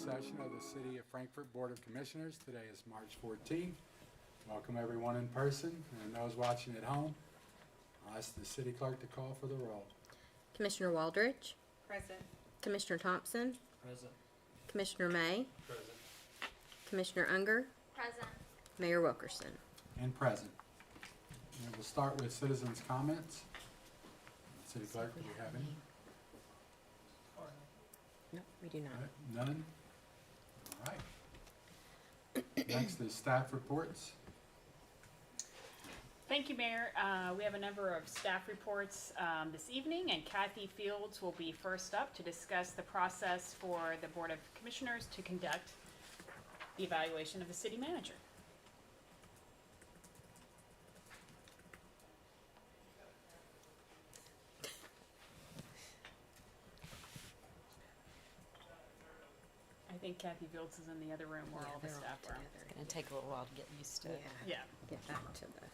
session of the City of Frankfort Board of Commissioners. Today is March 14th. Welcome everyone in person and those watching at home. I'll ask the city clerk to call for the roll. Commissioner Waldridge, Present. Commissioner Thompson, Present. Commissioner May, Present. Commissioner Unger, Present. Mayor Wilkerson. And present. And we'll start with citizens' comments. City clerk, do you have any? No, we do not. All right, none? All right. Next is staff reports. Thank you, Mayor. We have a number of staff reports this evening, and Kathy Fields will be first up to discuss the process for the Board of Commissioners to conduct the evaluation of the city manager. I think Kathy Fields is in the other room where all the staff are. It's gonna take a little while to get used to. Yeah. Get back to the.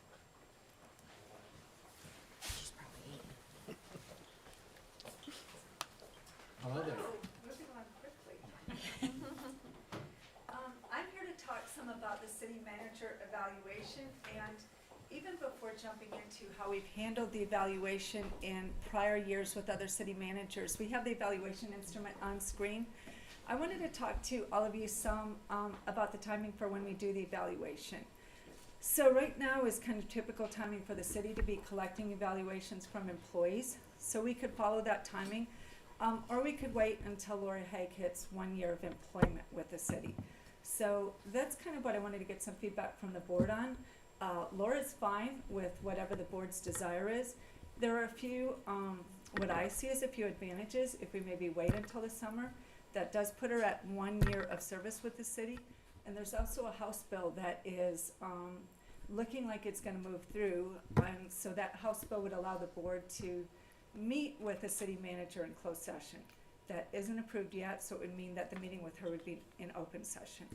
She's probably eating. Hello there. Moving on quickly. I'm here to talk some about the city manager evaluation, and even before jumping into how we've handled the evaluation in prior years with other city managers, we have the evaluation instrument on screen. I wanted to talk to all of you some about the timing for when we do the evaluation. So right now is kind of typical timing for the city to be collecting evaluations from employees, so we could follow that timing. Or we could wait until Laura Haig hits 1 year of employment with the city. So that's kind of what I wanted to get some feedback from the board on. Laura's fine with whatever the board's desire is. There are a few, what I see as a few advantages if we maybe wait until the summer. That does put her at 1 year of service with the city. And there's also a House bill that is looking like it's gonna move through. And so that House bill would allow the board to meet with the city manager in closed session. That isn't approved yet, so it would mean that the meeting with her would be in open session.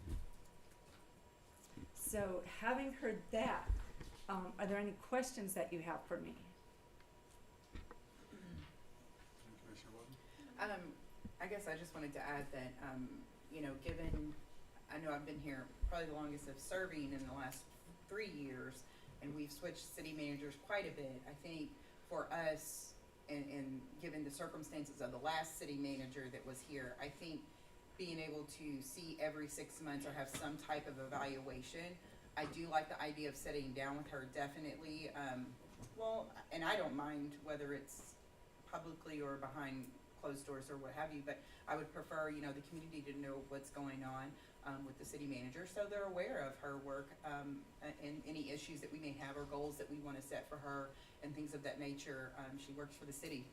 So having heard that, are there any questions that you have for me? Commissioner Wood? I guess I just wanted to add that, given, I know I've been here probably the longest of serving in the last 3 years, and we've switched city managers quite a bit. I think for us, and given the circumstances of the last city manager that was here, I think being able to see every 6 months or have some type of evaluation, I do like the idea of sitting down with her, definitely. And I don't mind whether it's publicly or behind closed doors or what have you, but I would prefer, the community to know what's going on with the city manager, so they're aware of her work and any issues that we may have or goals that we want to set for her and things of that nature. She works for the city.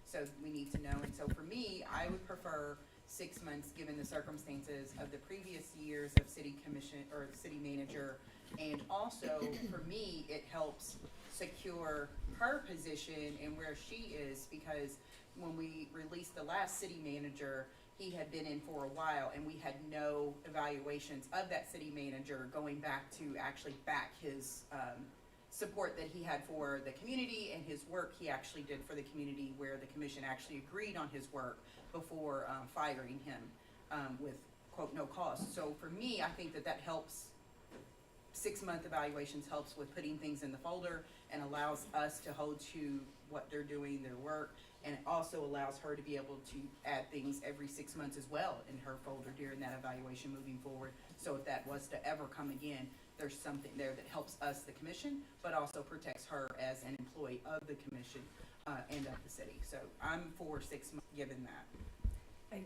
So we need to know. And so for me, I would prefer 6 months given the circumstances of the previous years of city commission or city manager. And also for me, it helps secure her position and where she is, because when we released the last city manager, he had been in for a while and we had no evaluations of that city manager going back to actually back his support that he had for the community and his work he actually did for the community, where the commission actually agreed on his work before firing him with, quote, no cost. So for me, I think that helps. 6-month evaluations helps with putting things in the folder and allows us to hold to what they're doing, their work, and it also allows her to be able to add things every 6 months as well in her folder during that evaluation moving forward. So if that was to ever come again, there's something there that helps us, the commission, but also protects her as an employee of the commission and of the city. So I'm for 6 months given that. I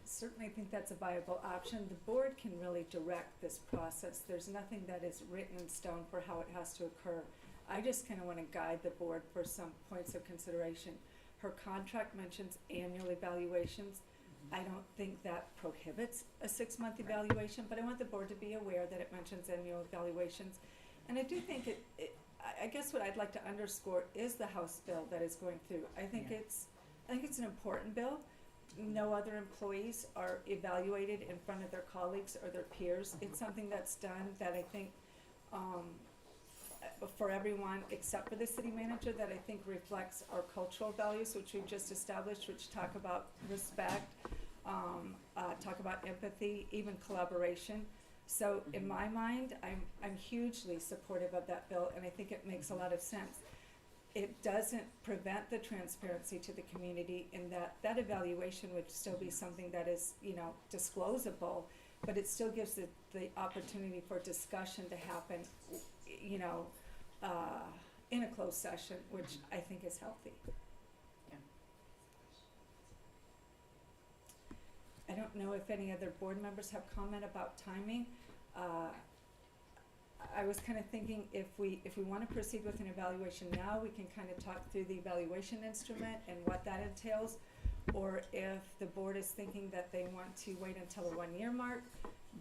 certainly think that's a viable option. The board can really direct this process. There's nothing that is written in stone for how it has to occur. I just kind of want to guide the board for some points of consideration. Her contract mentions annual evaluations. I don't think that prohibits a 6-month evaluation, but I want the board to be aware that it mentions annual evaluations. And I do think I guess what I'd like to underscore is the House bill that is going through. I think it's an important bill. No other employees are evaluated in front of their colleagues or their peers. It's something that's done that I think for everyone except for the city manager, that I think reflects our cultural values, which we've just established, which talk about respect, talk about empathy, even collaboration. So in my mind, I'm hugely supportive of that bill, and I think it makes a lot of sense. It doesn't prevent the transparency to the community in that that evaluation would still be something that is, you know, disclosable, but it still gives the opportunity for discussion to happen, you know, in a closed session, which I think is healthy. Yeah. I don't know if any other board members have comment about timing. I was kind of thinking if we want to proceed with an evaluation now, we can kind of talk through the evaluation instrument and what that entails. Or if the board is thinking that they want to wait until the 1 year mark,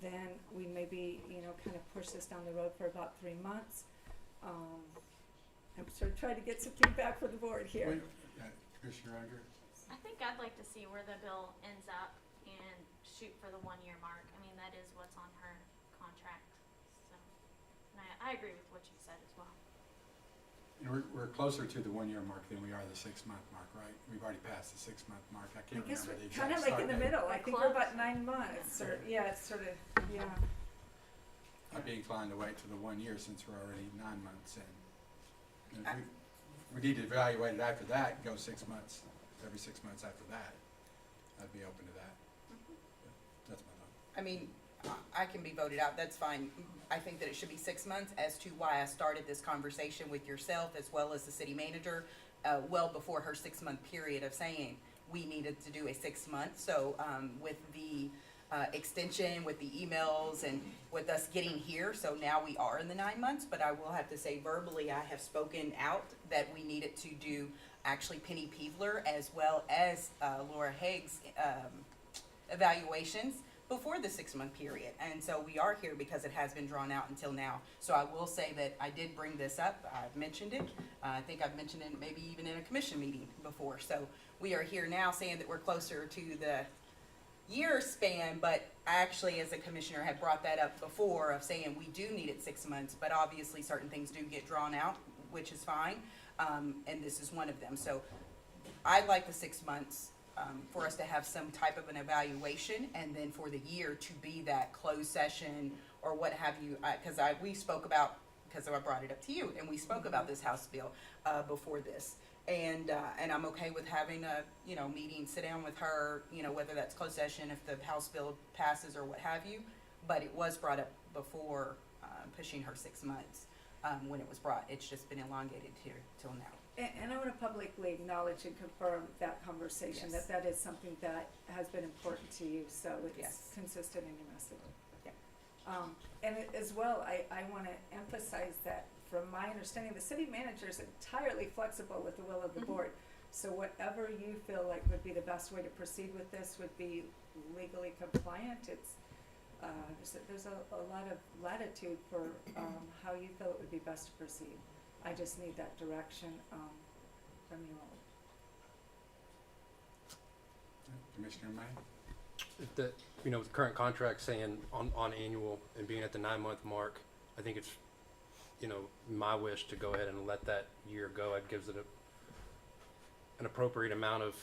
then we maybe, you know, kind of push this down the road for about 3 months. I'm sort of trying to get some feedback from the board here. Wait, Commissioner Unger? I think I'd like to see where the bill ends up and shoot for the 1 year mark. I mean, that is what's on her contract, so, and I agree with what you said as well. And we're closer to the 1 year mark than we are the 6 month mark, right? We've already passed the 6 month mark. I can't I guess remember the we're exact kind of like in the start date. middle. I We're think we're close. about 9 months, or, yeah, it's sort of, yeah. I'd be inclined to wait till the 1 year since we're already 9 months in. And if we need to evaluate it after that, go 6 months, every 6 months after that. I'd be open to that. That's my thought. I mean, I can be voted out, that's fine. I think that it should be 6 months as to why I started this conversation with yourself as well as the city manager, well before her 6 month period of saying we needed to do a 6 month. So, with the, extension, with the emails and with us getting here, so now we are in the 9 months, but I will have to say verbally, I have spoken out that we needed to do actually Penny Peevler as well as, Laura Haig's, evaluations before the 6 month period. And so we are here because it has been drawn out until now. So I will say that I did bring this up, I've mentioned it, I think I've mentioned it maybe even in a commission meeting before. So we are here now saying that we're closer to the year span, but actually as a commissioner had brought that up before of saying we do need it 6 months, but obviously certain things do get drawn out, which is fine, and this is one of them. So I'd like the 6 months for us to have some type of an evaluation, and then for the year to be that closed session or what have you, because we spoke about, because I brought it up to you, and we spoke about this House bill before this. And I'm okay with having a, you know, meeting, sit down with her, you know, whether that's closed session, if the House bill passes or what have you. But it was brought up before, pushing her 6 months, when it was brought. It's just been elongated here till now. And I want to publicly acknowledge and confirm that conversation, Yes. that is something that has been important to you, so it's Yes. consistent in your message. Yeah. And as well, I want to emphasize that from my understanding, the city manager is entirely flexible with the will of the Mhm. board. So whatever you feel like would be the best way to proceed with this would be legally compliant. It's, there's a lot of latitude for, how you feel it would be best to proceed. I just need that direction, from you all. Commissioner May? The, you know, with the current contract saying on annual and being at the 9 month mark, I think it's, you know, my wish to go ahead and let that year go. It gives it an appropriate amount of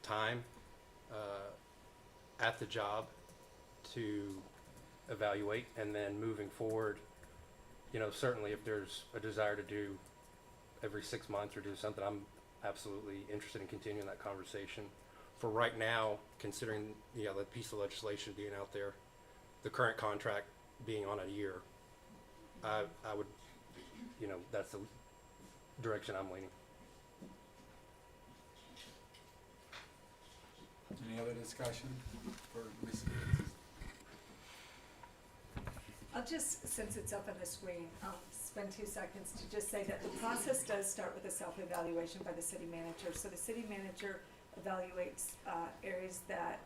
time at the job to evaluate, and then moving forward, you know, certainly if there's a desire to do every 6 months or do something, I'm absolutely interested in continuing that conversation. For right now, considering, you know, the piece of legislation being out there, the current contract being on a year, I would, you know, that's the direction I'm leaning. Any other discussion for Ms. I'll just, since it's up on the screen, I'll spend 2 seconds to just say that the process does start with a self-evaluation by the city manager. So the city manager evaluates areas that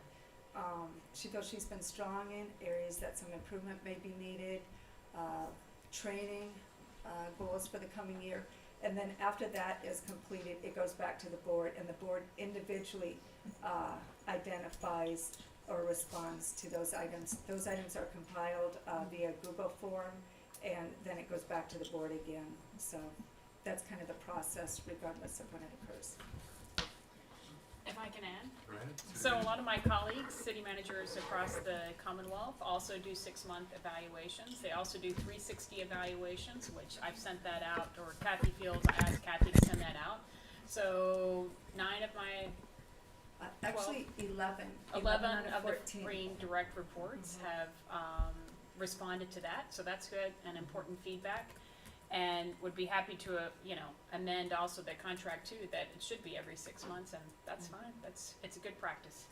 she feels she's been strong in, areas that some improvement may be needed, training, goals for the coming year. And then after that is completed, it goes back to the board, and the board individually identifies or responds to those items. Those items are compiled via Google form, and then it goes back to the board again. So that's kind of the process regardless of when it occurs. If I can add. Go ahead. So a lot of my colleagues, city managers across the Commonwealth, also do 6-month evaluations. They also do 360 evaluations, which I've sent that out, or Kathy Fields, I asked Kathy to send that out. So 9 of my, Actually, 11. 11 out of the 14. green direct reports have responded to that, so that's good and important feedback. And would be happy to, amend also the contract too, that it should be every 6 months, and that's fine. It's a good practice.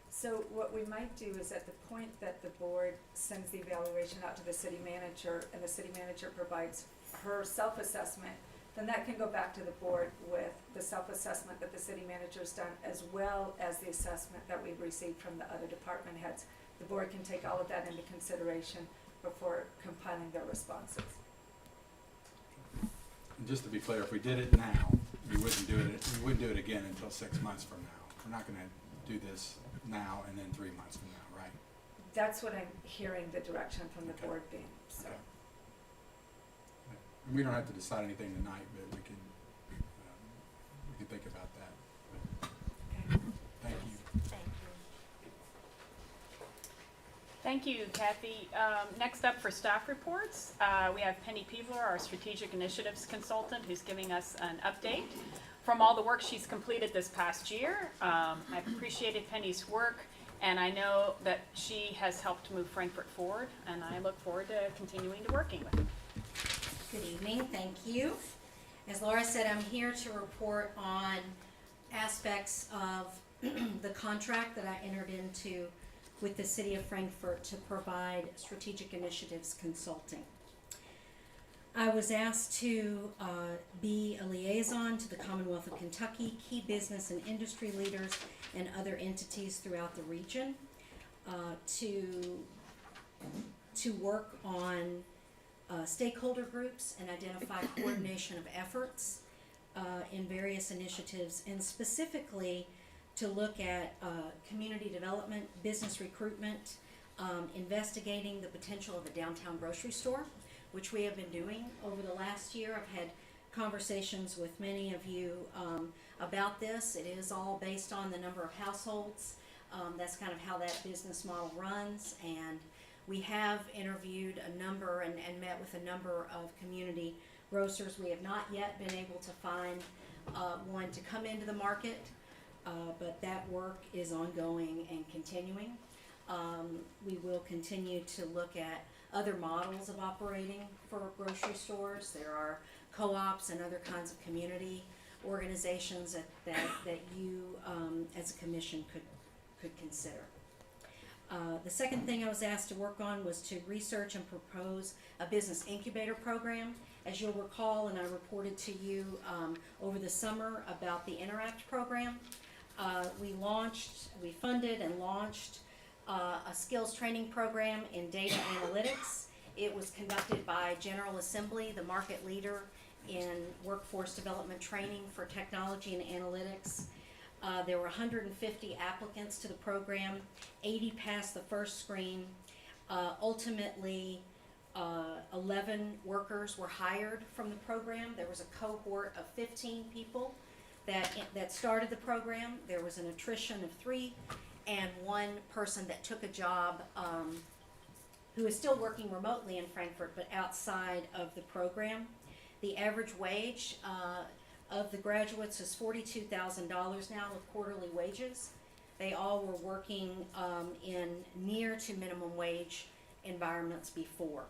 So what we might do is at the point that the board sends the evaluation out to the city manager and the city manager provides her self-assessment, then that can go back to the board with the self-assessment that the city manager's done, as well as the assessment that we've received from the other department heads. The board can take all of that into consideration before compiling their responses. And just to be clear, if we did it now, you wouldn't do it again until 6 months from now. We're not gonna do this now and then 3 months from now, right? That's what I'm hearing the direction from the Okay. board being, so. Okay. And we don't have to decide anything tonight, but we can think about that. But, thank you. Thank you. Thank you, Kathy. Next up for staff reports, we have Penny Peebler, our Strategic Initiatives Consultant, who's giving us an update from all the work she's completed this past year. I've appreciated Penny's work, and I know that she has helped move Frankfort forward, and I look forward to continuing to working with her. Good evening, thank you. As Laura said, I'm here to report on aspects of the contract that I entered into with the City of Frankfort to provide strategic initiatives consulting. I was asked to be a liaison to the Commonwealth of Kentucky, key business and industry leaders, and other entities throughout the region to work on stakeholder groups and identify coordination of efforts in various initiatives, and specifically to look at community development, business recruitment, investigating the potential of a downtown grocery store, which we have been doing over the last year. I've had conversations with many of you about this. It is all based on the number of households. That's kind of how that business model runs, and we have interviewed a number and met with a number of community grocers. We have not yet been able to find one to come into the market, but that work is ongoing and continuing. We will continue to look at other models of operating for grocery stores. There are co-ops and other kinds of community organizations that you as a commission could consider. The second thing I was asked to work on was to research and propose a business incubator program. As you'll recall, and I reported to you over the summer about the Interact program, we funded and launched a skills training program in data analytics. It was conducted by General Assembly, the market leader in workforce development training for technology and analytics. There were 150 applicants to the program. 80 passed the first screen. Ultimately, 11 workers were hired from the program. There was a cohort of 15 people that started the program. There was an attrition of 3, and 1 person that took a job who is still working remotely in Frankfort but outside of the program. The average wage of the graduates is $42,000 now with quarterly wages. They all were working in near to minimum wage environments before.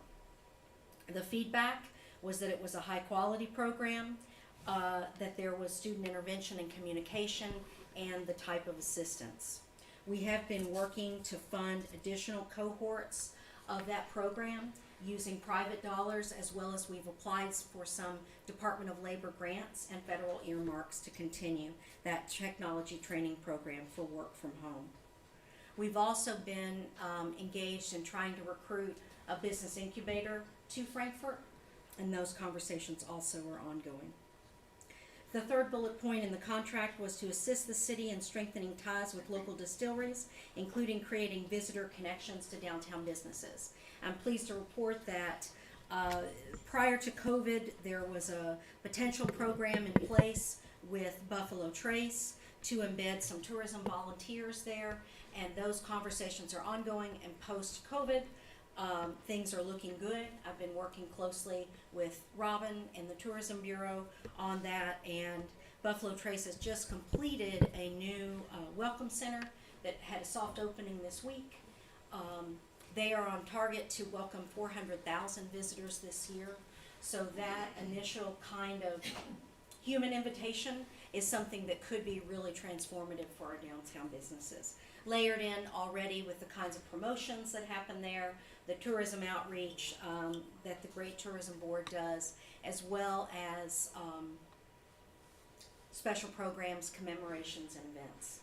The feedback was that it was a high quality program, that there was student intervention and communication, and the type of assistance. We have been working to fund additional cohorts of that program using private dollars, as well as we've applied for some Department of Labor grants and federal earmarks to continue that technology training program for work from home. We've also been engaged in trying to recruit a business incubator to Frankfort, and those conversations also are ongoing. The third bullet point in the contract was to assist the city in strengthening ties with local distilleries, including creating visitor connections to downtown businesses. I'm pleased to report that prior to COVID, there was a potential program in place with Buffalo Trace to embed some tourism volunteers there, and those conversations are ongoing. And post-COVID, things are looking good. I've been working closely with Robin and the Tourism Bureau on that, and Buffalo Trace has just completed a new welcome center that had a soft opening this week. They are on target to welcome 400,000 visitors this year. So that initial kind of human invitation is something that could be really transformative for our downtown businesses. Layered in already with the kinds of promotions that happen there, the tourism outreach that the Great Tourism Board does, as well as special programs, commemorations, and events.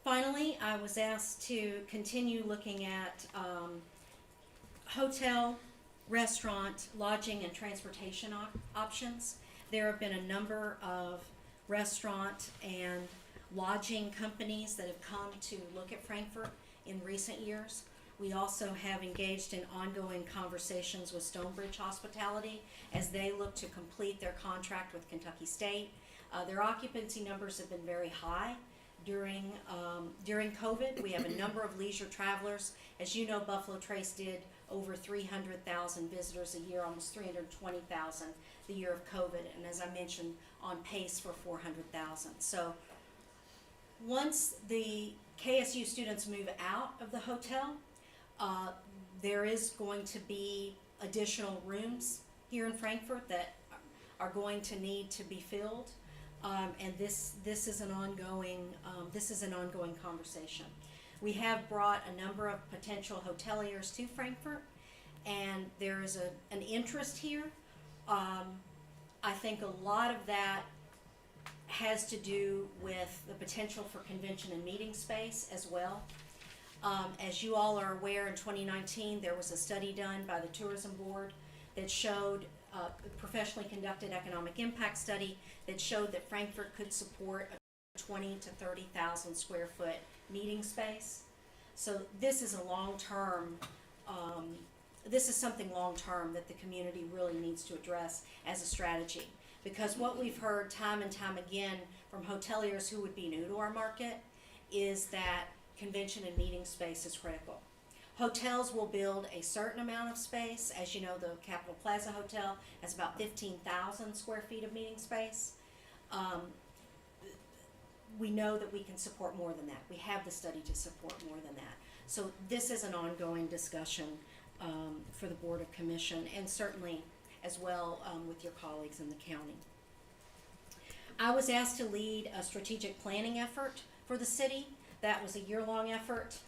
Finally, I was asked to continue looking at hotel, restaurant, lodging, and transportation options. There have been a number of restaurant and lodging companies that have come to look at Frankfort in recent years. We also have engaged in ongoing conversations with Stonebridge Hospitality as they look to complete their contract with Kentucky State. Their occupancy numbers have been very high during COVID. We have a number of leisure travelers. As you know, Buffalo Trace did over 300,000 visitors a year, almost 320,000 the year of COVID, and as I mentioned, on pace for 400,000. So once the KSU students move out of the hotel, there is going to be additional rooms here in Frankfort that are going to need to be filled, and this is an ongoing conversation. We have brought a number of potential hoteliers to Frankfort, and there is an interest here. I think a lot of that has to do with the potential for convention and meeting space as well. As you all are aware, in 2019, there was a study done by the Tourism Board that showed, a professionally conducted economic impact study that showed that Frankfort could support a 20 to 30,000 square foot meeting space. So this is a long-term, this is something long-term that the community really needs to address as a strategy. Because what we've heard time and time again from hoteliers who would be new to our market is that convention and meeting space is critical. Hotels will build a certain amount of space. As you know, the Capitol Plaza Hotel has about 15,000 square feet of meeting space. We know that we can support more than that. We have the study to support more than that. So this is an ongoing discussion for the Board of Commission, and certainly as well with your colleagues in the county. I was asked to lead a strategic planning effort for the city. That was a year-long effort.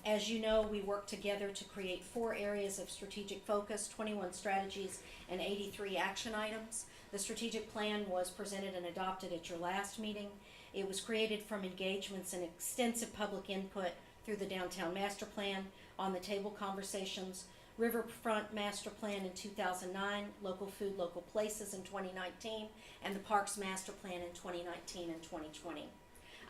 As you know, we worked together to create 4 areas of strategic focus, 21 strategies, and 83 action items. The strategic plan was presented and adopted at your last meeting. It was created from engagements and extensive public input through the Downtown Master Plan, on the table conversations, Riverfront Master Plan in 2009, Local Food, Local Places in 2019, and the Parks Master Plan in 2019 and 2020.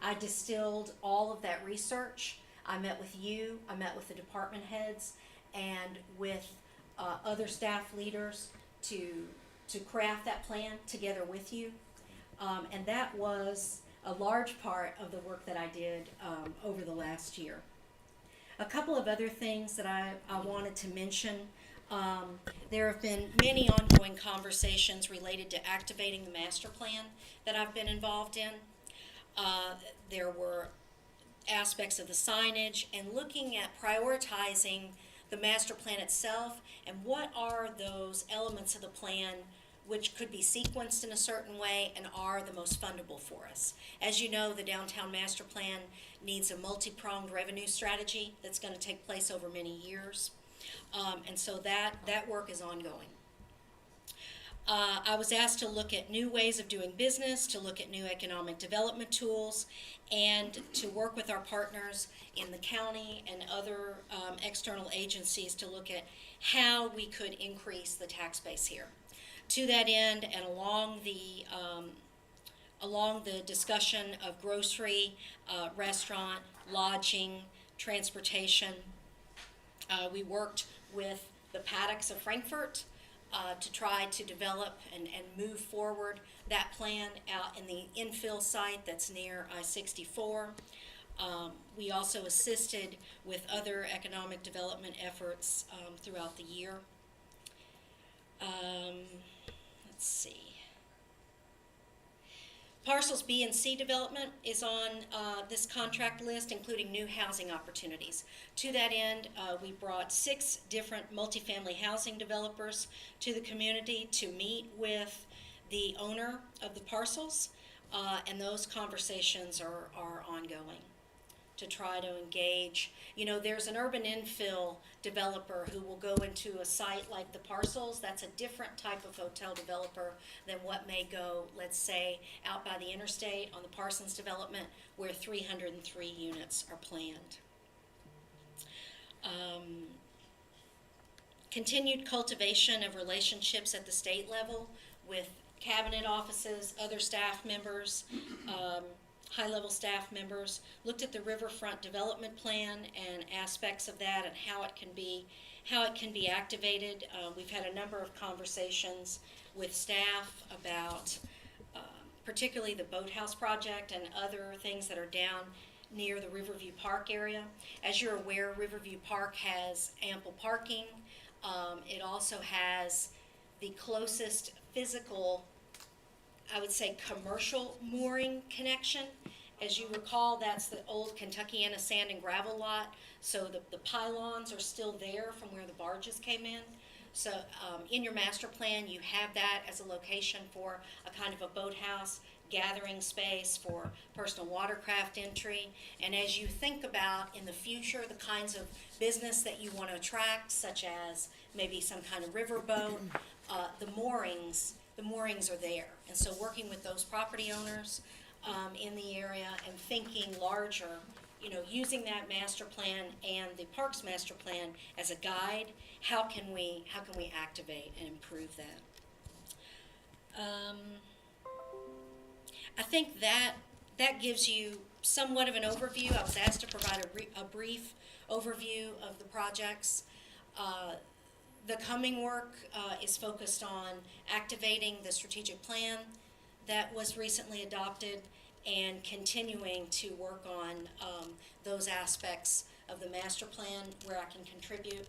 I distilled all of that research. I met with you, I met with the department heads, and with other staff leaders to craft that plan together with you. And that was a large part of the work that I did over the last year. A couple of other things that I wanted to mention. There have been many ongoing conversations related to activating the master plan that I've been involved in. There were aspects of the signage and looking at prioritizing the master plan itself and what are those elements of the plan which could be sequenced in a certain way and are the most fundable for us. As you know, the Downtown Master Plan needs a multi-pronged revenue strategy that's going to take place over many years. And so that work is ongoing. I was asked to look at new ways of doing business, to look at new economic development tools, and to work with our partners in the county and other external agencies to look at how we could increase the tax base here. To that end, and along the discussion of grocery, restaurant, lodging, transportation, we worked with the Paddocks of Frankfort to try to develop and move forward that plan out in the infill site that's near I-64. We also assisted with other economic development efforts throughout the year. Let's see. Parcels B and C development is on this contract list, including new housing opportunities. To that end, we brought 6 different multifamily housing developers to the community to meet with the owner of the parcels, and those conversations are ongoing to try to engage. You know, there's an urban infill developer who will go into a site like the parcels. That's a different type of hotel developer than what may go, let's say, out by the interstate on the Parsons development, where 303 units are planned. Continued cultivation of relationships at the state level with cabinet offices, other staff members, high-level staff members, looked at the riverfront development plan and aspects of that and how it can be activated. We've had a number of conversations with staff about particularly the boathouse project and other things that are down near the Riverview Park area. As you're aware, Riverview Park has ample parking. It also has the closest physical, I would say, commercial mooring connection. As you recall, that's the old Kentuckiana sand and gravel lot, so the pylons are still there from where the barges came in. So in your master plan, you have that as a location for a kind of a boathouse, gathering space for personal watercraft entry. And as you think about in the future the kinds of business that you want to attract, such as maybe some kind of riverboat, the moorings are there. And so working with those property owners in the area and thinking larger, you know, using that master plan and the parks master plan as a guide, how can we activate and improve that? I think that gives you somewhat of an overview. I was asked to provide a brief overview of the projects. The coming work is focused on activating the strategic plan that was recently adopted and continuing to work on those aspects of the master plan where I can contribute,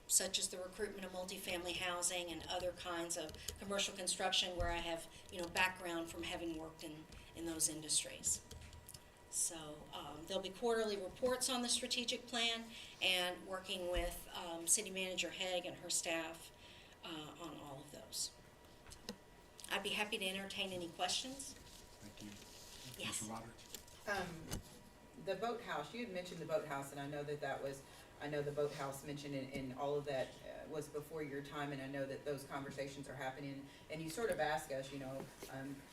such as the recruitment of multifamily housing and other kinds of commercial construction where I have, you know, background from having worked in those industries. So there'll be quarterly reports on the strategic plan and working with City Manager Haig and her staff on all of those. I'd be happy to entertain any questions. Thank you. Yes. Mr. Roberts? The boathouse, you had mentioned the boathouse, and I know I know the boathouse mentioned in all of that was before your time, and I know that those conversations are happening. And you sort of asked us, you know,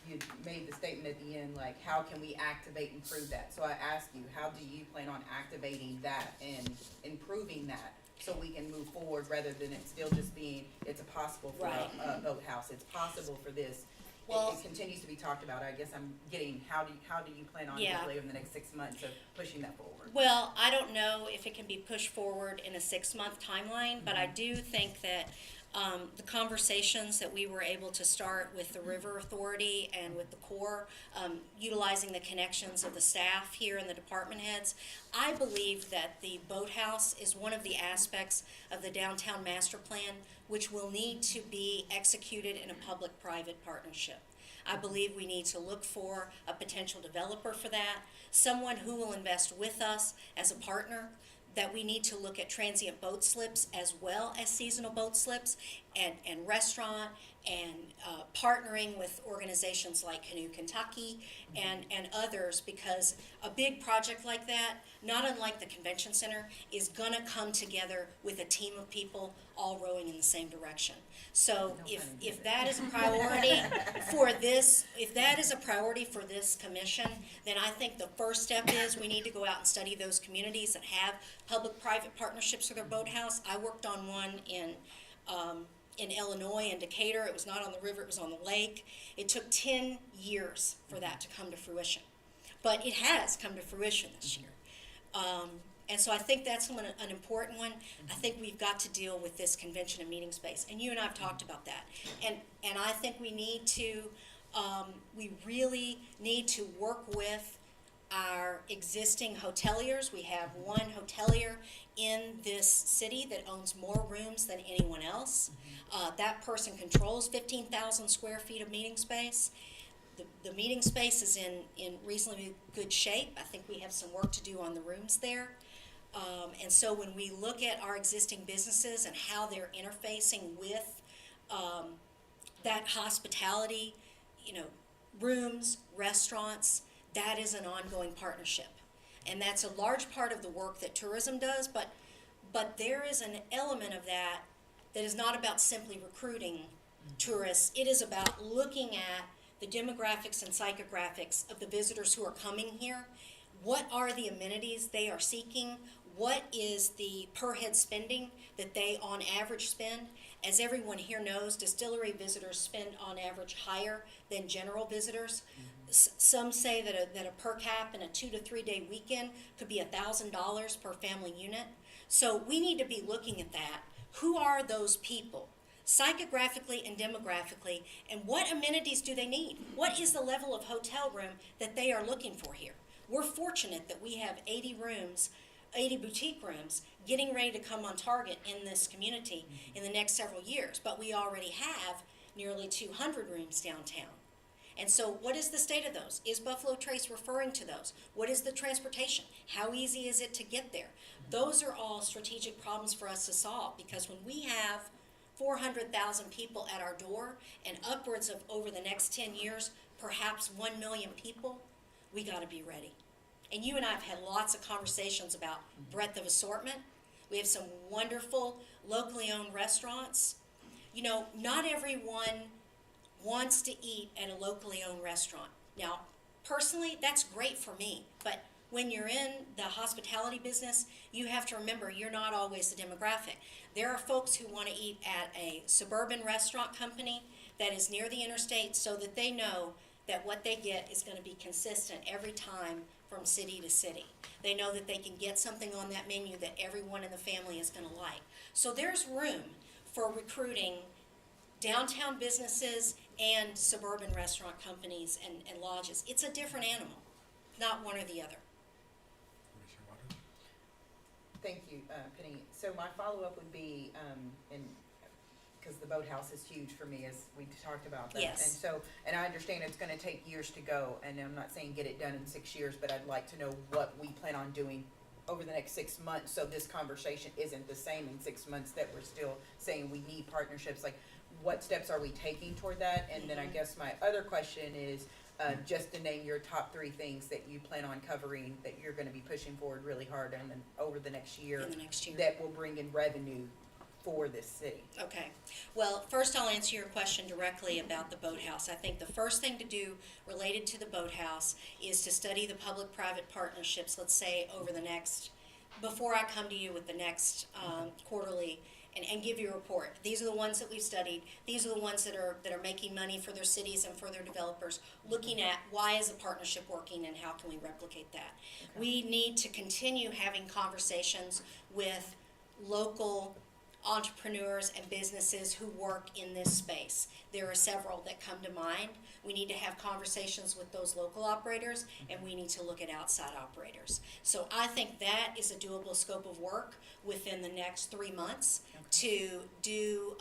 you made the statement at the end, like, how can we activate and improve that? So I asked you, how do you plan on activating that and improving that so we can move forward rather than it still just being, it's possible for Right. a boathouse, it's possible for this. Well- It continues to be talked about. I guess I'm getting, how do you plan on Yeah. hopefully over the next 6 months of pushing that forward? Well, I don't know if it can be pushed forward in a 6-month timeline, but I do think that the conversations that we were able to start with the River Authority and with the Corps, utilizing the connections of the staff here and the department heads, I believe that the boathouse is one of the aspects of the downtown master plan which will need to be executed in a public-private partnership. I believe we need to look for a potential developer for that, someone who will invest with us as a partner, that we need to look at transient boat slips as well as seasonal boat slips and restaurant and partnering with organizations like Canoe Kentucky and others, because a big project like that, not unlike the convention center, is gonna come together with a team of people all rowing in the same direction. So if that is a priority for this, commission, then I think the first step is we need to go out and study those communities that have public-private partnerships for their boathouse. I worked on one in Illinois, in Decatur. It was not on the river, it was on the lake. It took 10 years for that to come to fruition. But it has come to fruition this year. And so I think that's an important one. I think we've got to deal with this convention and meeting space, and you and I have talked about that. And I think we need to, we really need to work with our existing hoteliers. We have one hotelier in this city that owns more rooms than anyone else. That person controls 15,000 square feet of meeting space. The meeting space is in reasonably good shape. I think we have some work to do on the rooms there. And so when we look at our existing businesses and how they're interfacing with that hospitality, rooms, restaurants, that is an ongoing partnership. And that's a large part of the work that tourism does, but there is an element of that that is not about simply recruiting tourists. It is about looking at the demographics and psychographics of the visitors who are coming here. What are the amenities they are seeking? What is the per head spending that they on average spend? As everyone here knows, distillery visitors spend on average higher than general visitors. Some say that a per cap in a 2 to 3 day weekend could be $1,000 per family unit. So we need to be looking at that. Who are those people, psychographically and demographically, and what amenities do they need? What is the level of hotel room that they are looking for here? We're fortunate that we have 80 rooms, 80 boutique rooms, getting ready to come on target in this community in the next several years, but we already have nearly 200 rooms downtown. And so what is the state of those? Is Buffalo Trace referring to those? What is the transportation? How easy is it to get there? Those are all strategic problems for us to solve, because when we have 400,000 people at our door and upwards of, over the next 10 years, perhaps 1 million people, we got to be ready. And you and I have had lots of conversations about breadth of assortment. We have some wonderful locally owned restaurants. Not everyone wants to eat at a locally owned restaurant. Now, personally, that's great for me, but when you're in the hospitality business, you have to remember you're not always the demographic. There are folks who want to eat at a suburban restaurant company that is near the interstate so that they know that what they get is going to be consistent every time from city to city. They know that they can get something on that menu that everyone in the family is going to like. So there's room for recruiting downtown businesses and suburban restaurant companies and lodges. It's a different animal, not one or the other. Commissioner Waters? Thank you, Penny. So my follow-up would be, because the boathouse is huge for me, as we talked about that. Yes. And I understand it's gonna take years to go, and I'm not saying get it done in 6 years, but I'd like to know what we plan on doing over the next 6 months, so this conversation isn't the same in 6 months, that we're still saying we need partnerships. Like, what steps are we taking toward that? And then I guess my other question is, just to name your top 3 things that you plan on covering, that you're gonna be pushing forward really hard and then over the next year. In the next year. That will bring in revenue for this city. Okay. Well, first I'll answer your question directly about the boathouse. I think the first thing to do related to the boathouse is to study the public-private partnerships, let's say over the next, before I come to you with the next quarterly and give you a report. These are the ones that we've studied. These are the ones that are making money for their cities and for their developers, looking at why is the partnership working and how can we replicate that. Okay. We need to continue having conversations with local entrepreneurs and businesses who work in this space. There are several that come to mind. We need to have conversations with those local operators, and we need to look at outside operators. So I think that is a doable scope of work within the next 3 months to do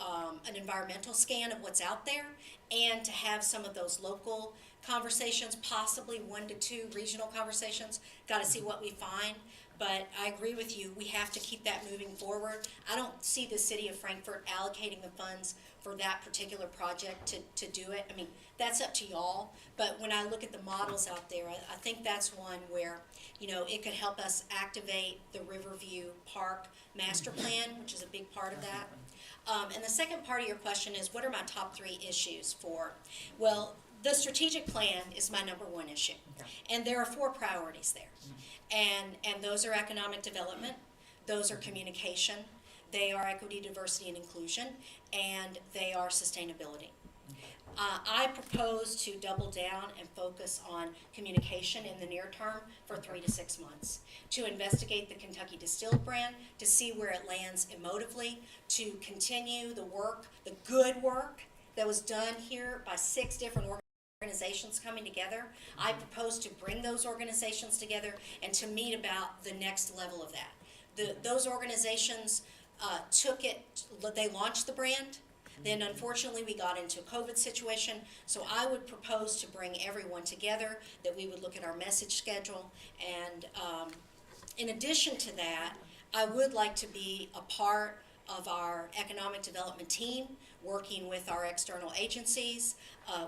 an environmental scan of what's out there and to have some of those local conversations, possibly 1 to 2 regional conversations. Got to see what we find. But I agree with you, we have to keep that moving forward. I don't see the city of Frankfort allocating the funds for that particular project to do it. I mean, that's up to y'all. But when I look at the models out there, I think that's one where, it could help us activate the Riverview Park master plan, which is a big part of that. And the second part of your question is, what are my top 3 issues for? Well, the strategic plan is my number 1 issue. Okay. And there are 4 priorities there. And those are economic development, those are communication, they are equity, diversity, and inclusion, and they are sustainability. I propose to double down and focus on communication in the near term for 3 to 6 months, to investigate the Kentucky Distilled brand, to see where it lands emotively, to continue the work, the good work that was done here by 6 different organizations coming together. I propose to bring those organizations together and to meet about the next level of that. Those organizations they launched the brand. Then unfortunately, we got into a COVID situation, so I would propose to bring everyone together, that we would look at our message schedule, and in addition to that, I would like to be a part of our economic development team, working with our external agencies,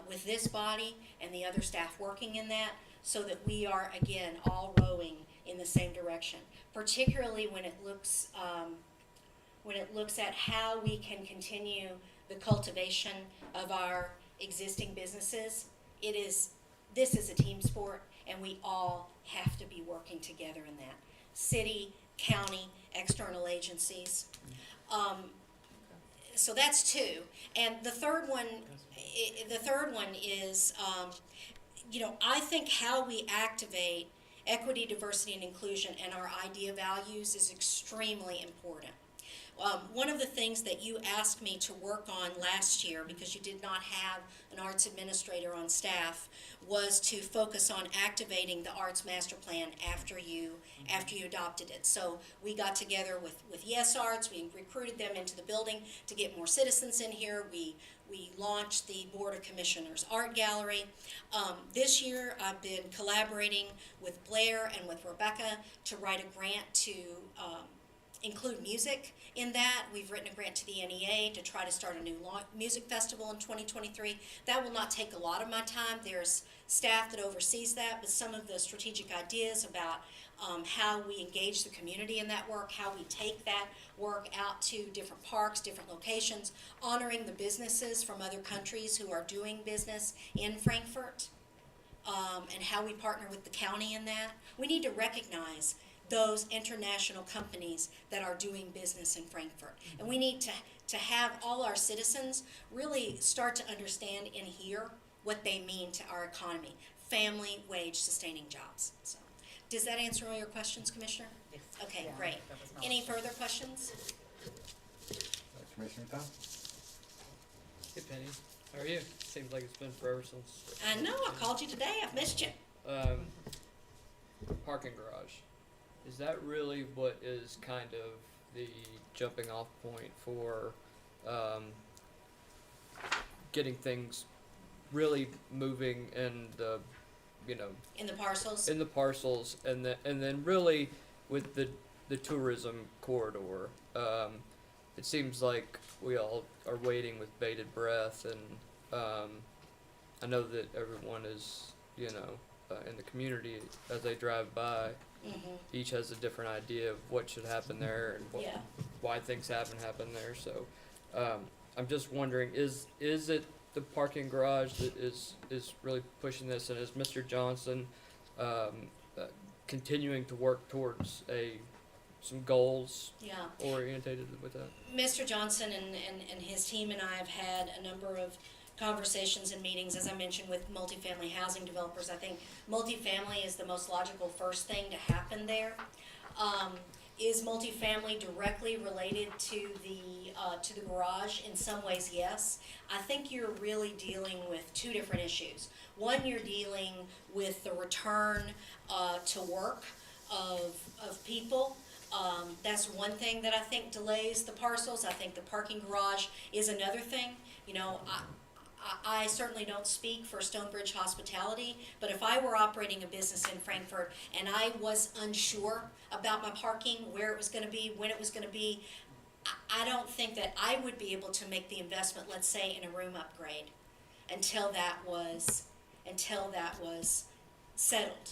with this body and the other staff working in that, so that we are, again, all rowing in the same direction, particularly when it looks at how we can continue the cultivation of our existing businesses. This is a team sport, and we all have to be working together in that. City, county, external agencies. So that's 2. And the third one is, I think how we activate equity, diversity, and inclusion and our idea values is extremely important. One of the things that you asked me to work on last year, because you did not have an arts administrator on staff, was to focus on activating the arts master plan after you adopted it. So we got together with Yes Arts, we recruited them into the building to get more citizens in here. We launched the Board of Commissioners Art Gallery. This year I've been collaborating with Blair and with Rebecca to write a grant to include music in that. We've written a grant to the NEA to try to start a new music festival in 2023. That will not take a lot of my time. There's staff that oversees that, but some of the strategic ideas about how we engage the community in that work, how we take that work out to different parks, different locations, honoring the businesses from other countries who are doing business in Frankfort, and how we partner with the county in that. We need to recognize those international companies that are doing business in Frankfort. And we need to have all our citizens really start to understand and hear what they mean to our economy. Family, wage, sustaining jobs. So, does that answer all your questions, Commissioner? Yes. Okay, Yeah, great. that was Any helpful. further questions? Commissioner Tom? Hey Penny, how are you? Seems like it's been forever since. I know, I called you today. I've missed you. Parking garage. Is that really what is kind of the jumping off point for getting things really moving in the, In the parcels? in the parcels, and then really with the tourism corridor? It seems like we all are waiting with bated breath, and I know that everyone is, in the community as they drive by, Mm-hmm. each has a different idea of what should happen there and Yeah. why things happen there. So I'm just wondering, is it the parking garage that is really pushing this, and is Mr. Johnson continuing to work towards some goals Yeah. orientated with that? Mr. Johnson and his team and I have had a number of conversations and meetings, as I mentioned, with multifamily housing developers. I think multifamily is the most logical first thing to happen there. Is multifamily directly related to the garage? In some ways, yes. I think you're really dealing with 2 different issues. One, you're dealing with the return to work of people. That's one thing that I think delays the parcels. I think the parking garage is another thing. I certainly don't speak for Stonebridge Hospitality, but if I were operating a business in Frankfort and I was unsure about my parking, where it was going to be, when it was going to be, I don't think that I would be able to make the investment, let's say, in a room upgrade until that was settled.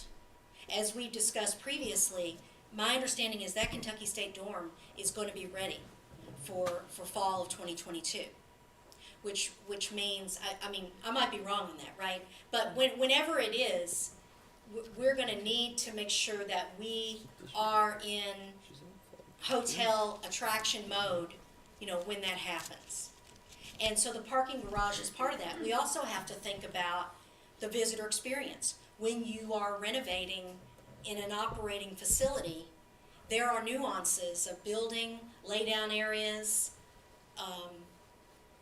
As we've discussed previously, my understanding is that Kentucky State dorm is going to be ready for fall of 2022. Which means, I might be wrong on that, right? But whenever it is, we're going to need to make sure that we are in hotel attraction mode, when that happens. And so the parking garage is part of that. We also have to think about the visitor experience. When you are renovating in an operating facility, there are nuances of building, lay-down areas.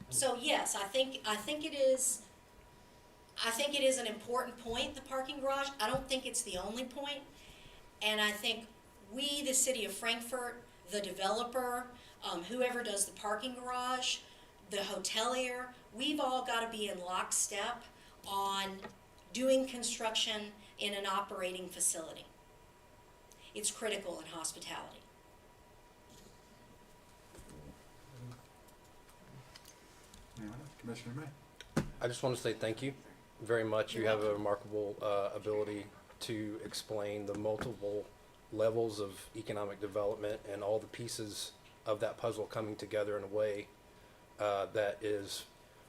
So yes, I think it is an important point, the parking garage. I don't think it's the only point. And I think we, the city of Frankfort, the developer, whoever does the parking garage, the hotelier, we've all got to be in lockstep on doing construction in an operating facility. It's critical in hospitality. Anyone else? Commissioner May? I just want to say thank you very much. You have a remarkable ability to explain the multiple levels of economic development and all the pieces of that puzzle coming together in a way that is,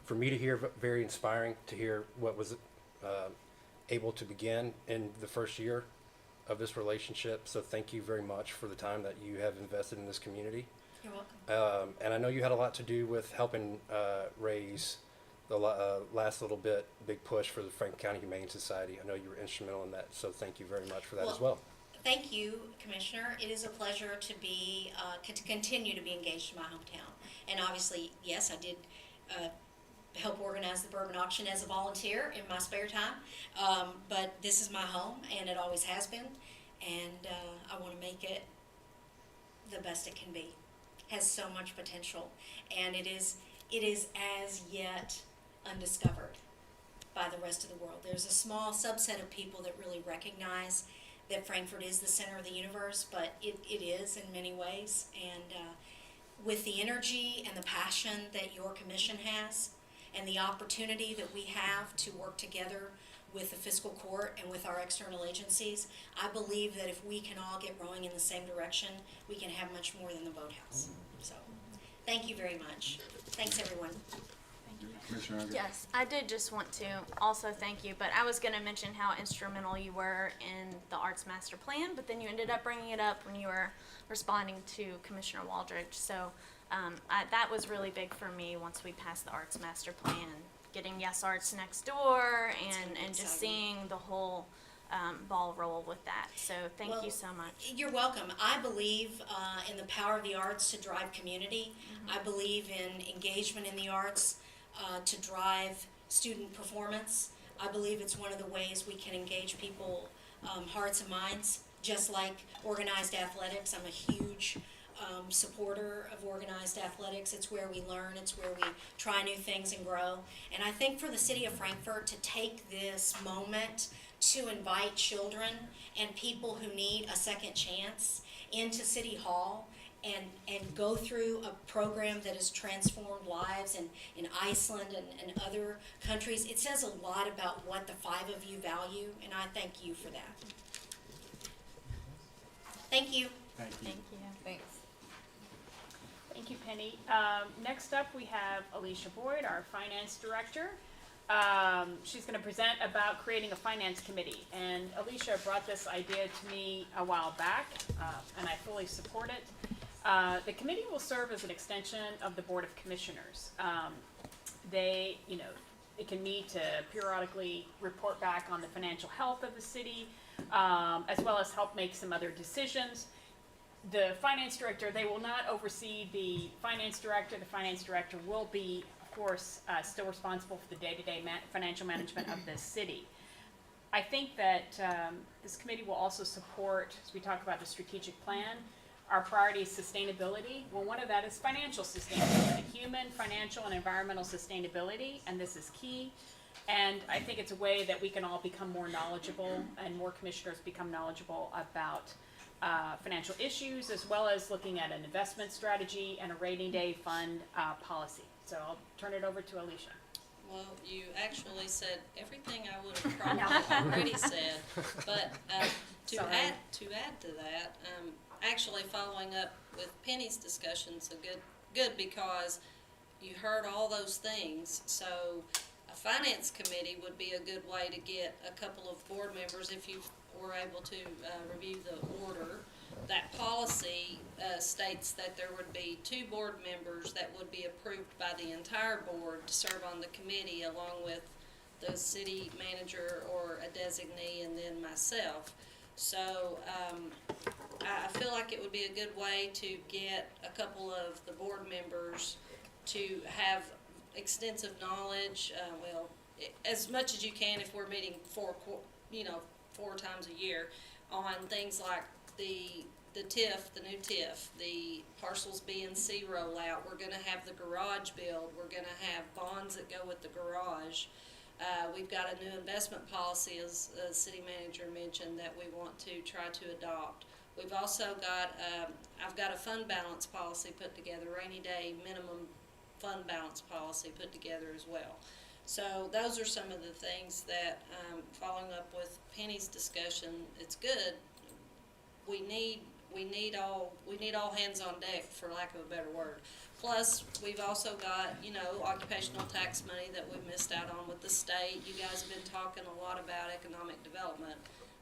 for me to hear, very inspiring to hear what was able to begin in the first year of this relationship. So thank you very much for the time that you have invested in this community. You're welcome. And I know you had a lot to do with helping raise the last little bit, big push for the Franklin County Humane Society. I know you were instrumental in that, so thank you very much for that as well. Thank you, Commissioner. It is a pleasure to be, to continue to be engaged in my hometown. And obviously, yes, I did help organize the bourbon auction as a volunteer in my spare time. But this is my home, and it always has been. And I want to make it the best it can be. Has so much potential, and it is as yet undiscovered by the rest of the world. There's a small subset of people that really recognize that Frankfort is the center of the universe, but it is in many ways. And with the energy and the passion that your commission has, and the opportunity that we have to work together with the fiscal court and with our external agencies, I believe that if we can all get rowing in the same direction, we can have much more than the boathouse. So, thank you very much. Thanks, everyone. Commissioner Unger? Yes, I did just want to also thank you, but I was going to mention how instrumental you were in the Arts Master Plan, but then you ended up bringing it up when you were responding to Commissioner Waldridge. So that was really big for me once we passed the Arts Master Plan, getting Yes Arts next door and just exciting. seeing the whole ball roll with that. So thank Well, you so much. You're welcome. I believe in the power of the arts to drive community. I believe in engagement in the arts to drive student performance. I believe it's one of the ways we can engage people, hearts and minds, just like organized athletics. I'm a huge supporter of organized athletics. It's where we learn, it's where we try new things and grow. And I think for the city of Frankfort to take this moment to invite children and people who need a second chance into City Hall and go through a program that has transformed lives in Iceland and other countries, it says a lot about what the five of you value, and I thank you for that. Thank you. Thank you. Thank you. Thanks. Thank you, Penny. Next up, we have Alicia Boyd, our finance director. She's going to present about creating a finance committee. And Alicia brought this idea to me a while back, and I fully support it. The committee will serve as an extension of the Board of Commissioners. It can meet to periodically report back on the financial health of the city, as well as help make some other decisions. The finance director, they will not oversee the finance director. The finance director will be, of course, still responsible for the day-to-day financial management of the city. I think that this committee will also support, as we talk about the strategic plan, our priority is sustainability. Well, one of that is financial sustainability, human, financial, and environmental sustainability, and this is key. And I think it's a way that we can all become more knowledgeable and more commissioners become knowledgeable about financial issues, as well as looking at an investment strategy and a rainy day fund policy. So I'll turn it over to Alicia. Well, you actually said everything I would have probably already said, but to Sorry. add to that, actually following up with Penny's discussions, good because you heard all those things. So a finance committee would be a good way to get a couple of board members, if you were able to review the order, that policy states that there would be 2 board members that would be approved by the entire board to serve on the committee, along with the city manager or a designee, and then myself. So I feel like it would be a good way to get a couple of the board members to have extensive knowledge, as much as you can if we're meeting 4 times a year, on things like the TIF, the new TIF, the parcels B and C rollout. We're gonna have the garage build. We're gonna have bonds that go with the garage. We've got a new investment policy, as the city manager mentioned, that we want to try to adopt. We've also got, I've got a fund balance policy put together, rainy day minimum fund balance policy put together as well. So those are some of the things that, following up with Penny's discussion, it's good. We need all hands on deck, for lack of a better word. Plus, we've also got, occupational tax money that we missed out on with the state. You guys have been talking a lot about economic development.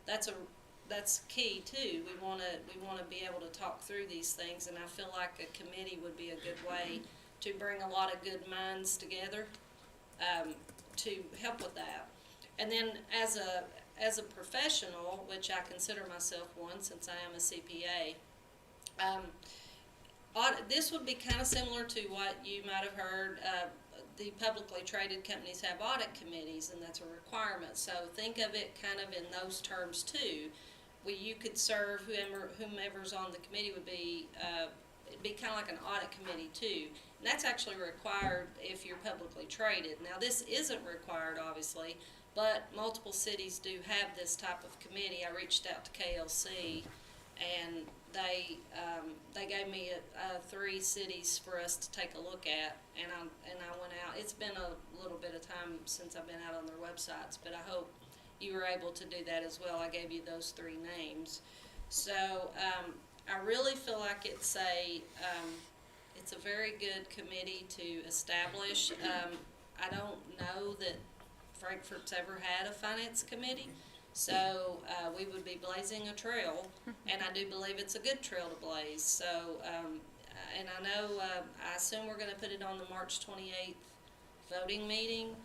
That's key too. We wanna be able to talk through these things, and I feel like a committee would be a good way to bring a lot of good minds together, to help with that. And then as a professional, which I consider myself one since I am a CPA, this would be kind of similar to what you might have heard. The publicly traded companies have audit committees, and that's a requirement. So think of it kind of in those terms too. You could serve whomever's on the committee would be, it'd be kind of like an audit committee too. And that's actually required if you're publicly traded. Now, this isn't required, obviously, but multiple cities do have this type of committee. I reached out to KLC, and they gave me 3 cities for us to take a look at, and I went out. It's been a little bit of time since I've been out on their websites, but I hope you were able to do that as well. I gave you those 3 names. So I really feel like it's a very good committee to establish. I don't know that Frankfort's ever had a finance committee, so we would be blazing a trail, and I do believe it's a good trail to blaze. So, and I know, I assume we're gonna put it on the March 28th voting meeting,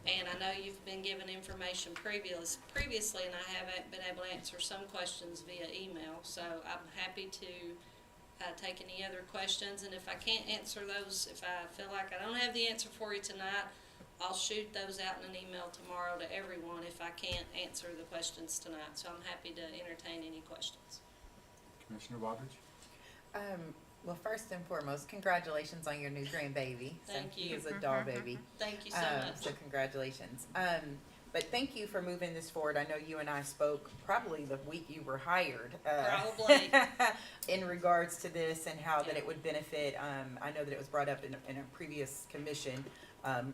and I know you've been given information previously, and I haven't been able to answer some questions via email, so I'm happy to take any other questions, and if I can't answer those, if I feel like I don't have the answer for you tonight, I'll shoot those out in an email tomorrow to everyone if I can't answer the questions tonight. So I'm happy to entertain any questions. Commissioner Waldridge? Well, first and foremost, congratulations on your new grandbaby. Thank you. He's a doll baby. Thank you so much. So congratulations. But thank you for moving this forward. I know you and I spoke probably the week you were hired. Probably. In regards to this and how that Yeah. it would benefit. I know that it was brought up in a previous commission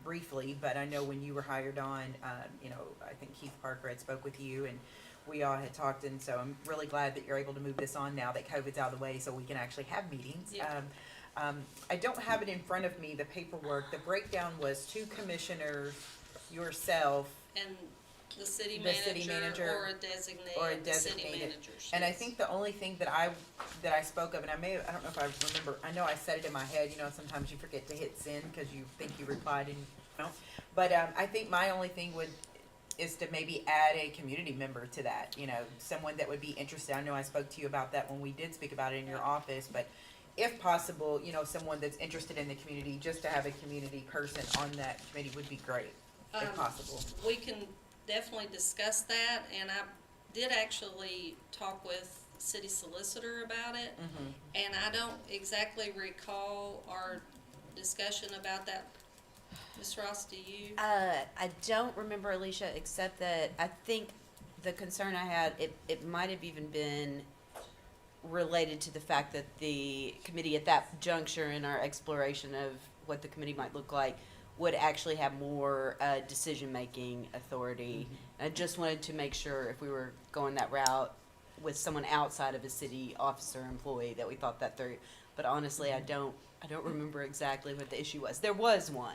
briefly, but I know when you were hired on, I think Keith Parker had spoke with you, and we all had talked, and so I'm really glad that you're able to move this on now that COVID's out of the way, so we can actually have meetings. Yeah. I don't have it in front of me, the paperwork. The breakdown was 2 commissioners, yourself, And the city The city manager manager or a designee or a of the city designated. managers. And I yes. think the only thing that I spoke of, and I don't know if I remember, I know I said it in my head, sometimes you forget to hit send because you think you replied and you don't. But I think my only thing is to maybe add a community member to that, someone that would be interested. I know I spoke to you about that when we did speak about it in your office, but if possible, someone that's interested in the community, just to have a community person on that committee would be great, if possible. We can definitely discuss that, and I did actually talk with city solicitor about it, and I don't exactly recall our discussion about that. Ms. Ross, do you? I don't remember, Alicia, except that I think the concern I had, it might have even been related to the fact that the committee at that juncture in our exploration of what the committee might look like would actually have more decision-making authority. I just wanted to make sure if we were going that route with someone outside of a city officer or employee that we thought that through. But honestly, I don't remember exactly what the issue was. There was one,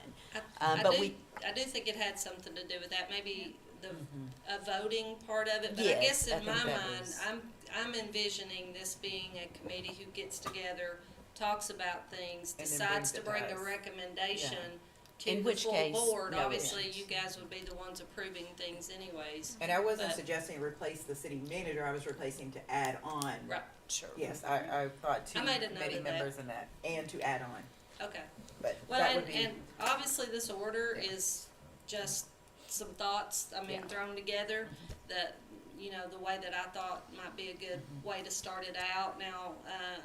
I but do think it had something to do with that, maybe a voting part of it. But Yes, I guess I in think my that mind, was- I'm envisioning this being a committee who gets together, talks about things, And then decides brings to it to bring a us. recommendation to In the which full case, board. no Obviously, issues. you guys would be the ones approving things anyways. And I wasn't But- suggesting replace the city manager, I was replacing to add on. Right, Sure. Yes, I thought two I made a note committee of that. members in that, and to add on, okay. but Well, that would be. and obviously this order is just some thoughts, I mean, Yeah. thrown together, that, you know, the way that I thought might be a good way to start it out. Now,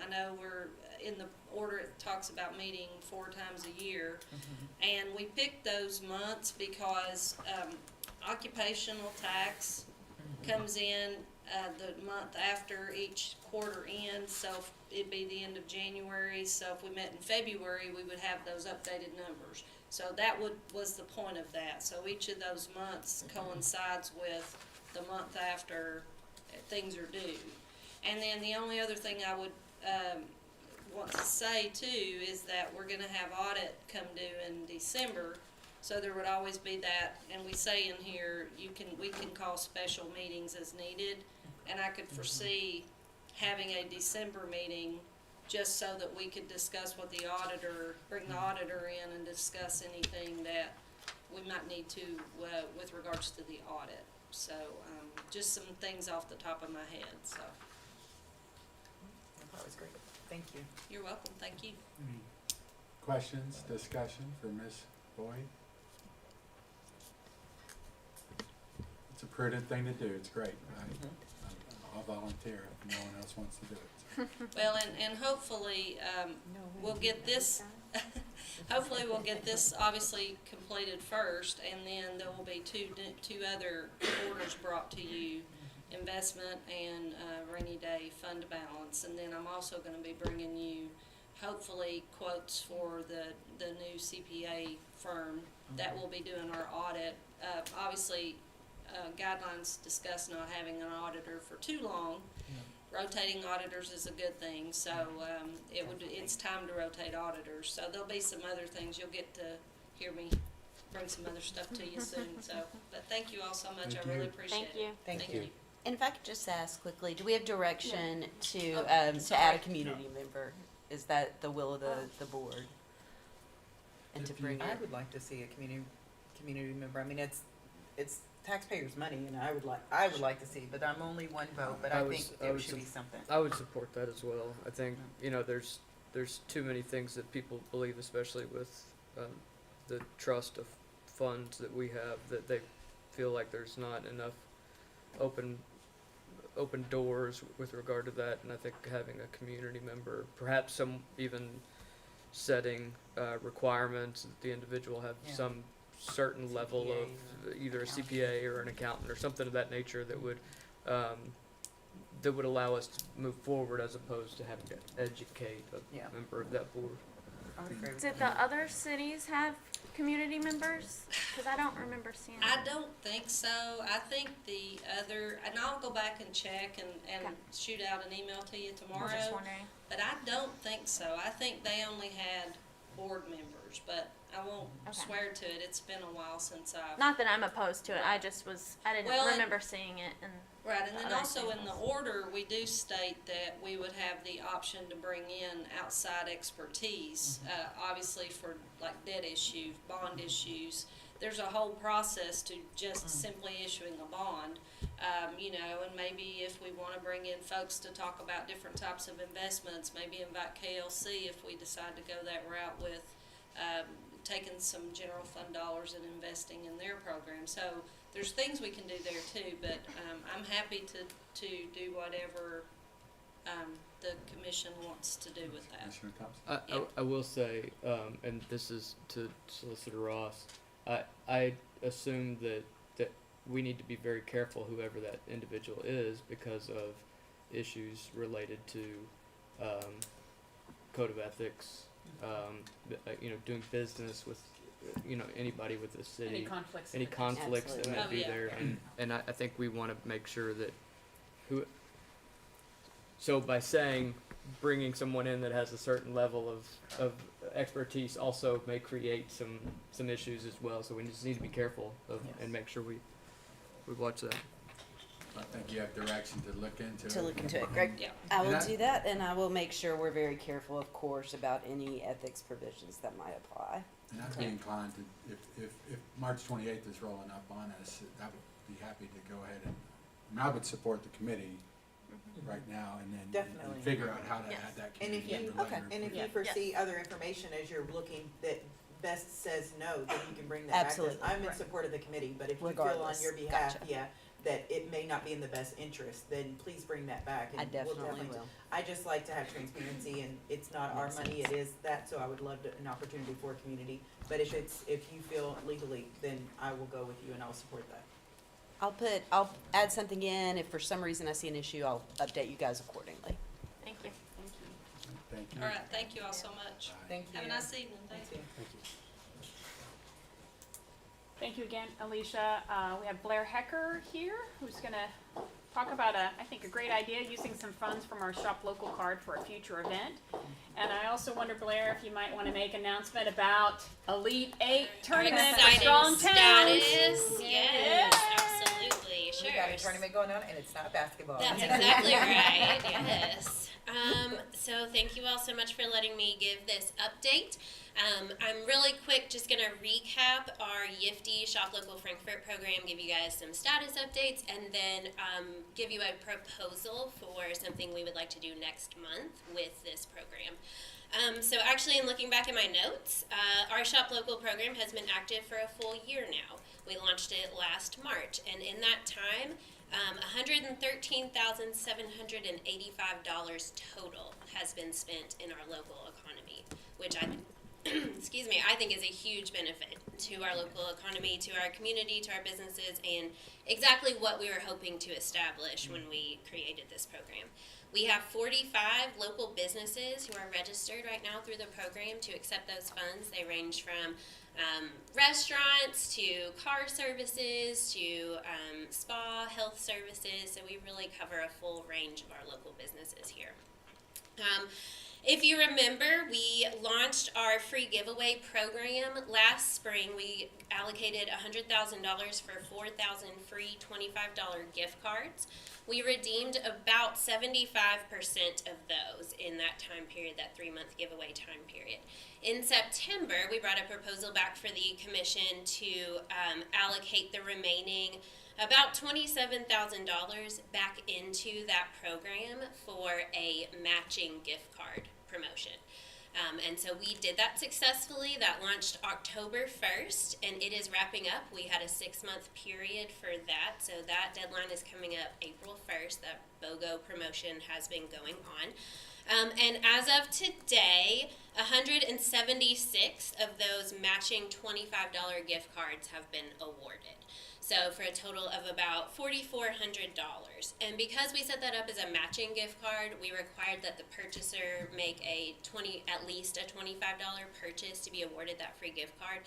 I know we're, in the order, it talks about meeting 4 times a year. And we picked those months because, occupational tax comes in, the month after each quarter ends, so it'd be the end of January, so if we met in February, we would have those updated numbers. So that was the point of that, so each of those months coincides with the month after things are due. And then the only other thing I would, want to say too, is that we're gonna have audit come due in December, so there would always be that, and we say in here, we can call special meetings as needed, and I could foresee having a December meeting just so that we could discuss what bring the auditor in and discuss anything that we might need to, with regards to the audit. So, just some things off the top of my head, so, That was great, thank you. you're welcome, thank you. Any questions, discussion for Ms. Boyd? It's a prudent thing to do, it's great. I'll volunteer if no one else wants to do it. Well, and hopefully, we'll get this, hopefully we'll get this obviously completed first, and then there will be two other orders brought to you, investment and, rainy day fund balance, and then I'm also gonna be bringing you, hopefully, quotes for the new CPA firm that will be doing our audit. Obviously, guidelines discuss not having an auditor for too long. Rotating auditors is a good thing, so, it's time to rotate auditors. So there'll be some other things, you'll get to hear me bring some other stuff to you soon, so. But thank you all so much, Thank I really you. appreciate it. Thank you. Thank you. And if I could just ask quickly, do we have direction to, Oh, to add sorry. a community member? Is that the will of the board? And to If you- bring I it, would like to see a community member, I mean, it's taxpayers' money, and I would like to see, but I'm only one vote, but I think there should be something. I would support that as well. I think, you know, there's too many things that people believe, especially with the trust of funds that we have, that they feel like there's not enough open doors with regard to that. And I think having a community member, perhaps some even setting requirements that the individual have Yeah. some certain level CPA of or either a accountant. CPA or an accountant or something of that nature that would allow us to move forward as opposed to having to educate Yeah. a member of that board. I would agree with Did that. the other cities have community members? Because I don't remember seeing. I don't think so. I think the other, and I'll go back and check and Okay. shoot out an email to you I was just tomorrow. wondering. But I don't think so. I think they only had board members, but I won't Okay. swear to it. It's been a while since I've. Not that I'm opposed to it. I just I didn't Well, and- remember seeing it. And Right, and then other also in the examples. order, we do state that we would have the option to bring in outside expertise, obviously for like debt issues, bond issues. There's a whole process to just simply issuing a bond, you know, and maybe if we wanna bring in folks to talk about different types of investments, maybe invite KLC if we decide to go that route with, taking some general fund dollars and investing in their program. So there's things we can do there too, but I'm happy to do whatever the commission wants to do with that. Commissioner Thompson? Yeah. I will say, and this is to Solicitor Ross, I assume that we need to be very careful, whoever that individual is, because of issues related to code of ethics, you know, doing business with, you know, anybody with the city. Any conflicts? Any of interest? conflicts that Absolutely. may Oh, be yeah. there, and I think we wanna make sure that so by saying, bringing someone in that has a certain level of expertise also may create some issues as well, so we just need to be careful of, Yes. and make sure we watch that. I think you have direction to look into it. To look into it. Greg, Yeah. I will And I- do that, and I will make sure we're very careful, of course, about any ethics provisions that might apply. And I'd be inclined to, if March 28th is rolling up on us, I would be happy to go ahead and, I would support the committee right now and then Definitely. and figure out how to Yes. add that And if community you, member later. and if Yeah. you foresee other information as you're looking that best says no, then you can bring that back. 'Cause Absolutely. I'm in Right. support of the committee, but if you feel on Regardless. your behalf, Gotcha. yeah, that it may not be in the best interest, then please bring that back. And I we'll definitely will. I just like to have transparency, and it's not our money, it is that, so I would love an opportunity for community. But if you feel legally, then I will go with you and I'll support that. I'll add something in. If for some reason I see an issue, I'll update you guys accordingly. Thank you. Thank you. Thank you. All right, thank you all so much. Bye. Thank you. Have a nice evening, thank you. Thank you. Thank you again, Alicia. We have Blair Hecker here, who's gonna talk about I think a great idea, using some funds from our Shop Local card for a future event. And I also wonder, Blair, if you might wanna make an announcement about Elite Eight tournament for Exciting strong towns. status. Yay. Yes, absolutely. Sure. We got a tournament going on, and it's not basketball. That's exactly right. Yes. So thank you all so much for letting me give this update. I'm really quick just going to recap our YIFTY Shop Local Frankfort program, give you guys some status updates, and then give you a proposal for something we would like to do next month with this program. So actually, in looking back at my notes, our Shop Local program has been active for a full year now. We launched it last March, and in that time, $113,785 total has been spent in our local economy, which I think is a huge benefit to our local economy, to our community, to our businesses, and exactly what we were hoping to establish when we created this program. We have 45 local businesses who are registered right now through the program to accept those funds. They range from restaurants to car services to spa, health services. So we really cover a full range of our local businesses here. If you remember, we launched our free giveaway program last spring. We allocated $100,000 for 4,000 free $25 gift cards. We redeemed about 75% of those in that time period, that 3-month giveaway time period. In September, we brought a proposal back for the commission to allocate the remaining about $27,000 back into that program for a matching gift card promotion. And so we did that successfully. That launched October 1st, and it is wrapping up. We had a 6-month period for that, so that deadline is coming up April 1st. That BOGO promotion has been going on. And as of today, 176 of those matching $25 gift cards have been awarded. So for a total of about $4,400. And because we set that up as a matching gift card, we required that the purchaser make at least a $25 purchase to be awarded that free gift card.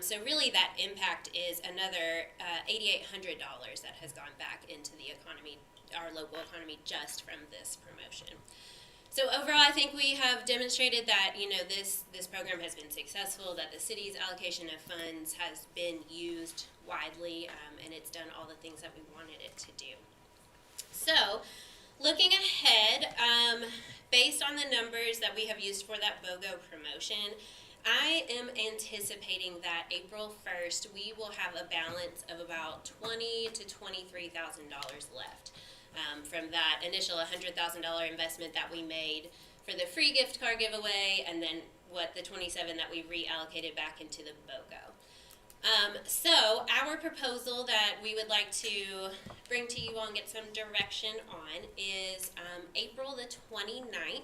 So really that impact is another $8,800 that has gone back into the economy, our local economy, just from this promotion. So overall, I think we have demonstrated that, this program has been successful, that the city's allocation of funds has been used widely, and it's done all the things that we wanted it to do. So, looking ahead, based on the numbers that we have used for that BOGO promotion, I am anticipating that April 1st, we will have a balance of about $20,000 to $23,000 left. From that initial $100,000 investment that we made for the free gift card giveaway, and then the $27,000 that we reallocated back into the BOGO. So our proposal that we would like to bring to you all and get some direction on is April the 29th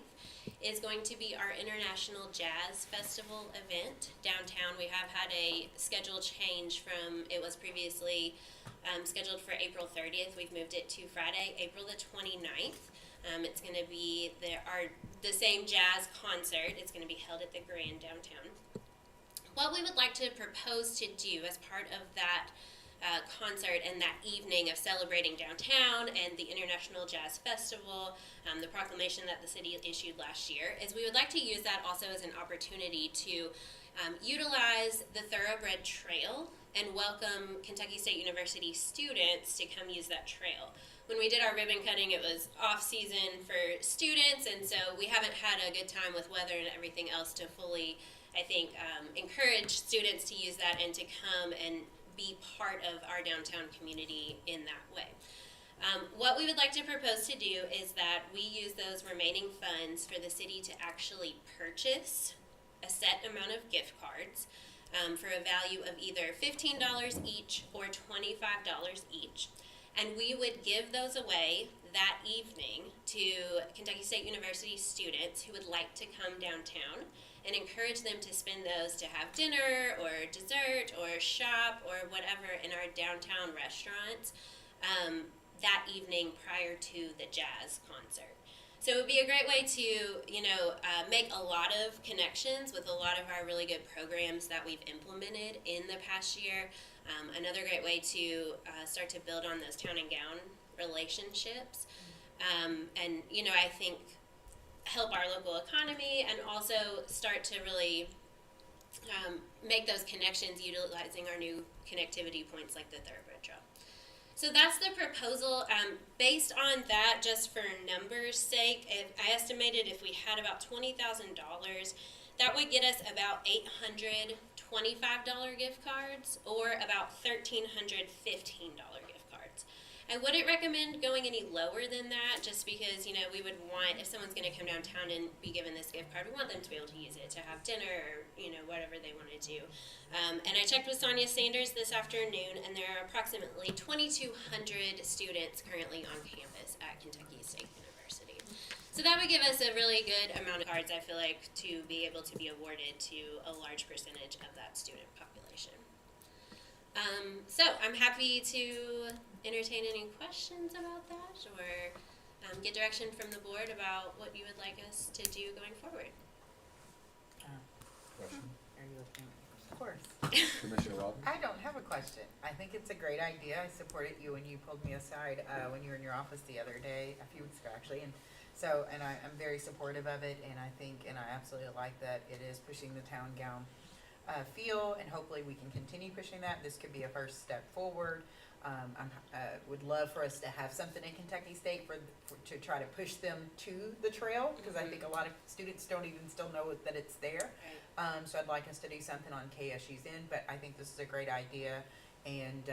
is going to be our International Jazz Festival event downtown. We have had a schedule change from, it was previously scheduled for April 30th. We've moved it to Friday, April the 29th. It's going to be the same jazz concert. It's going to be held at the Grand downtown. What we would like to propose to do as part of that concert and that evening of celebrating downtown and the International Jazz Festival, the proclamation that the city issued last year, is we would like to use that also as an opportunity to utilize the Thoroughbred Trail and welcome Kentucky State University students to come use that trail. When we did our ribbon cutting, it was off season for students, and so we haven't had a good time with weather and everything else to fully, I think, encourage students to use that and to come and be part of our downtown community in that way. What we would like to propose to do is that we use those remaining funds for the city to actually purchase a set amount of gift cards for a value of either $15 each or $25 each. And we would give those away that evening to Kentucky State University students who would like to come downtown, and encourage them to spend those to have dinner or dessert or shop or whatever in our downtown restaurants that evening prior to the jazz concert. So it would be a great way to, make a lot of connections with a lot of our really good programs that we've implemented in the past year. Another great way to start to build on those town and gown relationships. And, I think help our local economy and also start to really make those connections utilizing our new connectivity points like the Thoroughbred Trail. So that's the proposal. Based on that, just for numbers' sake, I estimated if we had about $20,000, that would get us about $825 gift cards or about $1,315 gift cards. I wouldn't recommend going any lower than that, just because, we would want, if someone's going to come downtown and be given this gift card, we want them to be able to use it to have dinner or, whatever they want to do. And I checked with Sonia Sanders this afternoon, and there are approximately 2,200 students currently on campus at Kentucky State University. So that would give us a really good amount of cards, I feel like, to be able to be awarded to a large percentage of that student population. So I'm happy to entertain any questions about that, or get direction from the board about what you would like us to do going forward. Question? Are you looking? Of course. Commissioner Walden? I don't have a question. I think it's a great idea. I supported you when you pulled me aside when you were in your office the other day, a few weeks ago actually, and I'm very supportive of it, and I absolutely like that it is pushing the town gown feel, and hopefully we can continue pushing that. This could be a first step forward. Would love for us to have something in Kentucky State to try to push them to the trail, because I think a lot of students don't even still know that it's there. So I'd like us to do something on KSU's end, but I think this is a great idea, and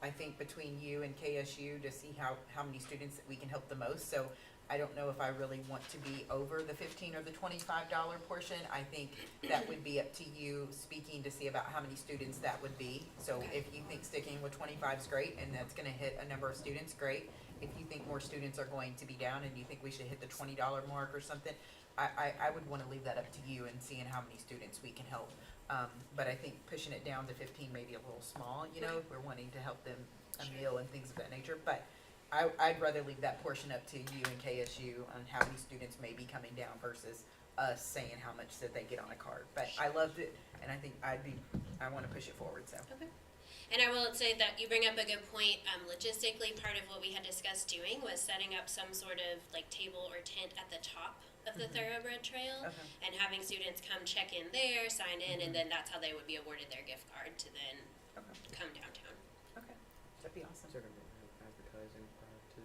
I think between you and KSU to see how many students that we can help the most. So I don't know if I really want to be over the $15 or the $25 portion. I think that would be up to you speaking to see about how many students that would be. So if you think sticking with 25 is great and that's gonna hit a number of students, great. If you think more students are going to be down and you think we should hit the $20 mark or something, I would wanna leave that up to you and seeing how many students we can help. But I think pushing it down to 15 may be a little small, if we're wanting to help them a meal and things of that nature. But I'd rather leave that portion up to you and KSU on how many students may be coming down versus us saying how much that they get on a card. But I loved it, and I think I want to push it forward, so. Okay. And I will say that you bring up a good point. Logistically, part of what we had discussed doing was setting up some sort of like table or tent at the top of the Thoroughbred Trail, and having students come check in there, sign in, and then that's how they would be awarded their gift card to then come downtown. Okay, that'd be awesome. Is there going to be advertising prior to?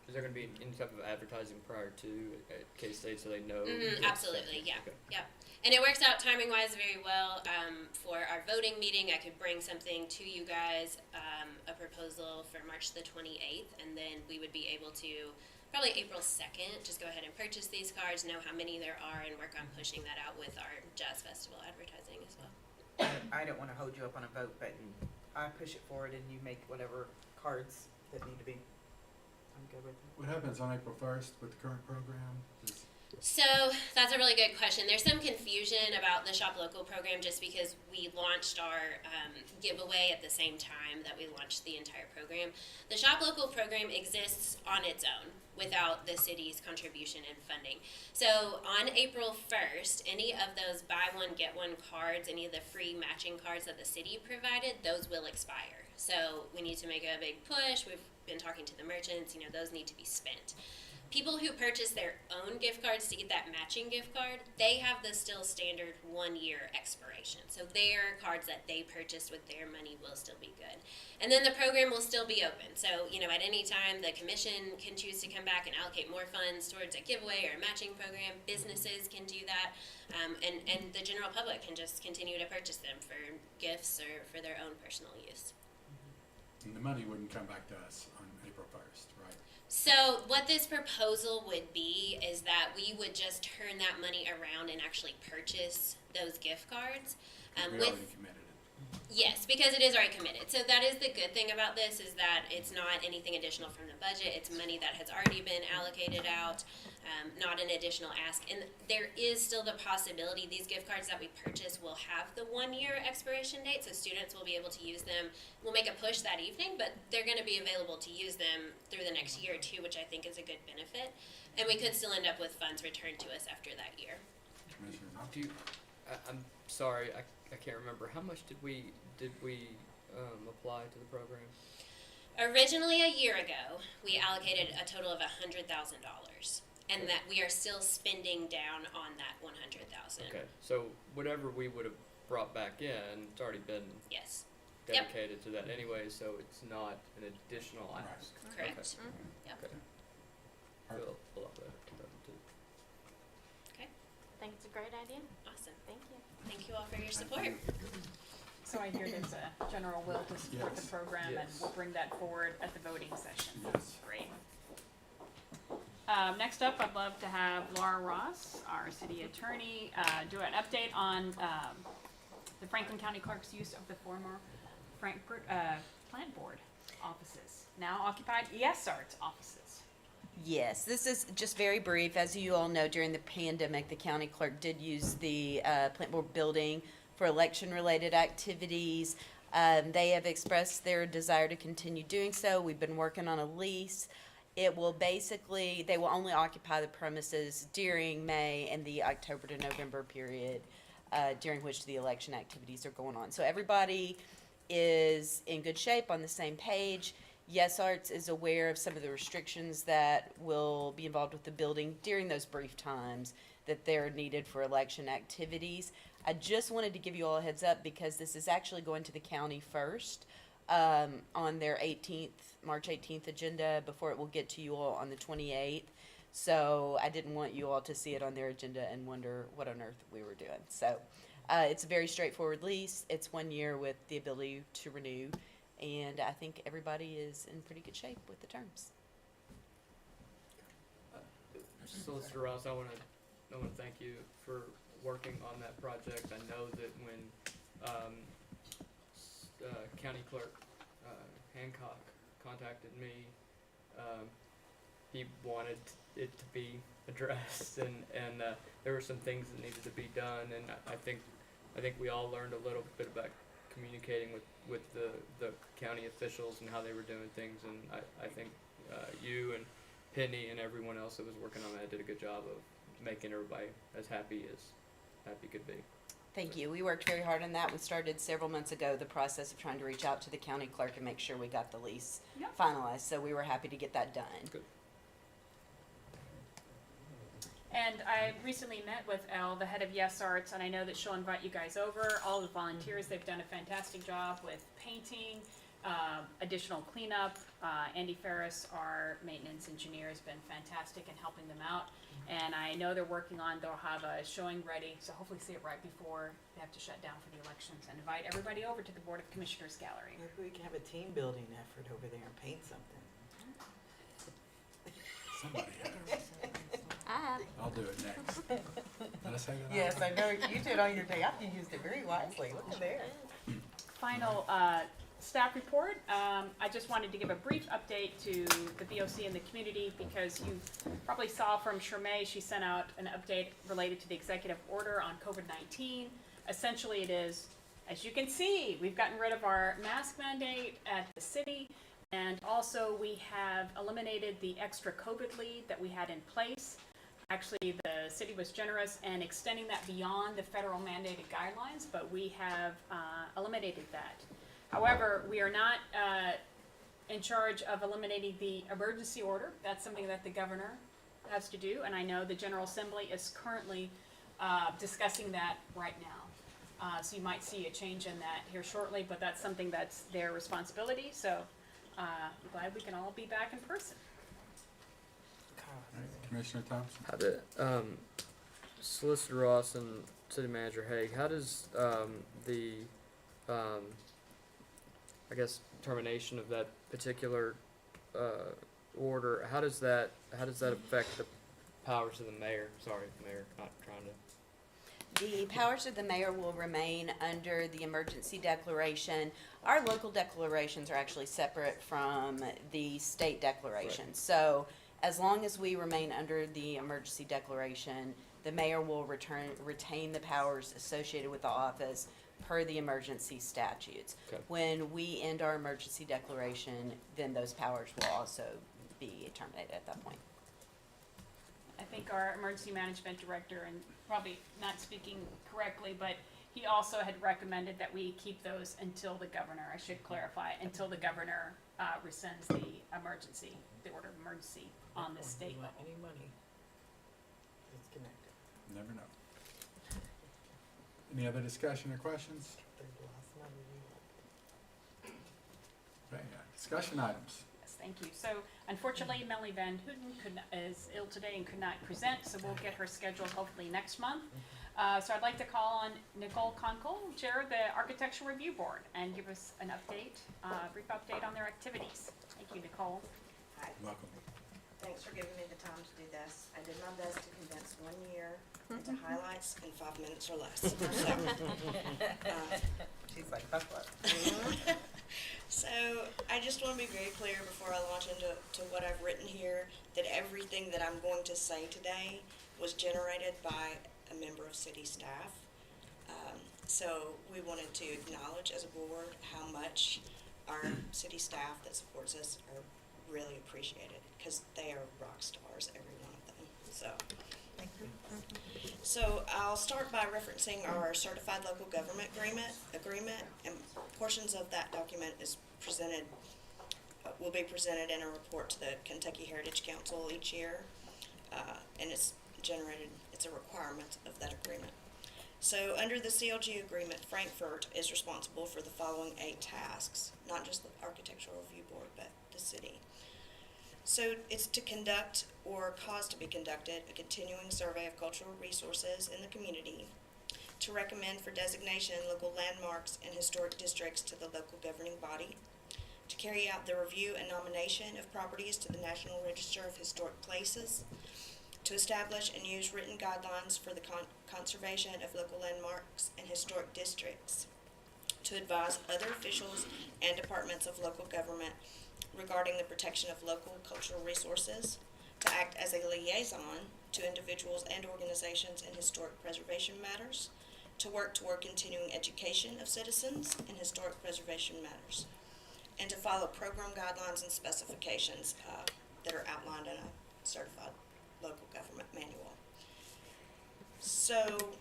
Is there going to be any type of advertising prior to at K-State so they know? Absolutely, yeah. Okay. Yep. And it works out timing-wise very well. For our voting meeting, I could bring something to you guys, a proposal for March the 28th, and then we would be able to, probably April 2nd, just go ahead and purchase these cards, know how many there are, and work on pushing that out with our Jazz Festival advertising as well. I don't want to hold you up on a vote, but I push it forward and you make whatever cards that need to be. I'm good with it. What happens on April 1st with the current program? So that's a really good question. There's some confusion about the Shop Local program just because we launched our giveaway at the same time that we launched the entire program. The Shop Local program exists on its own without the city's contribution and funding. So on April 1st, any of those buy one, get one cards, any of the free matching cards that the city provided, those will expire. So we need to make a big push. We've been talking to the merchants, those need to be spent. People who purchase their own gift cards to get that matching gift card, they have the still standard 1-year expiration. So their cards that they purchased with their money will still be good. And then the program will still be open. So, at any time the commission can choose to come back and allocate more funds towards a giveaway or a matching program. Businesses can do that. And the general public can just continue to purchase them for gifts or for their own personal use. And the money wouldn't come back to us on April 1st, right? So what this proposal would be is that we would just turn that money around and actually purchase those gift cards. We With already committed it. Yes, because it is already committed. So that is the good thing about this, is that it's not anything additional from the budget. It's money that has already been allocated out, not an additional ask. And there is still the possibility these gift cards that we purchase will have the 1-year expiration date, so students will be able to use them. We'll make a push that evening, but they're going to be available to use them through the next year or two, which I think is a good benefit. And we could still end up with funds returned to us after that year. Commissioner Knox? Do you, I'm sorry, I can't remember. How much did we apply to the program? Originally, a year ago, we allocated a total of $100,000, and that we are still spending down on that $100,000. Okay, so whatever we would have brought back in, it's already been Yes. Yep. dedicated to that anyway, so it's not an additional ask. Correct. Okay. Yep. Okay. Feel a lot better about that too. Okay. I think it's a great idea. Awesome. Thank you. Thank you all for your support. So I hear there's a general will to support the Yes. program, and Yes. we'll bring that forward at the voting session. Yes. Great. Next up, I'd love to have Laura Ross, our city attorney, do an update on the Franklin County Clerk's use of the former Frankfort Plant Board offices, now occupied ESART offices. Yes, this is just very brief. As you all know, during the pandemic, the county clerk did use the plant board building for election-related activities. They have expressed their desire to continue doing so. We've been working on a lease. It will basically, they will only occupy the premises during May and the October to November period, during which the election activities are going on. So everybody is in good shape, on the same page. Yes Arts is aware of some of the restrictions that will be involved with the building during those brief times that they're needed for election activities. I just wanted to give you all a heads up because this is actually going to the county first on their March 18th agenda before it will get to you all on the 28th. So I didn't want you all to see it on their agenda and wonder what on earth we were doing. So it's a very straightforward lease. It's 1 year with the ability to renew. And I think everybody is in pretty good shape with the terms. Solicitor Ross, I want to thank you for working on that project. I know that when County Clerk Hancock contacted me, he wanted it to be addressed, and there were some things that needed to be done, and I think we all learned a little bit about communicating with the county officials and how they were doing things, and I think you and Penny and everyone else that was working on that did a good job of making everybody as happy could be. Thank you. We worked very hard on that. We started several months ago the process of trying to reach out to the county clerk and make sure we got the lease finalized. So we were happy to get that done. Good. And I recently met with Elle, the head of Yes Arts, and I know that she'll invite you guys over. All the volunteers, they've done a fantastic job with painting, additional cleanup. Andy Ferris, our maintenance engineer, has been fantastic in helping them out. And I know they'll have a showing ready, so hopefully see it right before they have to shut down for the elections, and invite everybody over to the Board of Commissioners Gallery. Maybe we can have a team building effort over there and paint something. Somebody has. I'll do it next. Did I say that? Yes, I know, you did on your day off, you used it very wisely, look at there. Final staff report. I just wanted to give a brief update to the BOC and the community because you probably saw from Shermay, she sent out an update related to the executive order on COVID-19. Essentially it is, as you can see, we've gotten rid of our mask mandate at the city, and also we have eliminated the extra COVID leave that we had in place. Actually, the city was generous in extending that beyond the federal mandated guidelines, but we have eliminated that. However, we are not in charge of eliminating the emergency order. That's something that the governor has to do, and I know the General Assembly is currently discussing that right now. So you might see a change in that here shortly, but that's something that's their responsibility, so I'm glad we can all be back in person. All right, Commissioner Thompson? How did Solicitor Ross and City Manager Haig? How does the I guess termination of that particular order? How does that affect the powers of the mayor? Sorry, Mayor, not trying to. The powers of the mayor will remain under the emergency declaration. Our local declarations are actually separate from the state declaration. Right. So as long as we remain under the emergency declaration, the mayor will retain the powers associated with the office per the emergency statutes. Okay. When we end our emergency declaration, then those powers will also be terminated at that point. I think our emergency management director, and probably not speaking correctly, but he also had recommended that we keep those until the governor, I should clarify, until the governor rescinds the order of emergency on the state level. Any money. It's connected. Never know. Any other discussion or questions? Okay, discussion items. Yes, thank you. So unfortunately, Melanie Van Houten is ill today and could not present, so we'll get her scheduled hopefully next month. So I'd like to call on Nicole Kunkel, Chair of the Architectural Review Board, and give us an update, brief update on their activities. Thank you, Nicole. Hi, Welcome. thanks for giving me the time to do this. I did my best to condense 1 year into highlights in 5 minutes or less. She's like, that's what. So I just want to be very clear before I launch into what I've written here, that everything that I'm going to say today was generated by a member of city staff. So we wanted to acknowledge as a board how much our city staff that supports us are really appreciated, because they are rock stars, every one of them. So. Thank you. So I'll start by referencing our certified local government agreement, and portions of that document is presented, will be presented in a report to the Kentucky Heritage Council each year, and it's a requirement of that agreement. So under the CLG agreement, Frankfort is responsible for the following 8 tasks, not just the Architectural Review Board, but the city. So it's to conduct or cause to be conducted a continuing survey of cultural resources in the community, to recommend for designation local landmarks and historic districts to the local governing body, to carry out the review and nomination of properties to the National Register of Historic Places, to establish and use written guidelines for the conservation of local landmarks and historic districts, to advise other officials and departments of local government regarding the protection of local cultural resources, to act as a liaison to individuals and organizations in historic preservation matters, to work toward continuing education of citizens in historic preservation matters, and to follow program guidelines and specifications that are outlined in a certified local government manual. So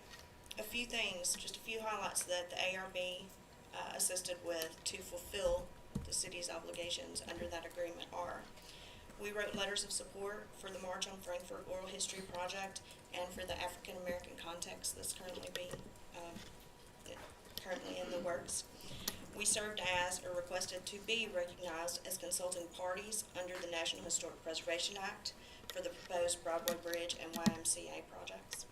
a few things, just a few highlights that the ARB assisted with to fulfill the city's obligations under that agreement are: we wrote letters of support for the March on Frankfort Oral History Project and for the African American context that's currently in the works. We served as, or requested to be recognized as, consulting parties under the National Historic Preservation Act for the proposed Broadway Bridge and YMCA projects.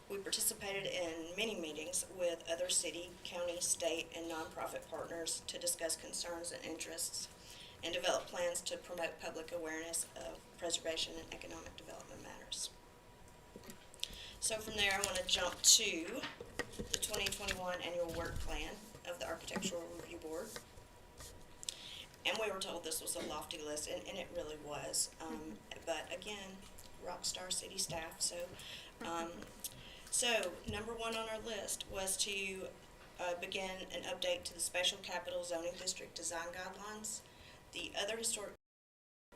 We participated in many meetings with other city, county, state, and nonprofit partners to discuss concerns and interests and develop plans to promote public awareness of preservation and economic development matters. So from there, I want to jump to the 2021 annual work plan of the Architectural Review Board. And we were told this was a lofty list, and it really was. But again, rock star city staff. So number 1 on our list was to begin an update to the Special Capital Zoning District Design Guidelines. The other historic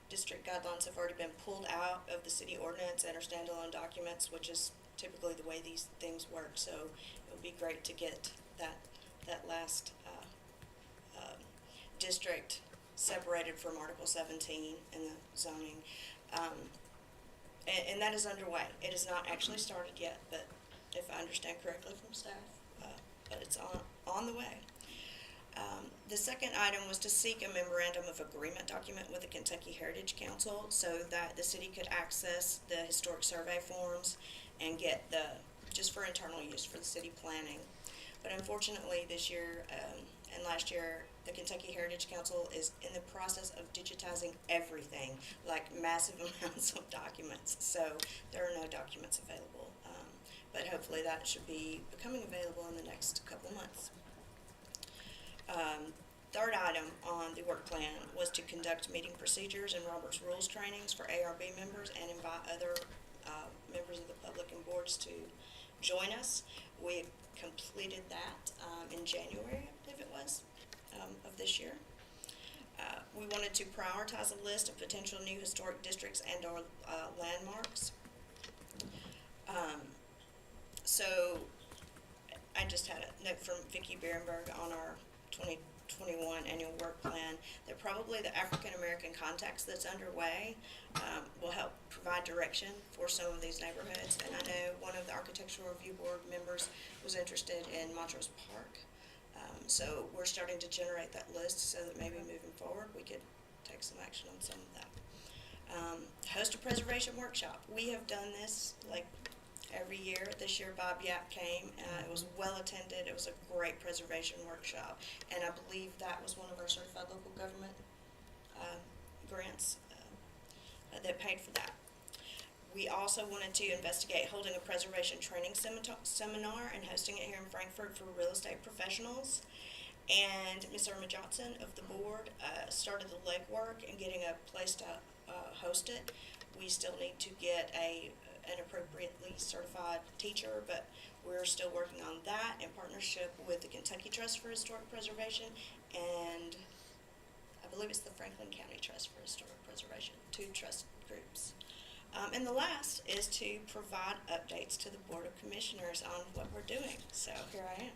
district guidelines have already been pulled out of the city ordinance and are standalone documents, which is typically the way these things work. So it would be great to get that last district separated from Article 17 in the zoning. and that is underway. It is not actually started yet, but if I understand correctly from staff, but it's on the way. The second item was to seek a memorandum of agreement document with the Kentucky Heritage Council so that the city could access the historic survey forms and get just for internal use for the city planning. But unfortunately, this year and last year, the Kentucky Heritage Council is in the process of digitizing everything, like massive amounts of documents. So there are no documents available. But hopefully that should be becoming available in the next couple months. Third item on the work plan was to conduct meeting procedures and Robert's Rules trainings for ARB members and invite other members of the public and boards to join us. We completed that in January, I believe it was, of this year. We wanted to prioritize a list of potential new historic districts and or landmarks. So I just had a note from Vicki Berenberg on our 2021 annual work plan that probably the African American context that's underway will help provide direction for some of these neighborhoods. And I know one of the Architectural Review Board members was interested in Montrose Park. So we're starting to generate that list so that maybe moving forward we could take some action on some of that. Host a preservation workshop. We have done this like every year. This year Bob Yap came. It was well attended. It was a great preservation workshop. And I believe that was one of our certified local government grants that paid for that. We also wanted to investigate holding a preservation training seminar and hosting it here in Frankfort for real estate professionals. And Ms. Irma Johnson of the board started the legwork and getting a place to host it. We still need to get an appropriately certified teacher, but we're still working on that in partnership with the Kentucky Trust for Historic Preservation and I believe it's the Franklin County Trust for Historic Preservation, 2 trust groups. And the last is to provide updates to the Board of Commissioners on what we're doing. So here I am.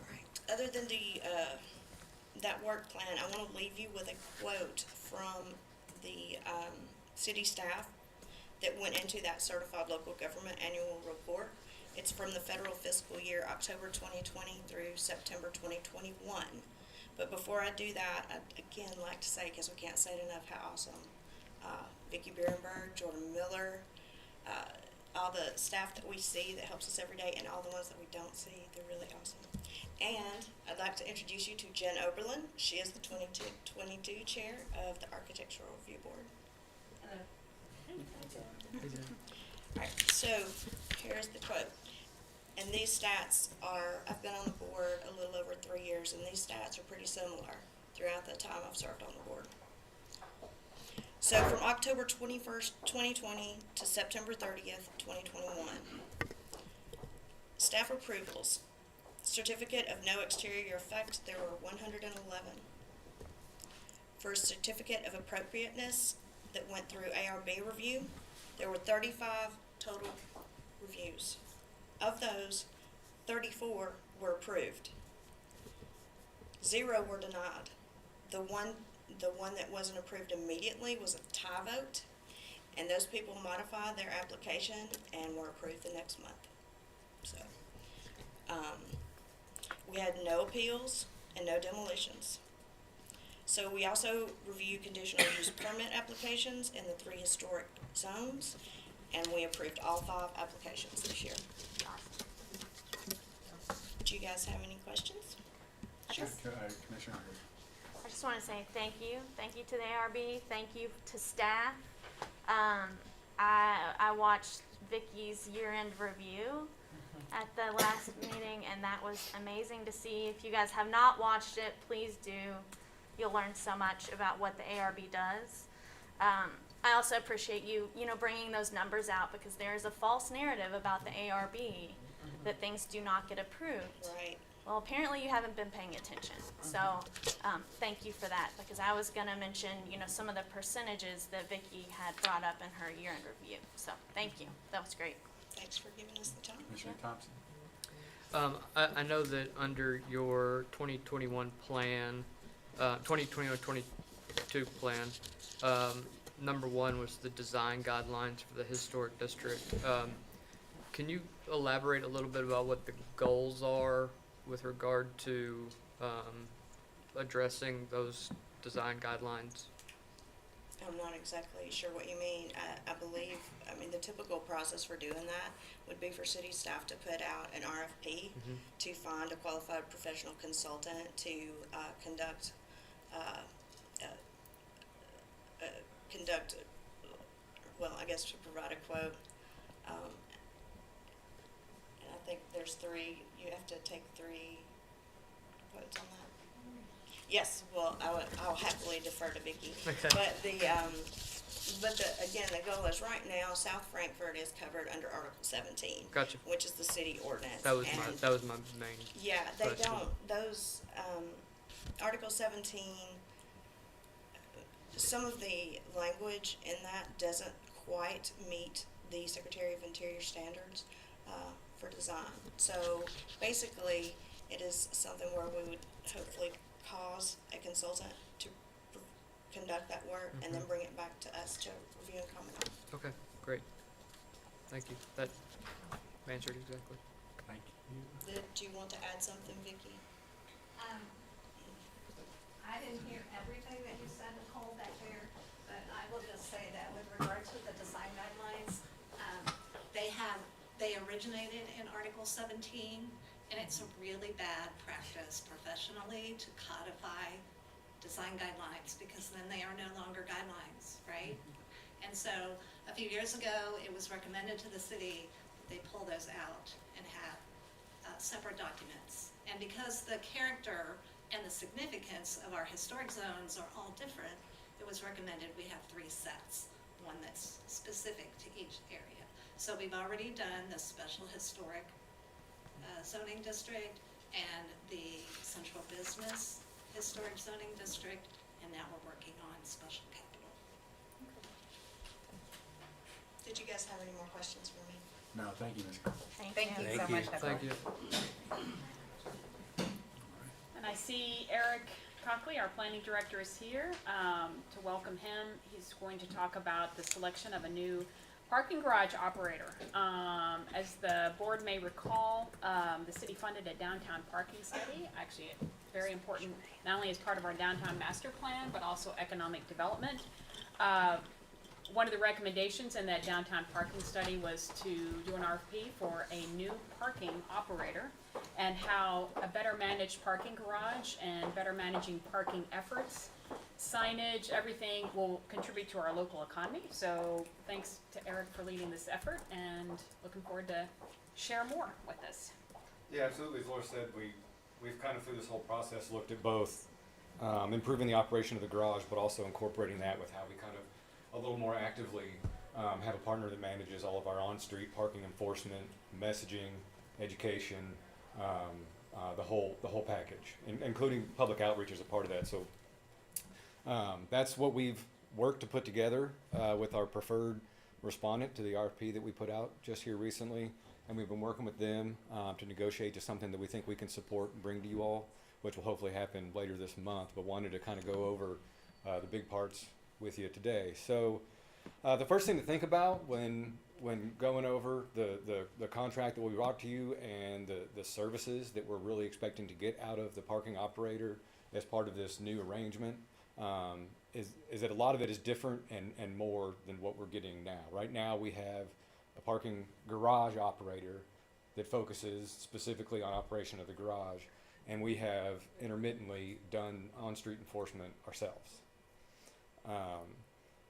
Right. Other than that work plan, I want to leave you with a quote from the city staff that went into that certified local government annual report. It's from the federal fiscal year, October 2020 through September 2021. But before I do that, I'd again like to say, because we can't say it enough, how awesome Vicki Berenberg, Jordan Miller, all the staff that we see that helps us every day, and all the ones that we don't see, they're really awesome. And I'd like to introduce you to Jen Oberlin. She is the 2022 chair of the Architectural Review Board. Hello. All right, so here's the quote. And these stats are, I've been on the board a little over 3 years, and these stats are pretty similar throughout the time I've served on the board. So from October 21st, 2020 to September 30th, 2021, staff approvals. Certificate of no exterior effect, there were 111. For a certificate of appropriateness that went through ARB review, there were 35 total reviews. Of those, 34 were approved. 0 were denied. The one that wasn't approved immediately was a tie vote, and those people modified their application and were approved the next month. So, we had no appeals and no demolitions. So we also review conditional use permit applications in the 3 historic zones, and we approved all 5 applications this year. Do you guys have any questions? Commissioner. I just want to say thank you. Thank you to the ARB. Thank you to staff. I watched Vicki's year-end review at the last meeting, and that was amazing to see. If you guys have not watched it, please do. You'll learn so much about what the ARB does. I also appreciate you bringing those numbers out, because there is a false narrative about the ARB that things do not get approved. Right. Well, apparently you haven't been paying attention. So thank you for that, because I was going to mention, some of the percentages that Vicki had brought up in her year-end review. So thank you. That was great. Thanks for giving us the time. Commissioner Thompson. I know that under your 2021 plan, 2020-22 plan. Number one was the design guidelines for the historic district. Can you elaborate a little bit about what the goals are with regard to addressing those design guidelines? I'm not exactly sure what you mean. I believe, the typical process for doing that would be for city staff to put out an RFP to find a qualified professional consultant to conduct, I guess to provide a quote. And I think there's you have to take 3 quotes on that. Yes, well, I'll happily defer to Vicki. Okay. But again, the goal is right now, South Frankfort is covered under Article 17. Gotcha. Which is the city ordinance. That was my main. Yeah, they question. Article 17, some of the language in that doesn't quite meet the Secretary of Interior standards for design. So basically, it is something where we would hopefully cause a consultant to conduct that work and then bring it back to us to review and comment on. Okay, great. Thank you. That answered exactly. Thank you. Do you want to add something, Vicki? I didn't hear everything that you said, Nicole, back there, but I will just say that with regard to the design guidelines, they originated in Article 17, and it's a really bad practice professionally to codify design guidelines, because then they are no longer guidelines, right? And so a few years ago, it was recommended to the city that they pull those out and have separate documents. And because the character and the significance of our historic zones are all different, it was recommended we have 3 sets, one that's specific to each area. So we've already done the special historic zoning district and the central business historic zoning district, and now we're working on special capital. Did you guys have any more questions for me? No, thank you, Ms. Carter. Thank you so much, Nicole. Thank you. And I see Eric Cockley, our planning director, is here to welcome him. He's going to talk about the selection of a new parking garage operator. As the board may recall, the city funded a downtown parking study, actually very important, not only as part of our downtown master plan, but also economic development. One of the recommendations in that downtown parking study was to do an RFP for a new parking operator, and how a better managed parking garage and better managing parking efforts, signage, everything will contribute to our local economy. So thanks to Eric for leading this effort, and looking forward to share more with us. Yeah, absolutely. As Laura said, we've kind of through this whole process looked at both improving the operation of the garage, but also incorporating that with how we kind of a little more actively have a partner that manages all of our on-street parking enforcement, messaging, education, the whole package, including public outreach as a part of that. So that's what we've worked to put together with our preferred respondent to the RFP that we put out just here recently, and we've been working with them to negotiate to something that we think we can support and bring to you all, which will hopefully happen later this month, but wanted to kind of go over the big parts with you today. So the first thing to think about when going over the contract that we brought to you and the services that we're really expecting to get out of the parking operator as part of this new arrangement is that a lot of it is different and more than what we're getting now. Right now we have a parking garage operator that focuses specifically on operation of the garage, and we have intermittently done on-street enforcement ourselves.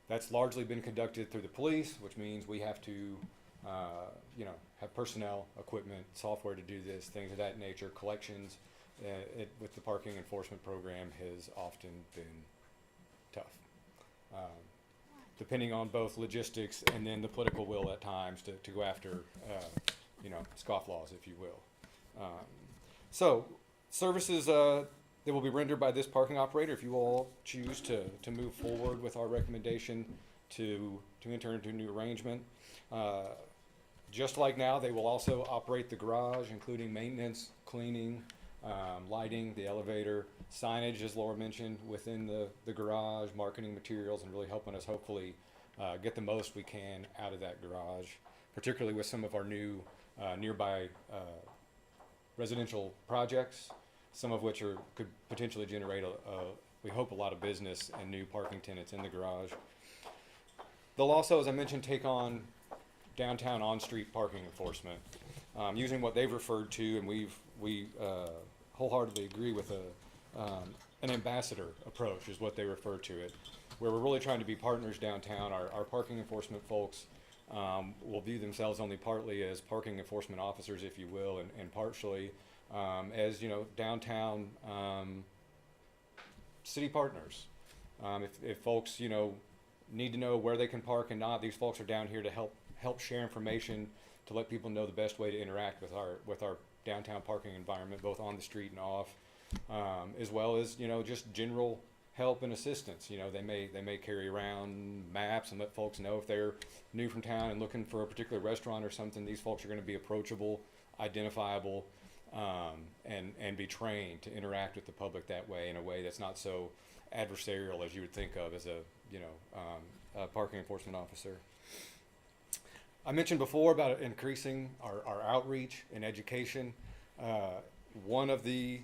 That's largely been conducted through the police, which means we have to, have personnel, equipment, software to do this, things of that nature. Collections with the parking enforcement program has often been tough, depending on both logistics and then the political will at times to go after, scofflaws, if you will. So services that will be rendered by this parking operator, if you all choose to move forward with our recommendation to enter into a new arrangement. Just like now, they will also operate the garage, including maintenance, cleaning, lighting, the elevator, signage, as Laura mentioned, within the garage, marketing materials, and really helping us hopefully get the most we can out of that garage, particularly with some of our new nearby residential projects, some of which could potentially generate we hope a lot of business and new parking tenants in the garage. They'll also, as I mentioned, take on downtown on-street parking enforcement, using what they've referred to, and we wholeheartedly agree with an ambassador approach is what they refer to it, where we're really trying to be partners downtown. Our parking enforcement folks will view themselves only partly as parking enforcement officers, if you will, and partially as, you know, downtown city partners. If folks, you know, need to know where they can park and not, these folks are down here to help share information, to let people know the best way to interact with our downtown parking environment, both on the street and off, as well as, you know, just general help and assistance. You know, they may carry around maps and let folks know if they're new from town and looking for a particular restaurant or something. These folks are going to be approachable, identifiable, and be trained to interact with the public that way, in a way that's not so adversarial as you would think of as a, you know, a parking enforcement officer. I mentioned before about increasing our outreach and education. One of the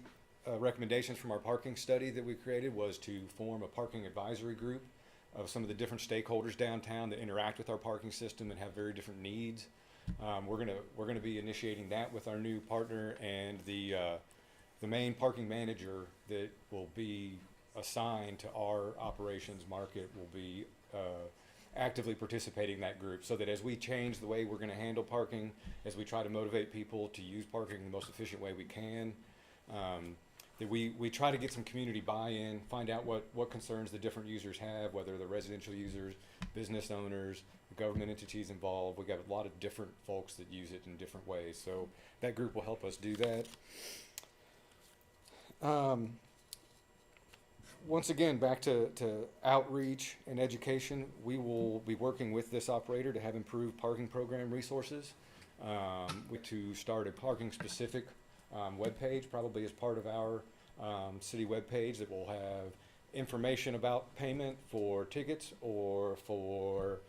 recommendations from our parking study that we created was to form a parking advisory group of some of the different stakeholders downtown that interact with our parking system and have very different needs. We're gonna be initiating that with our new partner, and the main parking manager that will be assigned to our operations market will be actively participating in that group, so that as we change the way we're going to handle parking, as we try to motivate people to use parking in the most efficient way we can, that we try to get some community buy-in, find out what concerns the different users have, whether they're residential users, business owners, government entities involved. We've got a lot of different folks that use it in different ways, so that group will help us do that. Once again, back to outreach and education, we will be working with this operator to have improved parking program resources, to start a parking specific webpage, probably as part of our city webpage, that will have information about payment for tickets or for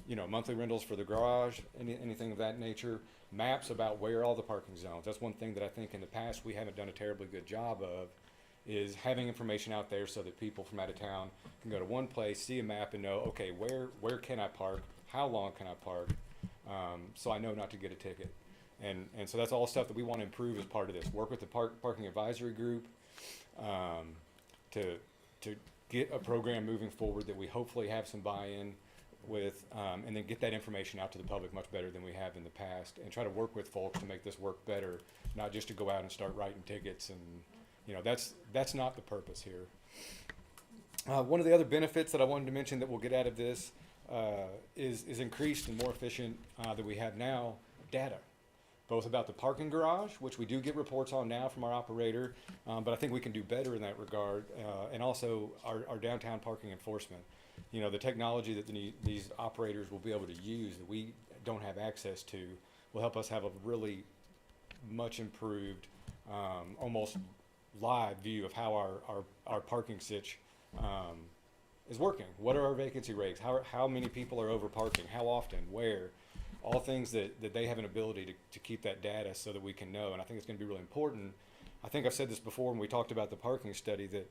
you know, monthly rentals for the garage, anything of that nature, maps about where all the parking zones. That's one thing that I think in the past we haven't done a terribly good job of, is having information out there so that people from out of town can go to one place, see a map, and know, okay, where can I park, how long can I park, so I know not to get a ticket. And so that's all stuff that we want to improve as part of this. Work with the parking advisory group to get a program moving forward that we hopefully have some buy-in with, and then get that information out to the public much better than we have in the past, and try to work with folks to make this work better, not just to go out and start writing tickets. And you know, that's not the purpose here. One of the other benefits that I wanted to mention that we'll get out of this is increased and more efficient that we have now data, both about the parking garage, which we do get reports on now from our operator, but I think we can do better in that regard, and also our downtown parking enforcement. You know, the technology that these operators will be able to use that we don't have access to will help us have a really much improved, almost live view of how our parking sitch is working. What are our vacancy rates? How many people are over parking? How often? Where? All things that they have an ability to keep that data so that we can know. And I think it's going to be really important. I think I've said this before when we talked about the parking study, that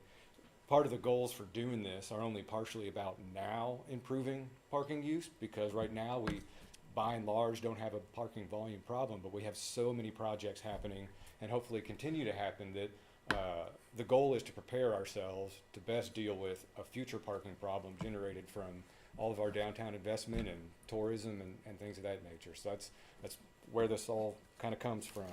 part of the goals for doing this are only partially about now improving parking use, because right now we, by and large, don't have a parking volume problem, but we have so many projects happening and hopefully continue to happen that the goal is to prepare ourselves to best deal with a future parking problem generated from all of our downtown investment and tourism and things of that nature. So that's where this all kind of comes from.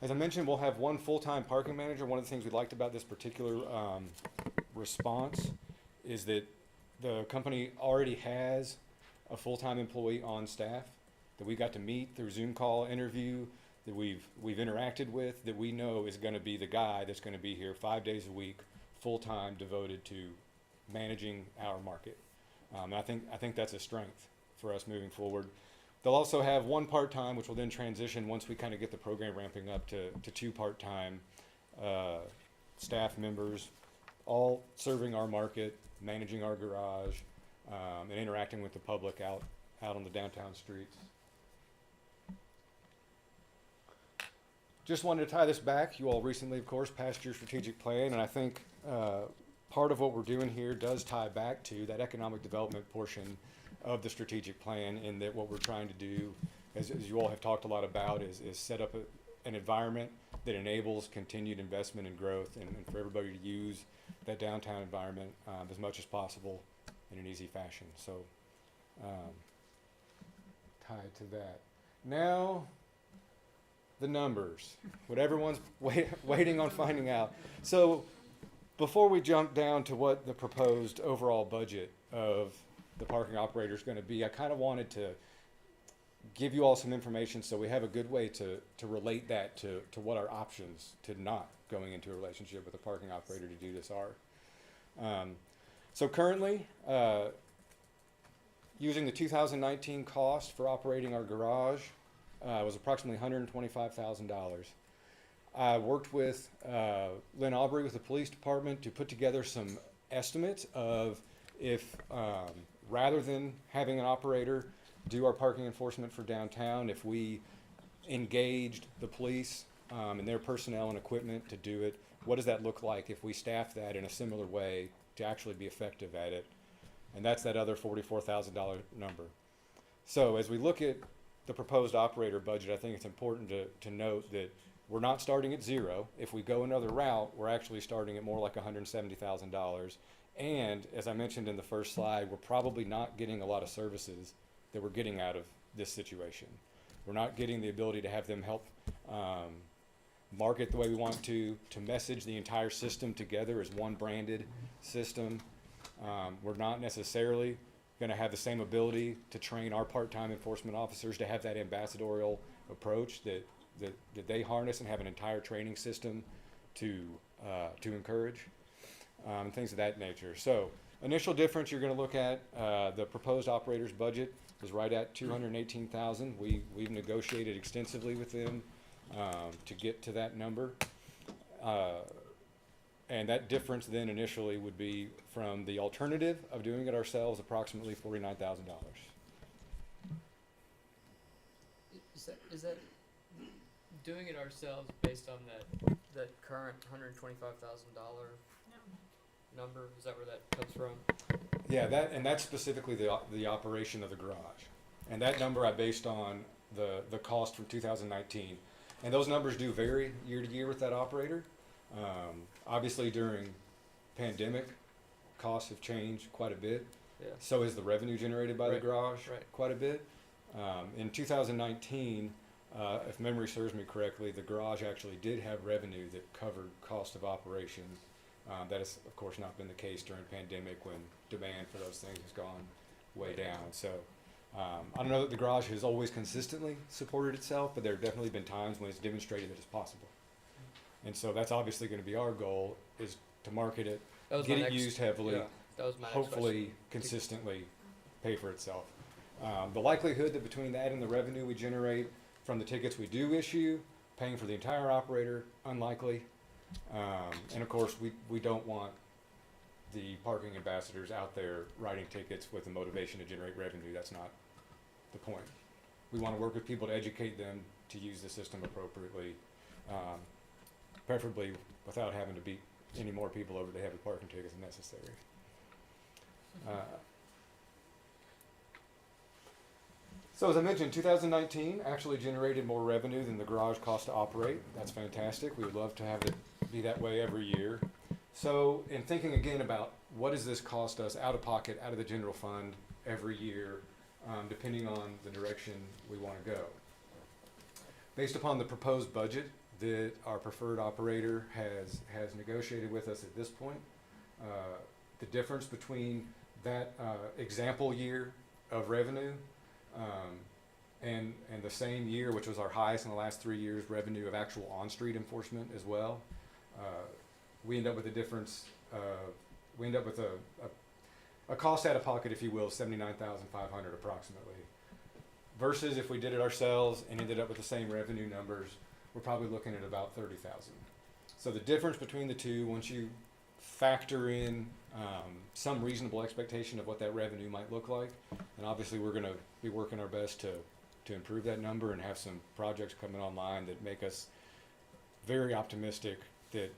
As I mentioned, we'll have one full-time parking manager. One of the things we liked about this particular response is that the company already has a full-time employee on staff that we got to meet through Zoom call interview, that we've interacted with, that we know is going to be the guy that's going to be here 5 days a week, full-time, devoted to managing our market. And I think that's a strength for us moving forward. They'll also have one part-time, which will then transition once we kind of get the program ramping up to two part-time staff members, all serving our market, managing our garage, and interacting with the public out on the downtown streets. Just wanted to tie this back. You all recently, of course, passed your strategic plan, and I think part of what we're doing here does tie back to that economic development portion of the strategic plan, in that what we're trying to do, as you all have talked a lot about, is set up an environment that enables continued investment and growth, and for everybody to use that downtown environment as much as possible in an easy fashion. So tied to that. Now, the numbers, what everyone's waiting on finding out. So before we jump down to what the proposed overall budget of the parking operator is going to be, I kind of wanted to give you all some information so we have a good way to relate that to what our options to not going into a relationship with a parking operator to do this are. So currently, using the 2019 cost for operating our garage was approximately $125,000. I worked with Lynn Aubrey with the police department to put together some estimates of if rather than having an operator do our parking enforcement for downtown, if we engaged the police and their personnel and equipment to do it, what does that look like if we staff that in a similar way to actually be effective at it? And that's that other $44,000 number. So as we look at the proposed operator budget, I think it's important to note that we're not starting at zero. If we go another route, we're actually starting at more like $170,000. And as I mentioned in the first slide, we're probably not getting a lot of services that we're getting out of this situation. We're not getting the ability to have them help market the way we want to message the entire system together as one branded system. We're not necessarily going to have the same ability to train our part-time enforcement officers to have that ambassadorial approach that they harness and have an entire training system to encourage. Things of that nature. So initial difference you're going to look at, the proposed operator's budget is right at $218,000. We've negotiated extensively with them to get to that number. And that difference then initially would be from the alternative of doing it ourselves, approximately $49,000. Is that doing it ourselves based on that current $125,000 number? Is that where that comes from? Yeah, that's specifically the operation of the garage, and that number I based on the cost from 2019, and those numbers do vary year to year with that operator. Obviously, during pandemic, costs have changed quite a bit. Yeah. So is the revenue generated by the garage quite a bit. In 2019, if memory serves me correctly, the garage actually did have revenue that covered cost of operation. That has, of course, not been the case during pandemic when demand for those things has gone way down. So I don't know that the garage has always consistently supported itself, but there have definitely been times when it's demonstrated that it's possible. And so that's obviously going to be our goal, is to market it, get it used heavily, hopefully consistently pay for itself. The likelihood that between that and the revenue we generate from the tickets we do issue, paying for the entire operator, unlikely. And of course, we don't want the parking ambassadors out there writing tickets with the motivation to generate revenue. That's not the point. We want to work with people to educate them to use the system appropriately, preferably without having to beat any more people over the head with parking tickets than necessary. So as I mentioned, 2019 actually generated more revenue than the garage cost to operate. That's fantastic. We would love to have it be that way every year. So in thinking again about what does this cost us out of pocket, out of the general fund every year, depending on the direction we want to go. Based upon the proposed budget that our preferred operator has negotiated with us at this point, the difference between that example year of revenue and the same year, which was our highest in the last 3 years, revenue of actual on-street enforcement as well, we end up with a difference. We end up with a cost out of pocket, if you will, $79,500 approximately. versus if we did it ourselves and ended up with the same revenue numbers, we're probably looking at about 30,000. So the difference between the two, once you factor in some reasonable expectation of what that revenue might look like, and obviously we're going to be working our best to improve that number and have some projects coming online that make us very optimistic that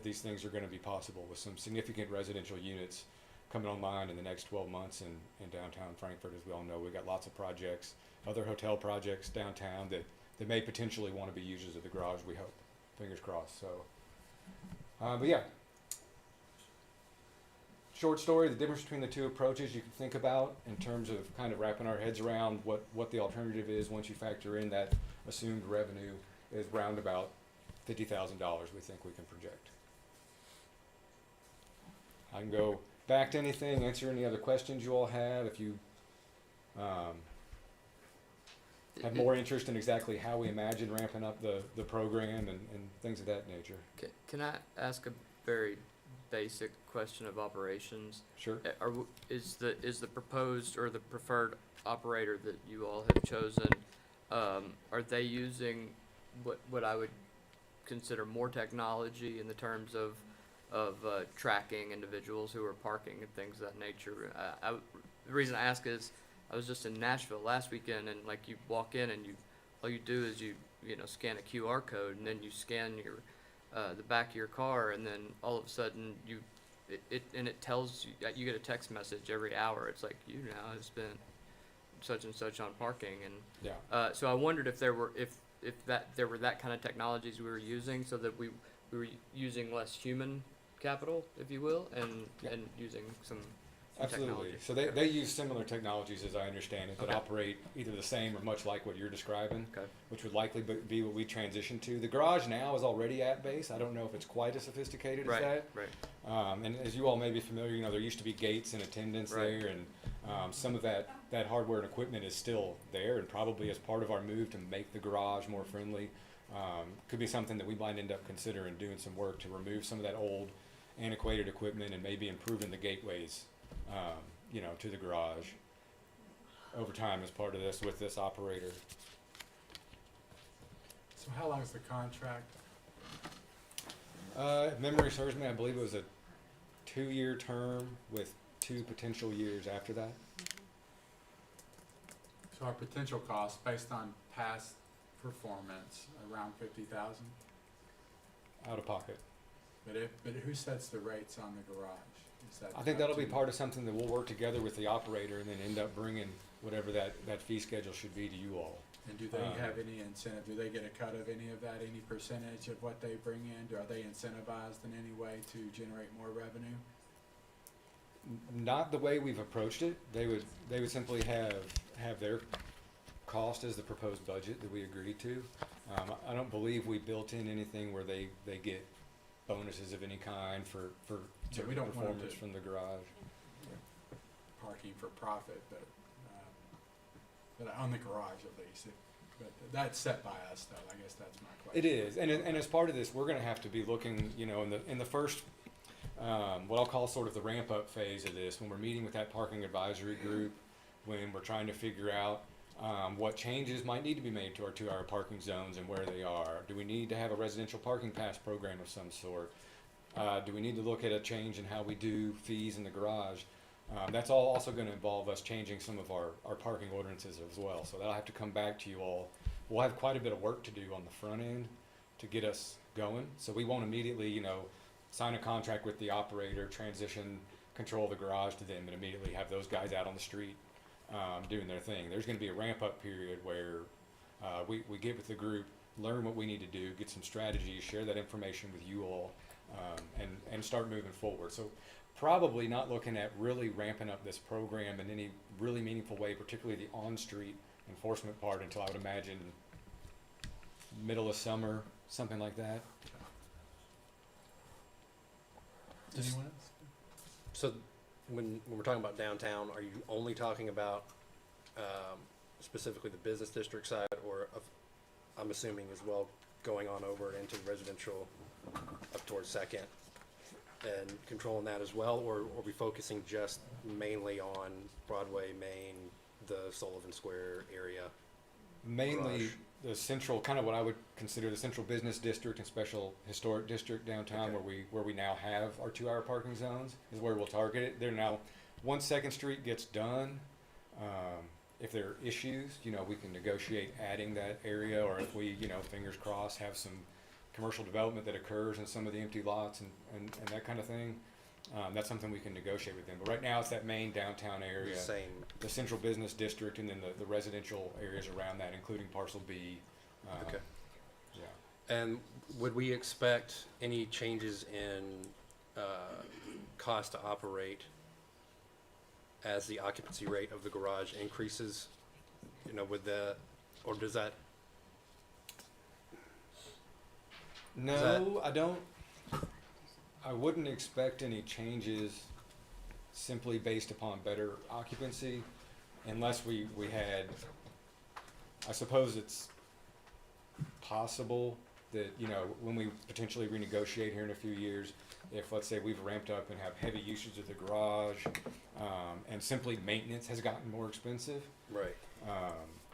these things are going to be possible, with some significant residential units coming online in the next 12 months in downtown Frankfort. As we all know, we've got lots of projects, other hotel projects downtown that may potentially want to be users of the garage, we hope. Fingers crossed. So, but yeah. Short story, the difference between the two approaches you can think about in terms of kind of wrapping our heads around what the alternative is once you factor in that assumed revenue is round about $50,000 we think we can project. I can go back to anything, answer any other questions you all have. If you have more interest in exactly how we imagine ramping up the program and things of that nature. Can I ask a very basic question of operations? Sure. Is the proposed or the preferred operator that you all have chosen, are they using what I would consider more technology in the terms of tracking individuals who are parking and things of that nature? The reason I ask is I was just in Nashville last weekend, and like you walk in and all you do is you scan a QR code, and then you scan your the back of your car, and then all of a sudden it tells you get a text message every hour. It's like, you now have spent such and such on parking, and yeah. So I wondered if there were that kind of technologies we were using, so that we were using less human capital, if you will, and using some Absolutely. technology. So they use similar technologies, as I understand it, that operate either the same or much like what you're describing, which would likely be what we transition to. The garage now is already app-based. I don't know if it's quite as sophisticated as that. Right. And as you all may be familiar, there used to be gates and attendants there, and some of that hardware and equipment is still there, and probably as part of our move to make the garage more friendly, could be something that we might end up considering doing some work to remove some of that old, antiquated equipment and maybe improving the gateways to the garage over time as part of this with this operator. So how long is the contract? If memory serves me, I believe it was a 2-year term with 2 potential years after that. So our potential cost based on past performance around 50,000. Out of pocket. But who sets the rates on the garage? Is that I think up that'll to be part of something that we'll work together with the operator and then end up bringing whatever that fee schedule should be to you all. And do they have any incentive? Do they get a cut of any of that, any percentage of what they bring in? Are they incentivized in any way to generate more revenue? Not the way we've approached it. They would simply have their cost as the proposed budget that we agreed to. I don't believe we built in anything where they get bonuses of any kind for So we don't want them performance to- from the garage. Parking for profit, but on the garage at least. But that's set by us, though. I guess that's my question. It is, and as part of this, we're going to have to be looking, in the first, what I'll call sort of the ramp up phase of this, when we're meeting with that parking advisory group, when we're trying to figure out what changes might need to be made to our 2-hour parking zones and where they are. Do we need to have a residential parking pass program of some sort? Do we need to look at a change in how we do fees in the garage? That's all also going to involve us changing some of our parking ordinances as well. So that'll have to come back to you all. We'll have quite a bit of work to do on the front end to get us going. So we won't immediately, sign a contract with the operator, transition control of the garage to them, and immediately have those guys out on the street doing their thing. There's going to be a ramp up period where we get with the group, learn what we need to do, get some strategies, share that information with you all, and start moving forward. So probably not looking at really ramping up this program in any really meaningful way, particularly the on-street enforcement part, until I would imagine middle of summer, something like that. Anyone else? So when we're talking about downtown, are you only talking about specifically the business district side, or I'm assuming as well going on over into residential up towards Second and controlling that as well, or are we focusing just mainly on Broadway, Main, the Sullivan Square area? Mainly Garage. the central, kind of what I would consider the central business district and special historic district downtown, Okay. where we now have our 2-hour parking zones, is where we'll target it. They're now, once Second Street gets done, if there are issues, you know, we can negotiate adding that area, or if we, you know, fingers crossed, have some commercial development that occurs in some of the empty lots and that kind of thing. That's something we can negotiate with them. But right now, it's that main downtown area, Same. the central business district, and then the residential areas around that, including parcel B. Okay. Yeah. And would we expect any changes in cost to operate as the occupancy rate of the garage increases? You know, with the, or does that? No, I don't. I wouldn't expect any changes simply based upon better occupancy, unless we had, I suppose it's possible that, you know, when we potentially renegotiate here in a few years, if, let's say, we've ramped up and have heavy usage of the garage, and simply maintenance has gotten more expensive, Right.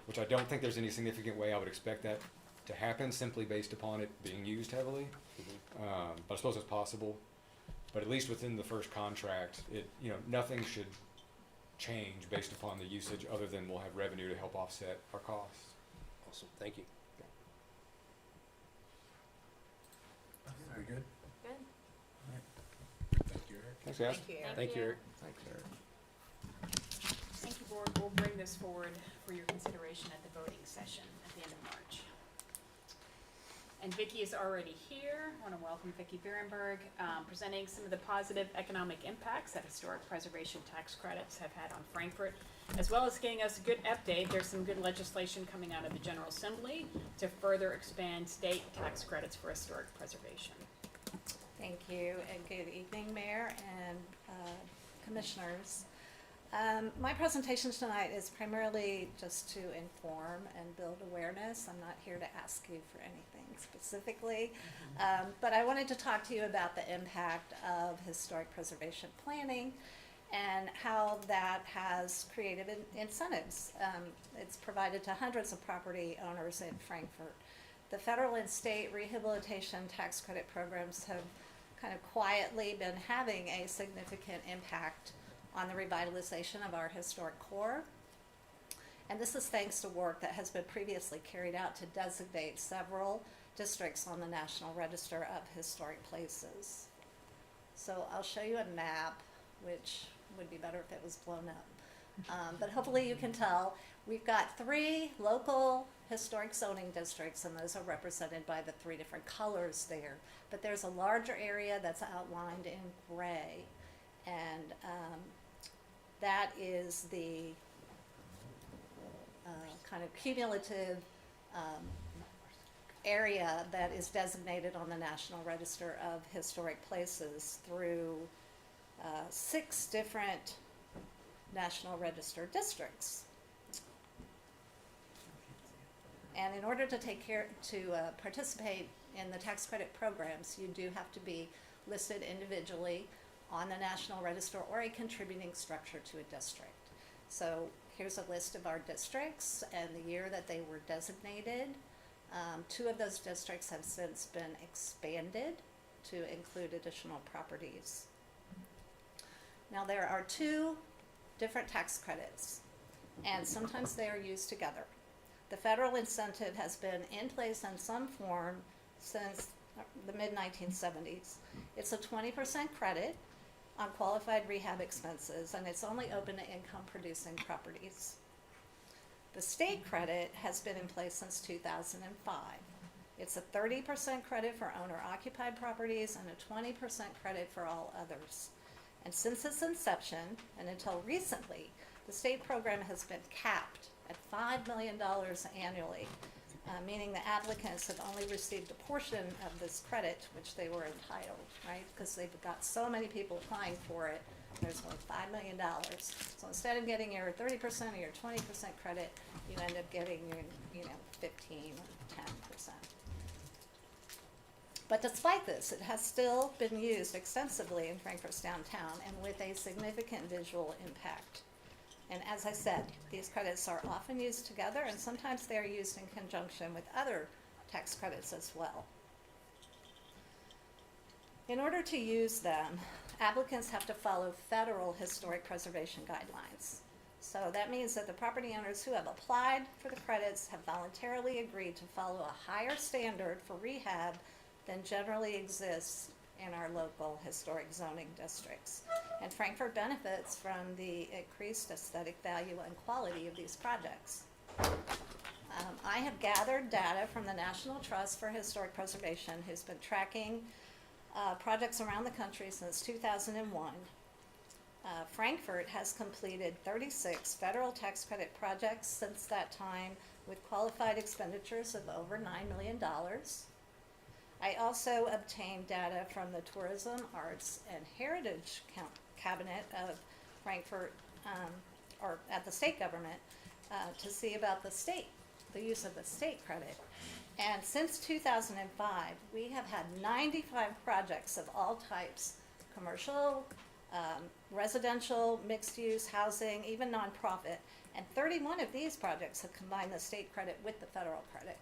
which I don't think there's any significant way I would expect that to happen simply based upon it being used heavily. But I suppose it's possible. But at least within the first contract, you know, nothing should change based upon the usage, other than we'll have revenue to help offset our costs. Awesome. Thank you. Very good. Good. Thank you, Eric. Thanks, guys. Thank you. Thank you, Eric. Thanks, Eric. Thank you, board. We'll bring this forward for your consideration at the voting session at the end of March. And Vicki is already here. I want to welcome Vicki Berenberg, presenting some of the positive economic impacts that historic preservation tax credits have had on Frankfort, as well as getting us a good update. There's some good legislation coming out of the General Assembly to further expand state tax credits for historic preservation. Thank you, and good evening, Mayor and Commissioners. My presentation tonight is primarily just to inform and build awareness. I'm not here to ask you for anything specifically, but I wanted to talk to you about the impact of historic preservation planning and how that has created incentives. It's provided to hundreds of property owners in Frankfort. The federal and state rehabilitation tax credit programs have kind of quietly been having a significant impact on the revitalization of our historic core. And this is thanks to work that has been previously carried out to designate several districts on the National Register of Historic Places. So I'll show you a map, which would be better if it was blown up. But hopefully you can tell, we've got 3 local historic zoning districts, and those are represented by the 3 different colors there. But there's a larger area that's outlined in gray, and that is the kind of cumulative area that is designated on the National Register of Historic Places through 6 different National Register districts. And in order to participate in the tax credit programs, you do have to be listed individually on the National Register or a contributing structure to a district. So here's a list of our districts and the year that they were designated. 2 of those districts have since been expanded to include additional properties. Now there are 2 different tax credits, and sometimes they are used together. The federal incentive has been in place in some form since the mid-1970s. It's a 20% credit on qualified rehab expenses, and it's only open to income-producing properties. The state credit has been in place since 2005. It's a 30% credit for owner-occupied properties and a 20% credit for all others. And since its inception, and until recently, the state program has been capped at $5 million annually, meaning the applicants have only received a portion of this credit which they were entitled, right? Because they've got so many people applying for it, there's only $5 million. So instead of getting your 30% or your 20% credit, you end up getting your, 15 or 10%. But despite this, it has still been used extensively in Frankfort's downtown and with a significant visual impact. And as I said, these credits are often used together, and sometimes they are used in conjunction with other tax credits as well. In order to use them, applicants have to follow federal historic preservation guidelines. So that means that the property owners who have applied for the credits have voluntarily agreed to follow a higher standard for rehab than generally exists in our local historic zoning districts. And Frankfort benefits from the increased aesthetic value and quality of these projects. I have gathered data from the National Trust for Historic Preservation, who's been tracking projects around the country since 2001. Frankfort has completed 36 federal tax credit projects since that time with qualified expenditures of over $9 million. I also obtained data from the Tourism, Arts, and Heritage Cabinet of Frankfort, or at the state government, to see about the use of the state credit. And since 2005, we have had 95 projects of all types, commercial, residential, mixed-use, housing, even nonprofit, and 31 of these projects have combined the state credit with the federal credit.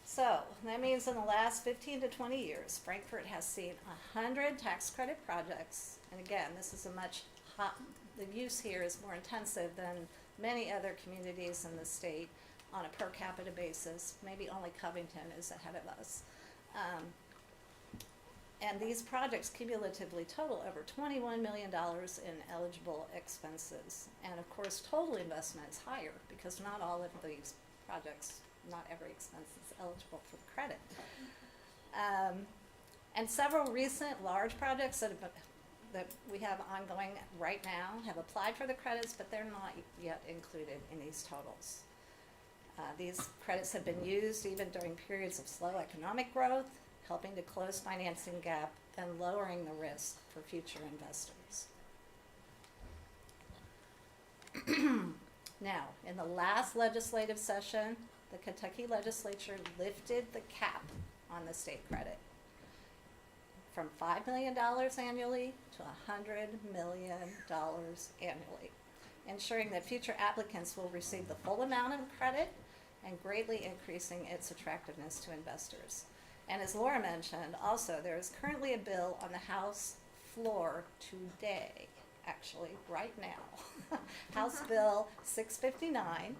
So that means in the last 15 to 20 years, Frankfort has seen 100 tax credit projects. And again, this is the use here is more intensive than many other communities in the state on a per capita basis. Maybe only Covington is ahead of us. And these projects cumulatively total over $21 million in eligible expenses. And of course, total investment is higher because not all of these projects, not every expense is eligible for the credit. And several recent large projects that we have ongoing right now have applied for the credits, but they're not yet included in these totals. These credits have been used even during periods of slow economic growth, helping to close financing gap and lowering the risk for future investors. Now, in the last legislative session, the Kentucky legislature lifted the cap on the state credit from $5 million annually to $100 million annually, ensuring that future applicants will receive the full amount of credit and greatly increasing its attractiveness to investors. And as Laura mentioned, also there is currently a bill on the House floor today, actually right now, House Bill 659,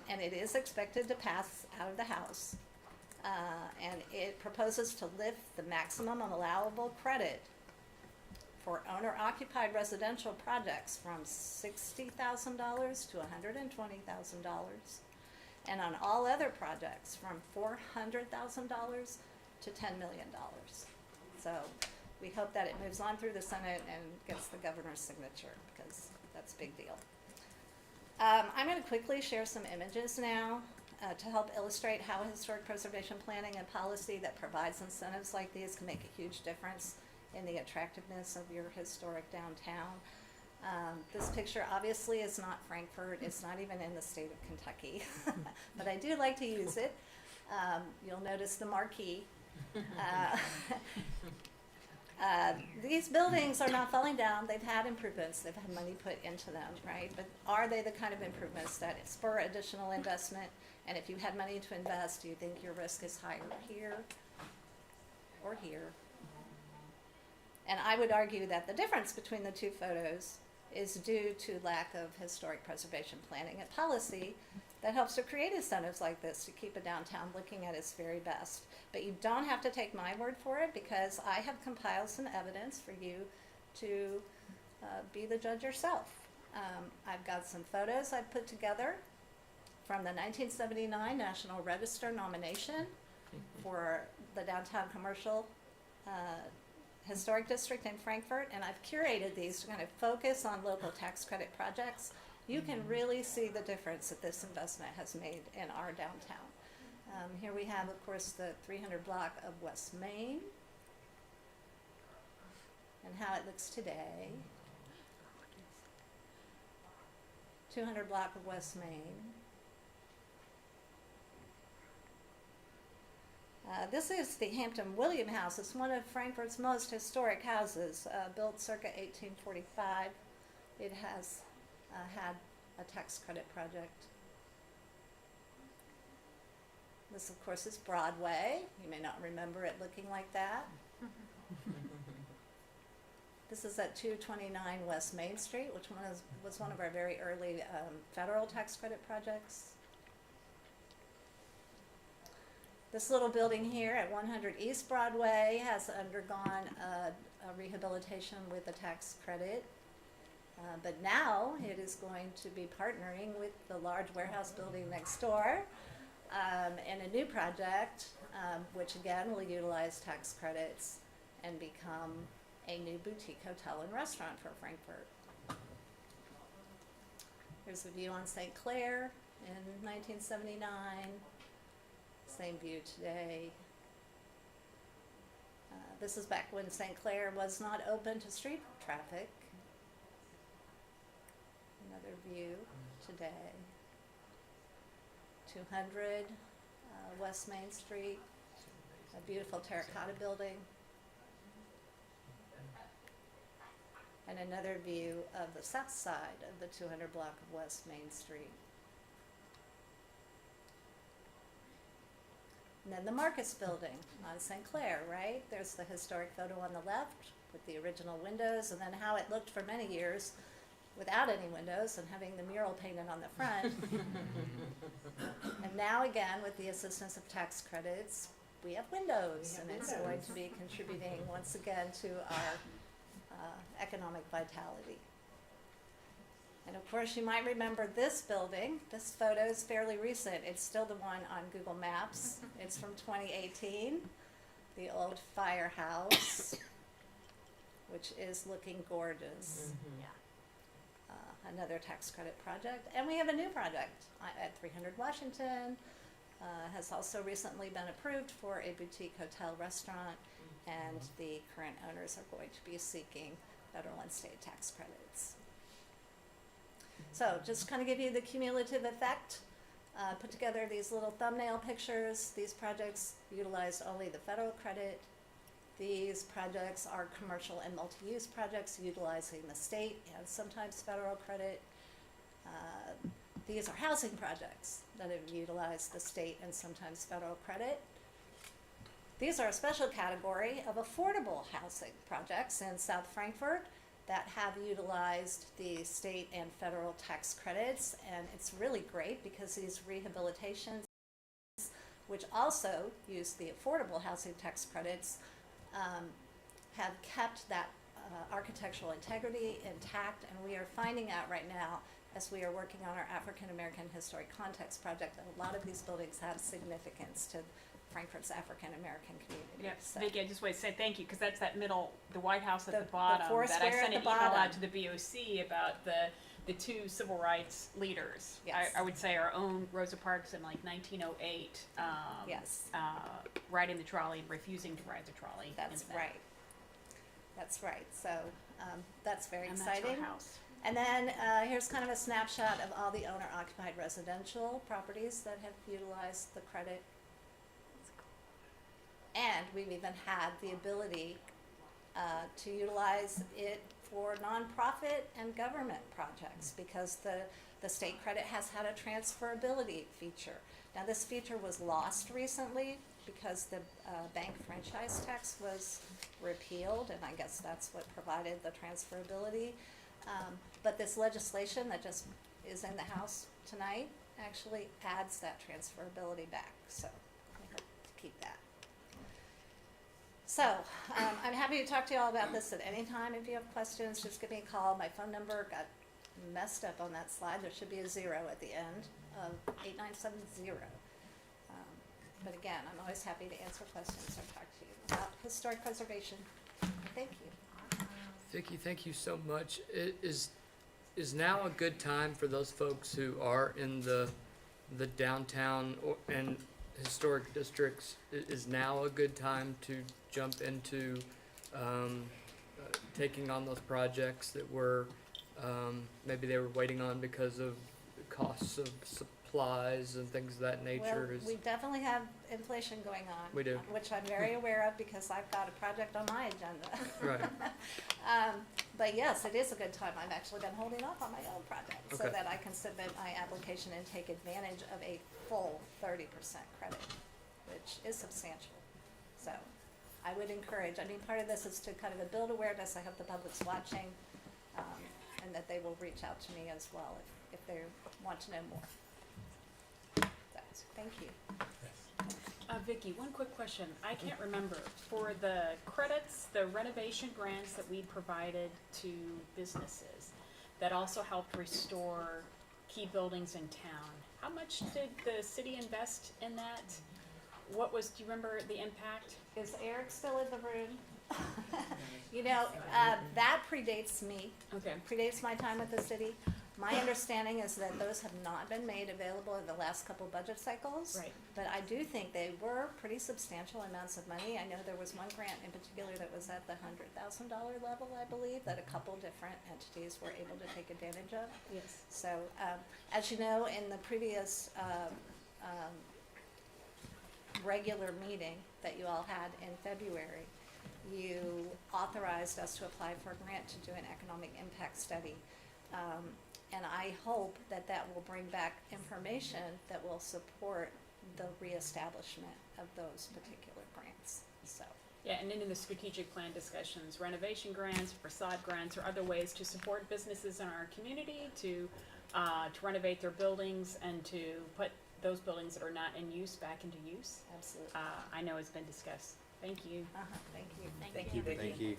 and it is expected to pass out of the House. And it proposes to lift the maximum allowable credit for owner-occupied residential projects from $60,000 to $120,000, and on all other projects from $400,000 to $10 million. So we hope that it moves on through the Senate and gets the governor's signature, because that's a big deal. I'm going to quickly share some images now to help illustrate how historic preservation planning and policy that provides incentives like these can make a huge difference in the attractiveness of your historic downtown. This picture obviously is not Frankfort. It's not even in the state of Kentucky, but I do like to use it. You'll notice the marquee. These buildings are not falling down. They've had improvements. They've had money put into them, right? But are they the kind of improvements that spur additional investment? And if you had money to invest, do you think your risk is higher here or here? And I would argue that the difference between the two photos is due to lack of historic preservation planning and policy that helps to create incentives like this to keep a downtown looking at its very best. But you don't have to take my word for it, because I have compiled some evidence for you to be the judge yourself. I've got some photos I've put together from the 1979 National Register nomination for the downtown commercial historic district in Frankfort, and I've curated these to kind of focus on local tax credit projects. You can really see the difference that this investment has made in our downtown. Here we have, of course, the 300 block of West Main and how it looks today. 200 block of West Main. This is the Hampton William House. It's one of Frankfort's most historic houses, built circa 1845. It has had a tax credit project. This, of course, is Broadway. You may not remember it looking like that. This is at 229 West Main Street, which was one of our very early federal tax credit projects. This little building here at 100 East Broadway has undergone a rehabilitation with a tax credit. But now it is going to be partnering with the large warehouse building next door in a new project, which again will utilize tax credits and become a new boutique hotel and restaurant for Frankfort. Here's a view on St. Clair in 1979. Same view today. This is back when St. Clair was not open to street traffic. Another view today. 200 West Main Street, a beautiful terracotta building. And another view of the south side of the 200 block of West Main Street. And then the Marcus Building on St. Clair, right? There's the historic photo on the left with the original windows, and then how it looked for many years without any windows and having the mural painted on the front. And now again, with the assistance of tax credits, we have windows, and it's going to be contributing once again to our economic vitality. And of course, you might remember this building. This photo is fairly recent. It's still the one on Google Maps. It's from 2018, the old firehouse, which is looking gorgeous. Another tax credit project. And we have a new project at 300 Washington. Has also recently been approved for a boutique hotel restaurant, and the current owners are going to be seeking federal and state tax credits. So just kind of give you the cumulative effect. Put together these little thumbnail pictures. These projects utilized only the federal credit. These projects are commercial and multi-use projects utilizing the state and sometimes federal credit. These are housing projects that have utilized the state and sometimes federal credit. These are a special category of affordable housing projects in South Frankfort that have utilized the state and federal tax credits, and it's really great because these rehabilitations, which also use the affordable housing tax credits, have kept that architectural integrity intact, and we are finding out right now as we are working on our African American Historic Context project that a lot of these buildings have significance to Frankfort's African American community. Yeah, So- Vicki, I just want to say thank you, because that's that middle, the White House at the bottom, four that I square sent at an the email out bottom. to the BOC about the two civil rights leaders. Yes. I would say our own Rosa Parks in like 1908. Yes. Riding the trolley and refusing to ride the trolley. That's in that. right. That's right. So that's very And that's our exciting. house. And then here's kind of a snapshot of all the owner-occupied residential properties that have utilized the credit. And we've even had the ability to utilize it for nonprofit and government projects because the state credit has had a transferability feature. Now this feature was lost recently because the bank franchise tax was repealed, and I guess that's what provided the transferability. But this legislation that just is in the House tonight actually adds that transferability back, so we hope to keep that. So, I'm happy to talk to you all about this at any time. If you have questions, just give me a call. My phone number got messed up on that slide. There should be a 0 at the end of 8970. But again, I'm always happy to answer questions or talk to you about historic preservation. Thank you. Vicki, thank you so much. Is now a good time for those folks who are in the downtown and historic districts? Is now a good time to jump into taking on those projects that were maybe they were waiting on because of costs of supplies and things of that nature? Well, we definitely have inflation going on. We do. Which I'm very aware of because I've got a project on my agenda. Right. But yes, it is a good time. I've actually been holding off on my own project so Okay. that I can submit my application and take advantage of a full 30% credit, which is substantial. So I would encourage, I mean, part of this is to kind of build awareness. I hope the public's watching, and that they will reach out to me as well if they want to know more. Thank you. Vicki, one quick question. I can't remember. For the credits, the renovation grants that we provided to businesses that also helped restore key buildings in town, how much did the city invest in that? What was, do you remember the impact? Is Eric still in the room? You know, that predates me. Okay. Predates my time with the city. My understanding is that those have not been made available in the last couple budget cycles. Right. But I do think they were pretty substantial amounts of money. I know there was one grant in particular that was at the $100,000 level, I believe, that a couple different entities were able to take advantage of. Yes. So, as you know, in the previous regular meeting that you all had in February, you authorized us to apply for a grant to do an economic impact study. And I hope that that will bring back information that will support the reestablishment of those particular grants, so. Yeah, and then in the strategic plan discussions, renovation grants, facade grants, or other ways to support businesses in our community to renovate their buildings and to put those buildings that are not in use back into use. Absolutely. I know it's been discussed. Thank you. Thank you. Thank you, Vicki. Thank you.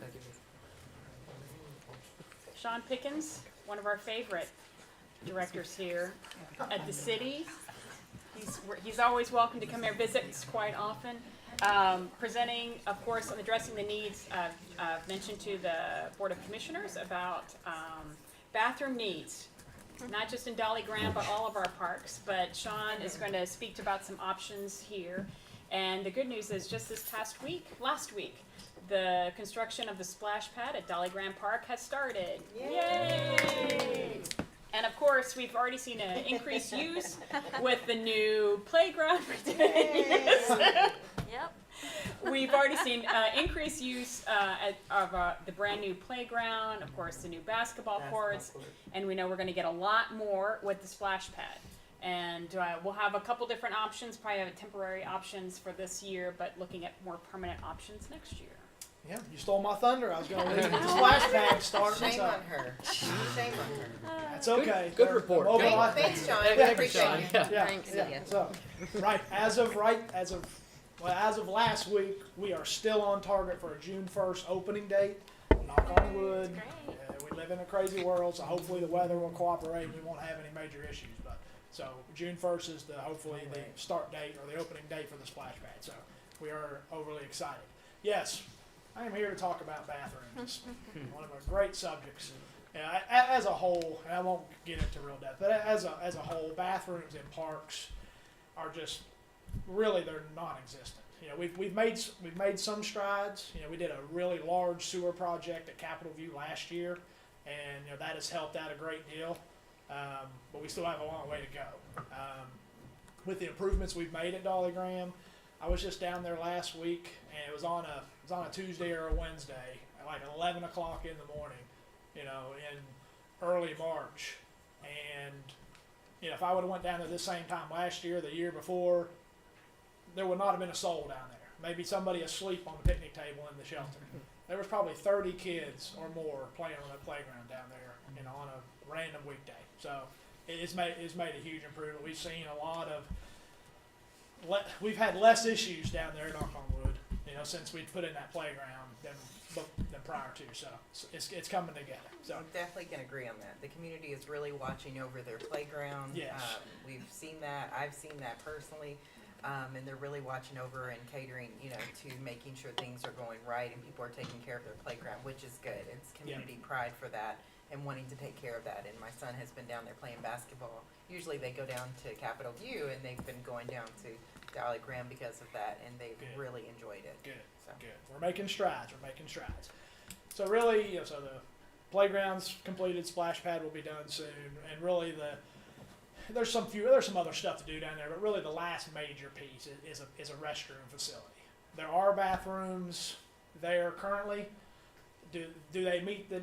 Sean Pickens, one of our favorite directors here at the city. He's always welcome to come here, visit quite often. Presenting, of course, on addressing the needs mentioned to the Board of Commissioners about bathroom needs, not just in Dolly Graham, but all of our parks. But Sean is going to speak about some options here. And the good news is just last week, the construction of the splash pad at Dolly Graham Park has started. Yay! And of course, we've already seen an increased use with the new playground. Yes. Yep. We've already seen increased use of the brand new playground, of course, the new basketball courts, and we know we're going to get a lot more with the splash pad. And we'll have a couple different options, probably have temporary options for this year, but looking at more permanent options next year. Yeah, you stole my thunder. I was going to leave the splash pad starting. Shame on her. Shame on her. That's okay. Good report. Thanks, Sean. We appreciate you. Yeah, Thanks, yeah. yeah. So, as of last week, we are still on target for a June 1st opening date. Knock on wood. We live in a crazy world, so hopefully the weather will cooperate and we won't have any major issues. But so June 1st is hopefully the start date or the opening date for the splash pad. So we are overly excited. Yes, I am here to talk about bathrooms. It's one of our great subjects. As a whole, and I won't get into real depth, but as a whole, bathrooms in parks are just really, they're non-existent. You know, we've made some strides. You know, we did a really large sewer project at Capitol View last year, and you know that has helped out a great deal. But we still have a long way to go. With the improvements we've made at Dolly Graham, I was just down there last week, and it was on a Tuesday or a Wednesday at like 11 o'clock in the morning, you know, in early March. And you know, if I would have went down there this same time last year, the year before, there would not have been a soul down there. Maybe somebody asleep on the picnic table in the shelter. There was probably 30 kids or more playing on that playground down there, you know, on a random weekday. So it's made a huge improvement. We've seen a lot of we've had less issues down there, knock on wood, you know, since we put in that playground than prior to. So it's coming together. So I definitely can agree on that. The community is really watching over their playground. Yes. We've seen that. I've seen that personally. And they're really watching over and catering, you know, to making sure things are going right and people are taking care of their playground, which is good. It's community pride for that and wanting to take care of that. And my son has been down there playing basketball. Usually they go down to Capitol View, and they've been going down to Dolly Graham because of that, and they've really enjoyed it. Good. So. Good. We're making strides. So really, you know, so the playground's completed, splash pad will be done soon, and really there's some other stuff to do down there, but really the last major piece is a restroom facility. There are bathrooms there currently. Do they meet the,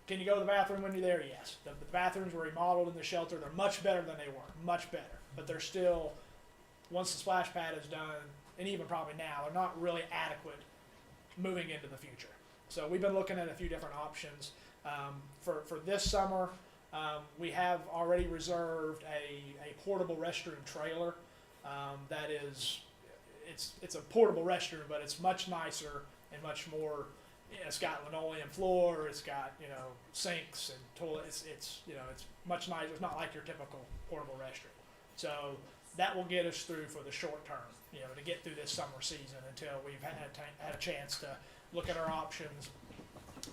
can you go to the bathroom when you're there? Yes. The bathrooms were remodeled in the shelter. They're much better than they were, much better. But they're still, once the splash pad is done, and even probably now, they're not really adequate moving into the future. So we've been looking at a few different options. For this summer, we have already reserved a portable restroom trailer. That is, it's a portable restroom, but it's much nicer and much more. It's got linoleum floor. It's got sinks and toilets. It's much nicer. It's not like your typical portable restroom. So that will get us through for the short term. To get through this summer season until we've had a chance to look at our options,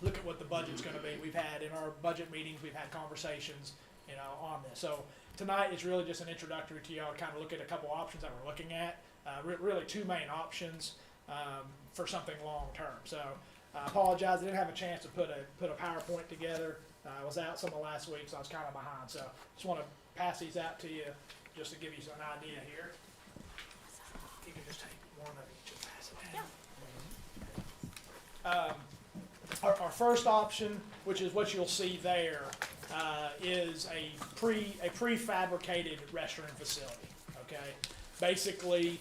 look at what the budget's going to be. We've had in our budget meetings, we've had conversations, on this. So tonight is really just an introductory to y'all to kind of look at a couple options that we're looking at. Really two main options for something long term. So I apologize, I didn't have a chance to put a PowerPoint together. I was out some of last week, so I was kind of behind. So just want to pass these out to you just to give you an idea here. You can just take one of each and pass it down. Our first option, which is what you'll see there, is a prefabricated restroom facility. Okay, basically,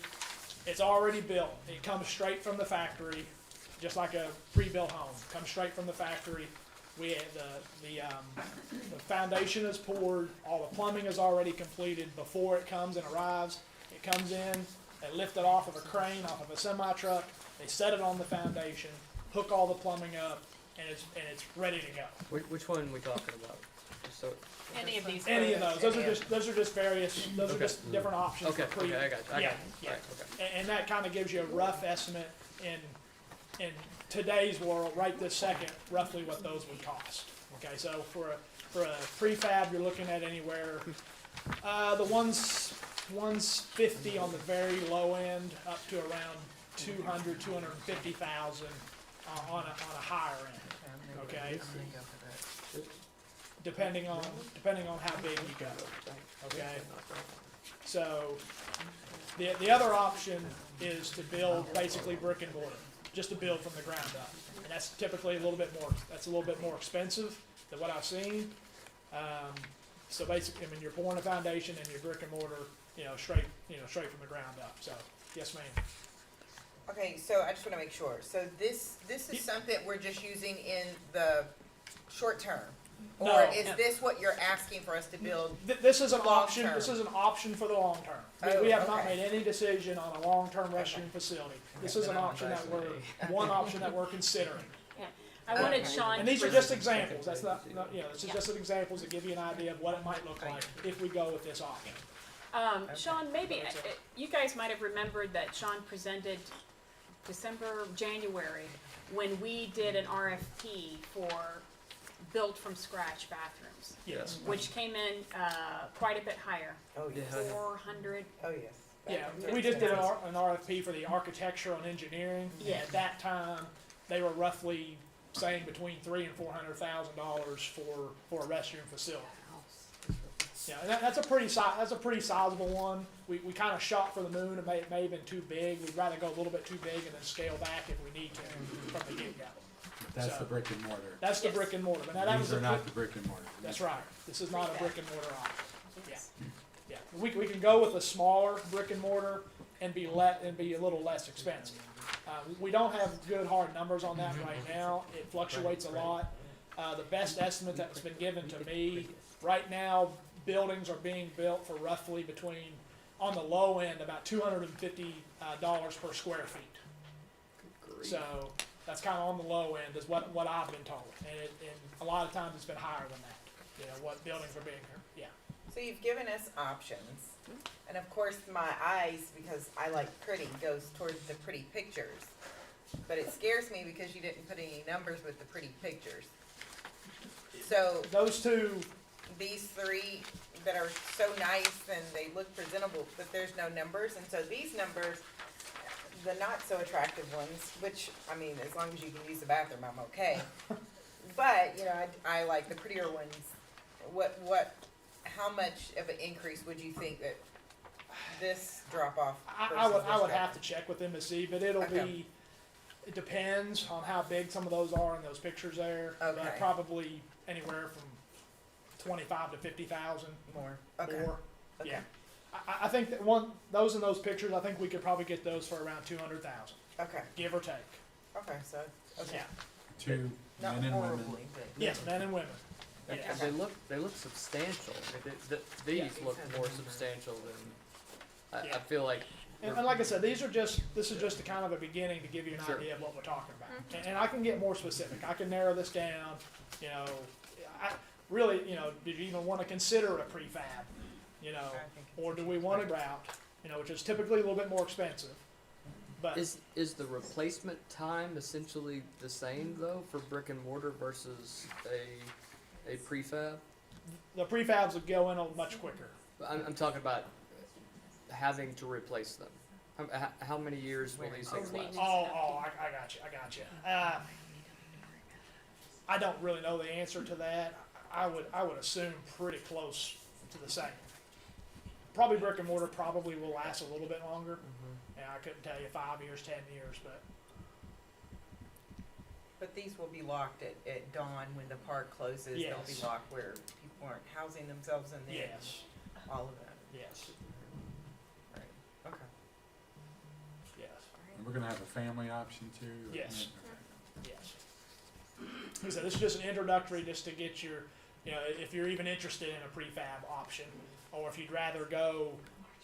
it's already built. It comes straight from the factory, just like a pre-built home. Comes straight from the factory. We the foundation is poured. All the plumbing is already completed before it comes and arrives. It comes in. They lift it off of a crane, off of a semi-truck. They set it on the foundation, hook all the plumbing up, and it's ready to go. Which one are we talking about? Just so. Any of these. Any of those. Those are just various. Those are just different options. Okay. For Okay. I got you. Yeah. Right, okay. And that kind of gives you a rough estimate in today's world, right this second, roughly what those would cost. Okay, so for a prefab, you're looking at anywhere the one's 150 on the very low end, up to around 250,000 on a higher end. Okay, depending on how big you go. Okay, so the other option is to build basically brick and mortar, just to build from the ground up, and that's typically a little bit more expensive than what I've seen. So basically, you're pouring a foundation and your brick and mortar, straight from the ground up. So yes, ma'am. Okay, so I just wanna make sure, so this is something we're just using in the short term? Or No. is this what you're asking for us to build? This is an long option. term? This is an option for the long term. Oh, We have not okay. made any decision on a long-term restroom facility. This is an option that we're considering. Yeah. I wanted Sean. And these to are just examples. That's not this is just examples to give you an idea of what it might look like if we go with this option. Sean, maybe you guys might have remembered that Sean presented January, when we did an RFP for built from scratch bathrooms, Yes. which came in quite a bit higher, Oh, yes. 400. Oh, yes. Yeah, we just did an RFP for the architectural and engineering. Yeah. At that time, they were roughly saying between $300,000 and $400,000 for a restroom facility. Yeah, and that's a pretty sizable one. We kind of shot for the moon. It may have been too big. We'd rather go a little bit too big and then scale back if we need to from the get-go. That's So, the brick and mortar. That's the brick and mortar. But now that was These are not the brick and mortar. That's right. This is not a brick and mortar option. Yeah, yeah. We can go with a smaller brick and mortar and be a little less expensive. We don't have good hard numbers on that right now. It fluctuates a lot. The best estimate that's been given to me right now, buildings are being built for roughly between, on the low end, about $250 per square feet. So that's kind of on the low end is what I've been told, and a lot of times it's been higher than that. What buildings are being, yeah. So you've given us options, and of course my eyes, because I like pretty, goes towards the pretty pictures. But it scares me because you didn't put any numbers with the pretty pictures. So Those two, these three that are so nice and they look presentable, but there's no numbers, and so these numbers, the not so attractive ones, which, I mean, as long as you can use the bathroom, I'm okay. But, I like the prettier ones. how much of an increase would you think that this drop off? I would have to check with them to see, but it'll be, it depends on how big some of those are in those pictures there. Okay. But probably anywhere from 25 to 50,000 More. Okay. more. Okay. Yeah. I think that those in those pictures, I think we could probably get those for around 200,000, Okay. give or take. Okay. So. Okay. Yeah. Two Not men and women. horribly, but. Yes, men and women. And Yes. they look substantial. These Yeah. look more substantial than, I Yeah. feel like. And like I said, this is just a kind of a beginning to give you an Sure. idea of what we're talking about. And I can get more specific. I can narrow this down. You know, really, you know, did you even want to consider a prefab? You know, I think it's or do we want a grout? You know, which is typically a little bit more expensive. But Is the replacement time essentially the same though for brick and mortar versus a prefab? the prefabs would go in much quicker. I'm talking about having to replace them. How many years will these things last? I got you. I don't really know the answer to that. I would assume pretty close to the same. Probably brick and mortar probably will last a little bit longer. Yeah, I couldn't tell you 5 years, 10 years, but But these will be locked at dawn when the park closes. They'll be Yes. locked where people aren't housing themselves in there. yes, All of that. yes, Right. Okay. yes, And we're gonna have a family option too? Yes. yes. Like I said, this is just an introductory just to get your, you know, if you're even interested in a prefab option, or if you'd rather go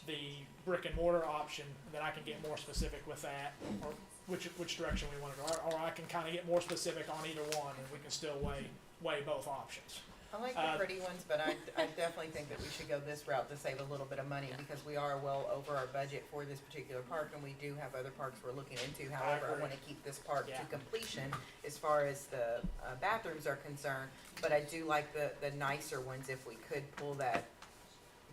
the brick and mortar option, then I can get more specific with that, or which direction we want to go, or I can kind of get more specific on either one, and we can still weigh both options. I like the pretty ones, but I definitely think that we should go this route to save a little bit of money because we are well over our budget for this particular park, and we do have other parks we're looking into. However, I agree. want to keep this park Yeah. to completion as far as the bathrooms are concerned. But I do like the nicer ones if we could pull that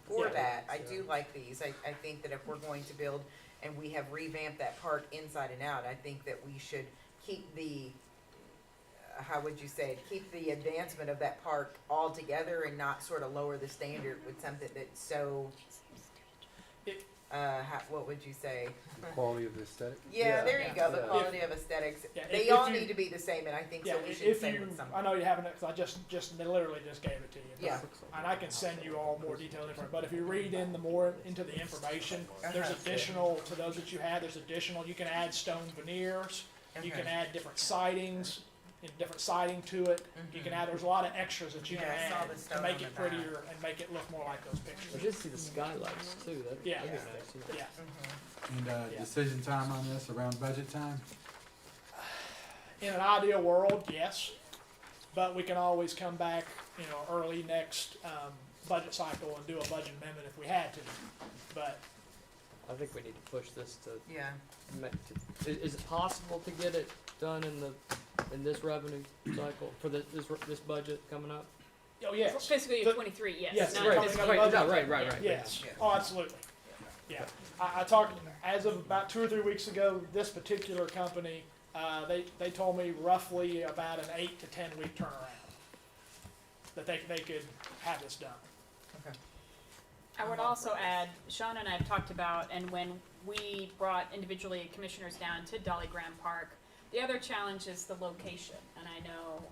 for Yeah. that. I do like these. I think that if we're going to build and we have revamped that park inside and out, I think that we should keep the how would you say it? Keep the advancement of that park all together and not sort of lower the standard with something that's so. What would you say? Quality of the aesthetic. Yeah, there you go. The Yeah. quality of aesthetics. Yeah, They if all you- need to be the same, and I think Yeah, so. We should if say you, with something. I know you haven't, because I just literally just gave it to you. But, Yeah. And I can send you all more detailed information, but if you read in the more into the information, there's additional, to those that you have, there's additional, you can add stone veneers, you can Okay. add different sidings, different siding to it, you can add, there's a lot of extras that you can Yeah, I saw add the to stone make on it the back. prettier and make it look more like those I pictures. did see the skylights too. That'd be Yeah. nice. Yeah. And, Yeah. decision time on this around budget time? In an ideal world, yes, but we can always come back, you know, early next, budget cycle and do a budget amendment if we had to. But I think we need to push this to. Yeah. Is it possible to get it done in this revenue cycle for this budget coming up? oh yes, Fiscal year The- 23, yes. yes, not right, fiscal right, year- no, right. yes, Yeah. oh absolutely. Yeah, I talked as of about 2 or 3 weeks ago. This particular company, they told me roughly about an 8 to 10 week turnaround that they could have this done. Okay. I would also add, Sean and I have talked about, and when we brought individually commissioners down to Dolly Graham Park, the other challenge is the location. And I know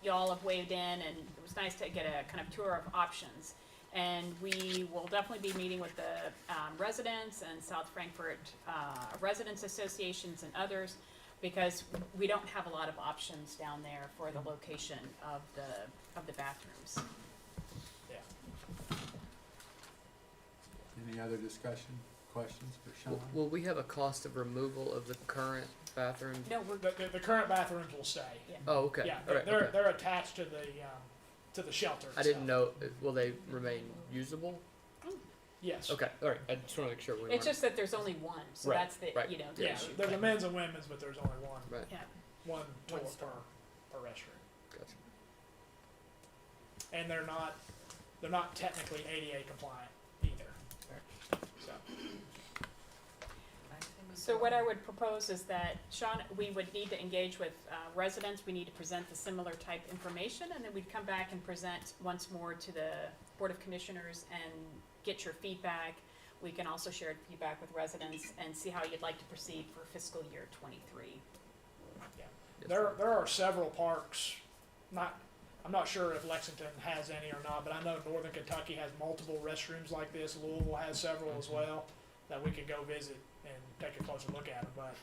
y'all have waved in, and it was nice to get a kind of tour of options. And we will definitely be meeting with the residents and South Frankfort Residents Associations and others, because we don't have a lot of options down there for the location of the bathrooms. Yeah. Any other discussion, questions for Sean? Will we have a cost of removal of the current bathroom? No, we're The current bathrooms will stay. Yeah. Oh, okay. Yeah, All right, they're okay. they're attached to the shelter. I didn't itself. know. Will they remain usable? Yes. Okay. All right. I just want to make sure we. It's weren't- just that there's only one, so Right, that's the, right. you know, the Yeah, issue. there's a men's and women's, but there's only one Right. Yeah. one toilet One stall. per restroom, Gotcha. and they're not technically ADA compliant either. So I think we So what I would propose is that, Sean, we would need to engage with residents, we need to present the similar type information, and then we'd come back and present once more to the Board of Commissioners and get your feedback. We can also share feedback with residents and see how you'd like to proceed for fiscal year '23. There are several parks, I'm not sure if Lexington has any or not, but I know Northern Kentucky has multiple restrooms like this. Louisville has several as well that we could go visit and take a closer look at them, but.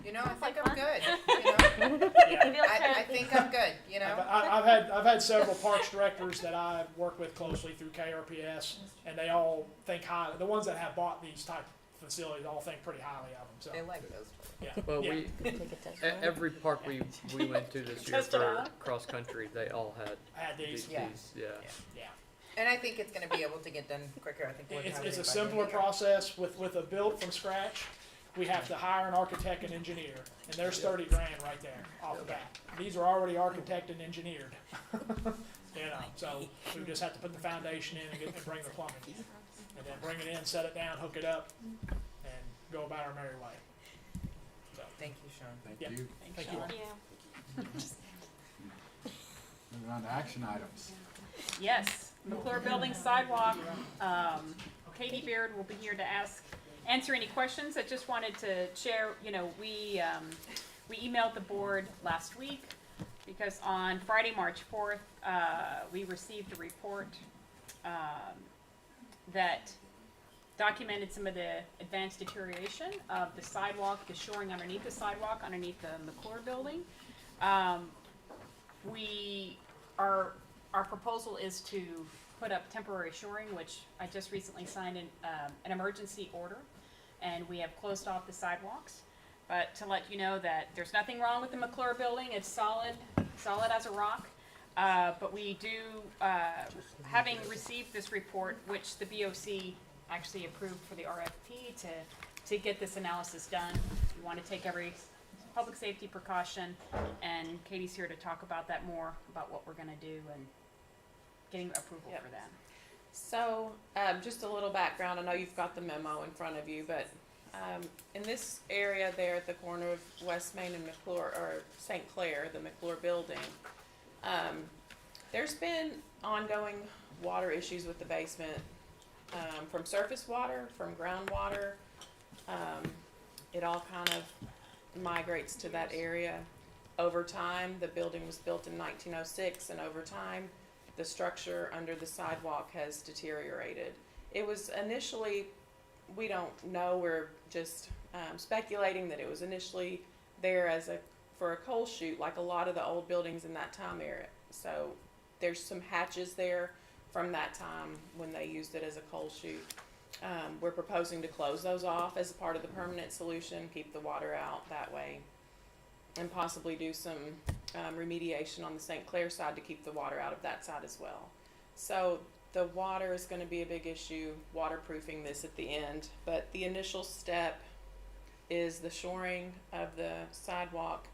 You know, I think I'm good, you know? Yeah. I think I'm good, you know? I've had several parks directors that I've worked with closely through KRPS, and they all think highly, the ones that have bought these type of facilities all think pretty highly of them, so. They like those. Yeah. Well, Yeah. every park we went to this year Test it for out. cross country, they all had Had these. Yeah. yeah. Yeah. And I think it's gonna be able to get done quicker, I think we'll have it It's by a the end simpler of the year. process with a build from scratch. We have to hire an architect and engineer, and there's 30 grand right there off the bat. These are already architect and engineered. You know, so we just have to put the foundation in and bring the plumbing in. And then bring it in, set it down, hook it up, and go about our merry way. So, Thank you, Sean. yeah. Thank you. Thank you. Yeah. Moving on to action items. Yes, McClure Building sidewalk. Katie Beard will be here to answer any questions. I just wanted to share, we emailed the board last week because on Friday, March 4th, we received a report that documented some of the advanced deterioration of the sidewalk, the shoring underneath the sidewalk, underneath the McClure Building. Our proposal is to put up temporary shoring, which I just recently signed an emergency order, and we have closed off the sidewalks. But to let you know that there's nothing wrong with the McClure Building, it's solid as a rock. But we do, having received this report, which the BOC actually approved for the RFP to get this analysis done, we want to take every public safety precaution, and Katie's here to talk about that more, about what we're gonna do and getting approval for that. So, just a little background, I know you've got the memo in front of you, but in this area there at the corner of West Main and McClure, or St. Clair, the McClure Building, there's been ongoing water issues with the basement, from surface water, from groundwater. It all kind of migrates to that area. Over time, the building was built in 1906, and over time, the structure under the sidewalk has deteriorated. It was initially, we don't know, we're just speculating that it was initially there for a coal chute, like a lot of the old buildings in that time era. So there's some hatches there from that time when they used it as a coal chute. We're proposing to close those off as a part of the permanent solution, keep the water out that way, and possibly do some remediation on the St. Clair side to keep the water out of that side as well. So the water is going to be a big issue, waterproofing this at the end, but the initial step is the shoring of the sidewalk.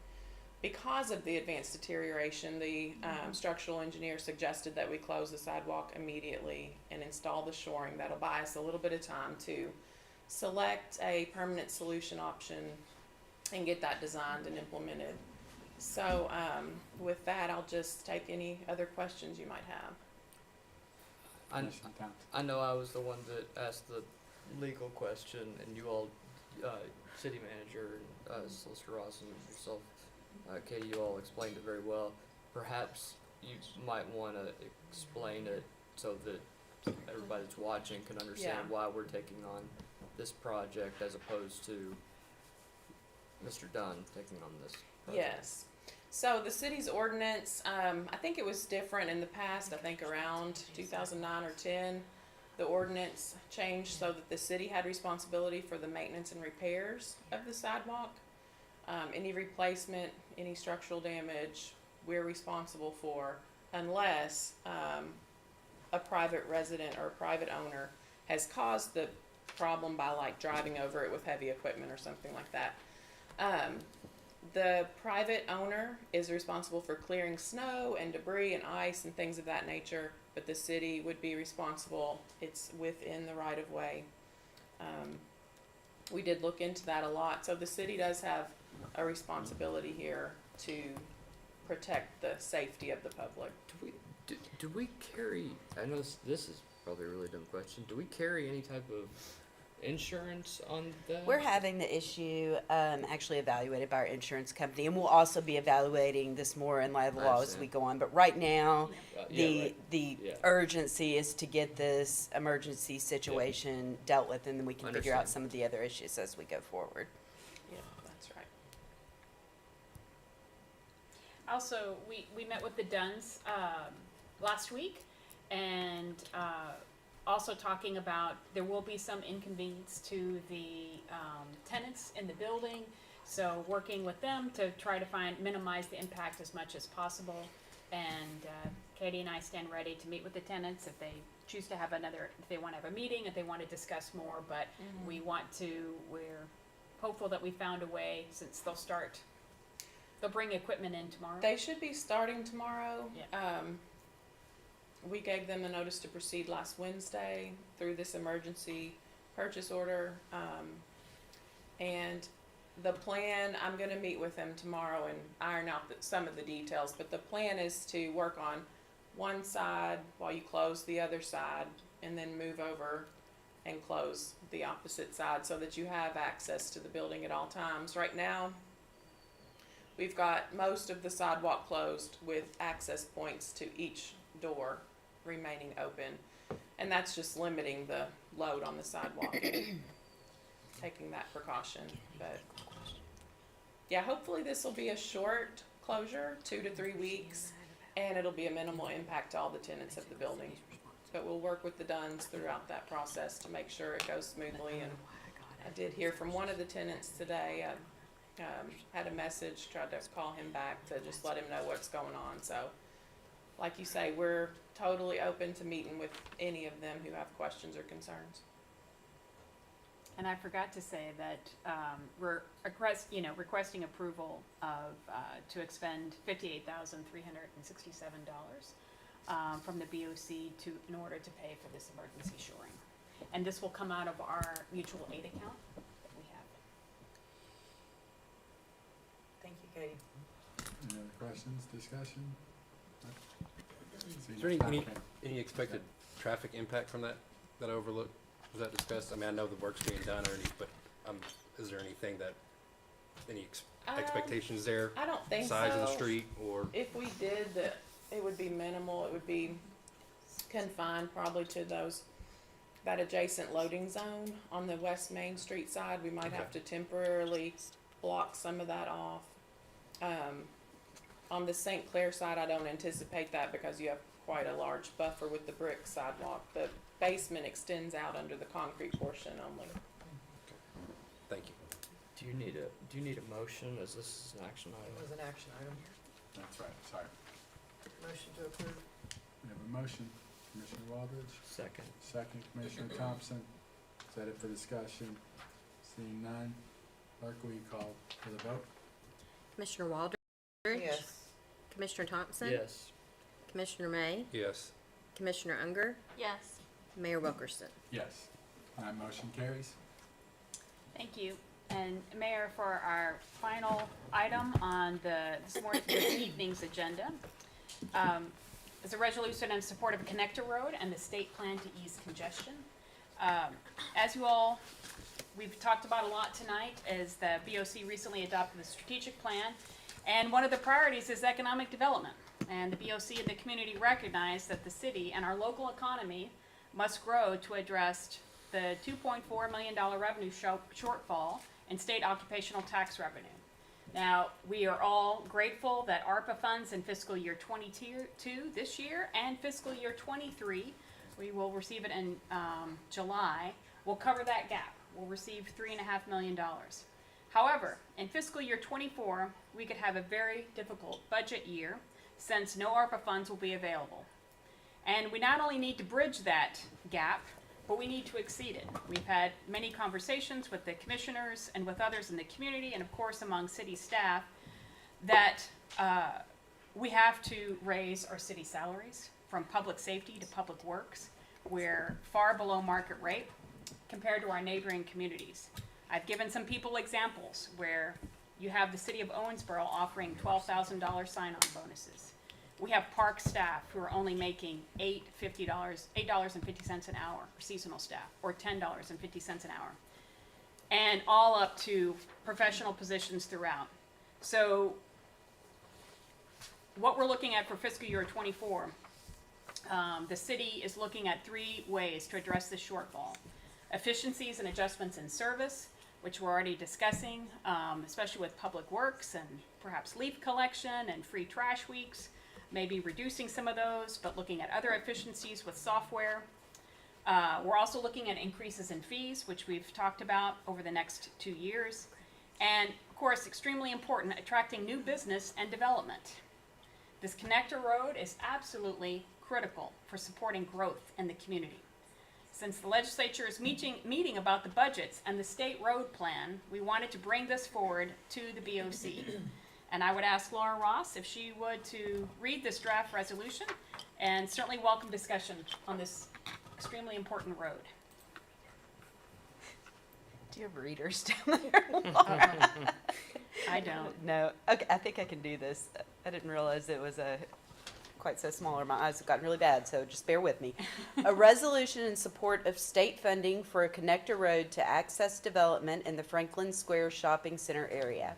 Because of the advanced deterioration, the structural engineer suggested that we close the sidewalk immediately and install the shoring. That'll buy us a little bit of time to select a permanent solution option and get that designed and implemented. So with that, I'll just take any other questions you might have. I know I was the one that asked the legal question, and you all, city manager, Solicitor Ross, and yourself, Katie, you all explained it very well. Perhaps you might want to explain it so that everybody that's watching can understand why we're taking on this project as opposed to Mr. Dunn taking on this project. Yes. So the city's ordinance, I think it was different in the past. I think around 2009 or 10, the ordinance changed so that the city had responsibility for the maintenance and repairs of the sidewalk. Any replacement, any structural damage, we're responsible for, unless a private resident or a private owner has caused the problem by like driving over it with heavy equipment or something like that. The private owner is responsible for clearing snow and debris and ice and things of that nature, but the city would be responsible. It's within the right of way. we did look into that a lot. So the city does have a responsibility here to protect the safety of the public. Do we carry? I know this is probably a really dumb question. Do we carry any type of insurance on that? We're having the issue actually evaluated by our insurance company, and we'll also be evaluating this more in light of the I law as understand. we go on. But right now, the Yeah. urgency is to get this emergency situation dealt with, and then we can figure out Understand. some of the other issues as we go forward. Yeah, that's right. Also, we met with the Duns last week, and also talking about there will be some inconvenience to the tenants in the building. So working with them to try to minimize the impact as much as possible. And Katie and I stand ready to meet with the tenants if they choose to have if they want to have a meeting, if they want to discuss more. But we're hopeful that we found a way, since they'll bring equipment in tomorrow. They should be starting tomorrow. Yeah. We gave them a notice to proceed last Wednesday through this emergency purchase order. And the plan, I'm gonna meet with them tomorrow and iron out some of the details, but the plan is to work on one side while you close the other side, and then move over and close the opposite side so that you have access to the building at all times. Right now, we've got most of the sidewalk closed with access points to each door remaining open. And that's just limiting the load on the sidewalk, taking that precaution. But yeah, hopefully this will be a short closure, 2 to 3 weeks, and it'll be a minimal impact to all the tenants of the building. But we'll work with the Duns throughout that process to make sure it goes smoothly. And I did hear from one of the tenants today. Had a message, tried to call him back to just let him know what's going on. So, like you say, we're totally open to meeting with any of them who have questions or concerns. And I forgot to say that we're requesting approval of to expend $58,367 from the BOC in order to pay for this emergency shoring, and this will come out of our mutual aid account that we have. Thank you, Katie. Any other questions, discussion? Is there any expected traffic impact from that I overlooked? Was that discussed? I mean, I know the work's being done already, but is there anything any expectations there? I don't think Size of the so. street or? If we did, it would be minimal. It would be confined probably to that adjacent loading zone on the West Main Street side. We might have to temporarily block some of that off. On the St. Clair side, I don't anticipate that because you have quite a large buffer with the brick sidewalk. The basement extends out under the concrete portion only. Thank you. Do you need a motion? Is this an action It item? was an action item. That's right, sorry. Motion to approve. We have a motion, Commissioner Waldridge, Second. second Commissioner Thompson. Is that it for discussion? Seeing none, clerk, will you call for the vote? Commissioner Waldridge? Yes. Commissioner Thompson? Yes. Commissioner May? Yes. Commissioner Unger? Yes. Mayor Wilkerson? Yes. That motion carries. Thank you. And Mayor, for our final item on this evening's agenda, is a resolution in support of a connector road and the state plan to ease congestion. As you all, we've talked about a lot tonight, is the BOC recently adopted the strategic plan, and one of the priorities is economic development. And the BOC and the community recognize that the city and our local economy must grow to address the $2.4 million revenue shortfall in state occupational tax revenue. Now, we are all grateful that ARPA funds in fiscal year 22 this year and fiscal year 23, we will receive it in July, will cover that gap. We'll receive $3.5 million. However, in fiscal year 24, we could have a very difficult budget year since no ARPA funds will be available. And we not only need to bridge that gap, but we need to exceed it. We've had many conversations with the commissioners and with others in the community, and of course among city staff, that we have to raise our city salaries from public safety to public works. We're far below market rate compared to our neighboring communities. I've given some people examples where you have the city of Owensboro offering $12,000 sign-on bonuses. We have park staff who are only making $8.50 an hour for seasonal staff, or $10.50 an hour, and all up to professional positions throughout. So what we're looking at for fiscal year '24, the city is looking at 3 ways to address this shortfall. Efficiencies and adjustments in service, which we're already discussing, especially with public works and perhaps leaf collection and free trash weeks, maybe reducing some of those, but looking at other efficiencies with software. We're also looking at increases in fees, which we've talked about over the next 2 years. And of course, extremely important, attracting new business and development. This connector road is absolutely critical for supporting growth in the community. Since the legislature is meeting about the budgets and the state road plan, we wanted to bring this forward to the BOC. And I would ask Laura Ross if she would to read this draft resolution, and certainly welcome discussion on this extremely important road. Do you have readers down there? I don't. No. Okay, I think I can do this. I didn't realize it was quite so small, or my eyes have gotten really bad, so just bear with me. A resolution in support of state funding for a connector road to access development in the Franklin Square Shopping Center area.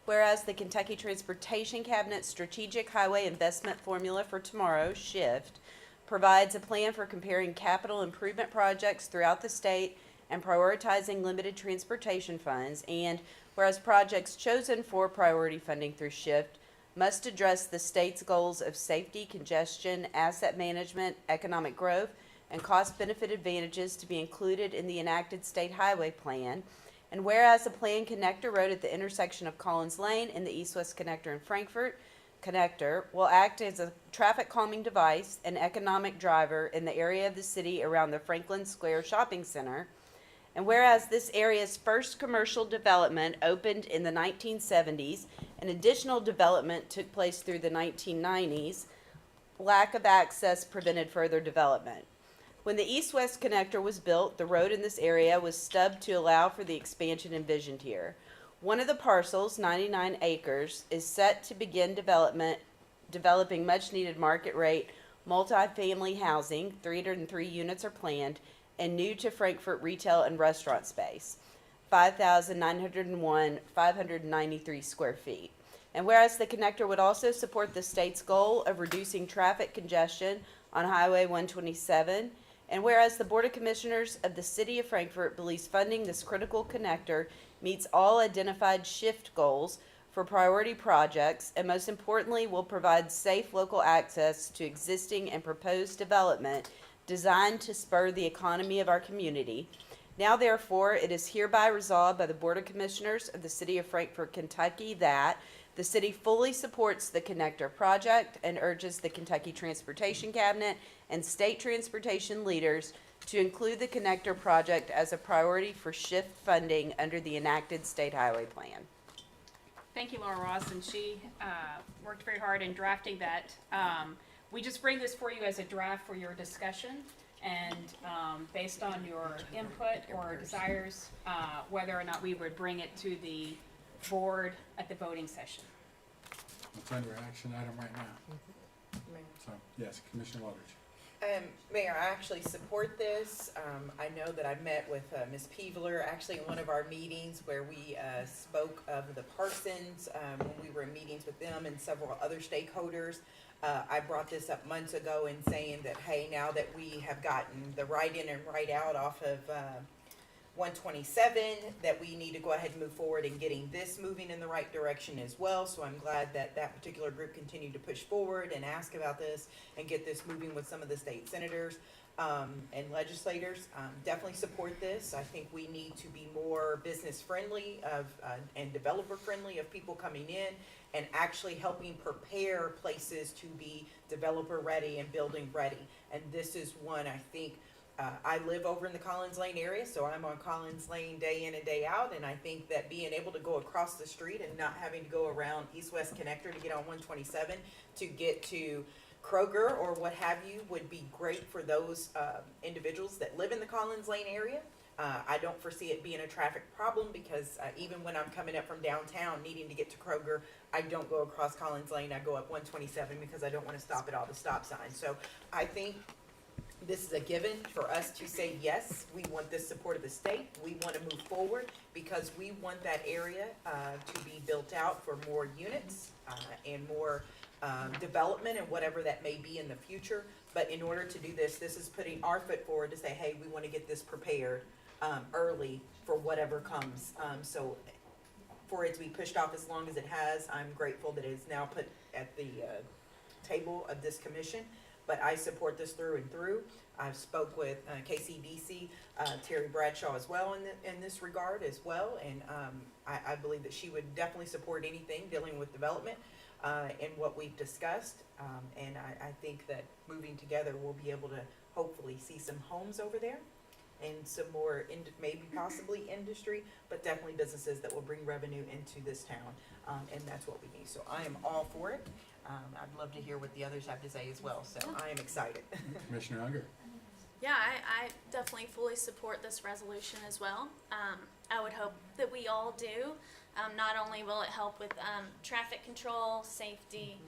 Whereas the Kentucky Transportation Cabinet Strategic Highway Investment Formula for Tomorrow, SHIFT, provides a plan for comparing capital improvement projects throughout the state and prioritizing limited transportation funds, and whereas projects chosen for priority funding through SHIFT must address the state's goals of safety, congestion, asset management, economic growth, and cost-benefit advantages to be included in the enacted state highway plan. And whereas a planned connector road at the intersection of Collins Lane and the East-West Connector in Frankfort Connector will act as a traffic calming device and economic driver in the area of the city around the Franklin Square Shopping Center. And whereas this area's first commercial development opened in the 1970s, and additional development took place through the 1990s, lack of access prevented further development. When the East-West Connector was built, the road in this area was stubbed to allow for the expansion envisioned here. One of the parcels, 99 acres, is set to begin developing much-needed market-rate multifamily housing. 303 units are planned, and new to Frankfort retail and restaurant space, 593 square feet. And whereas the connector would also support the state's goal of reducing traffic congestion on Highway 127, and whereas the Board of Commissioners of the City of Frankfort believes funding this critical connector meets all identified SHIFT goals for priority projects, and most importantly will provide safe local access to existing and proposed development designed to spur the economy of our community. Now therefore, it is hereby resolved by the Board of Commissioners of the City of Frankfort, Kentucky, that the city fully supports the connector project and urges the Kentucky Transportation Cabinet and state transportation leaders to include the connector project as a priority for SHIFT funding under the enacted state highway plan. Thank you, Laura Ross, and she worked very hard in drafting that. We just bring this for you as a draft for your discussion, and based on your input or desires, whether or not we would bring it to the board at the voting session. It's under action item right now. So, yes, Commissioner Waldridge. Mayor, I actually support this. I know that I met with Ms. Peeveler actually in one of our meetings where we spoke of the Parsons when we were in meetings with them and several other stakeholders. I brought this up months ago in saying that, hey, now that we have gotten the right in and right out off of 127, that we need to go ahead and move forward in getting this moving in the right direction as well. So I'm glad that that particular group continued to push forward and ask about this and get this moving with some of the state senators and legislators. Definitely support this. I think we need to be more business friendly and developer friendly of people coming in and actually helping prepare places to be developer ready and building ready. And this is one, I think, I live over in the Collins Lane area, so I'm on Collins Lane day in and day out, and I think that being able to go across the street and not having to go around East-West Connector to get on 127 to get to Kroger or what have you would be great for those individuals that live in the Collins Lane area. I don't foresee it being a traffic problem because even when I'm coming up from downtown needing to get to Kroger, I don't go across Collins Lane, I go up 127 because I don't want to stop at all the stop signs. So I think this is a given for us to say, yes, we want this support of the state, we want to move forward because we want that area to be built out for more units and more development and whatever that may be in the future. But in order to do this, this is putting our foot forward to say, hey, we want to get this prepared early for whatever comes. So for it to be pushed off as long as it has, I'm grateful that it is now put at the table of this commission. But I support this through and through. I've spoke with KCDC, Terry Bradshaw as well in this regard as well. And I believe that she would definitely support anything dealing with development and what we've discussed. And I think that moving together, we'll be able to hopefully see some homes over there and some more, maybe possibly industry, but definitely businesses that will bring revenue into this town. And that's what we need. So I am all for it. I'd love to hear what the others have to say as well. So I am excited. Commissioner Unger? Yeah, I definitely fully support this resolution as well. I would hope that we all do. Not only will it help with traffic control, safety,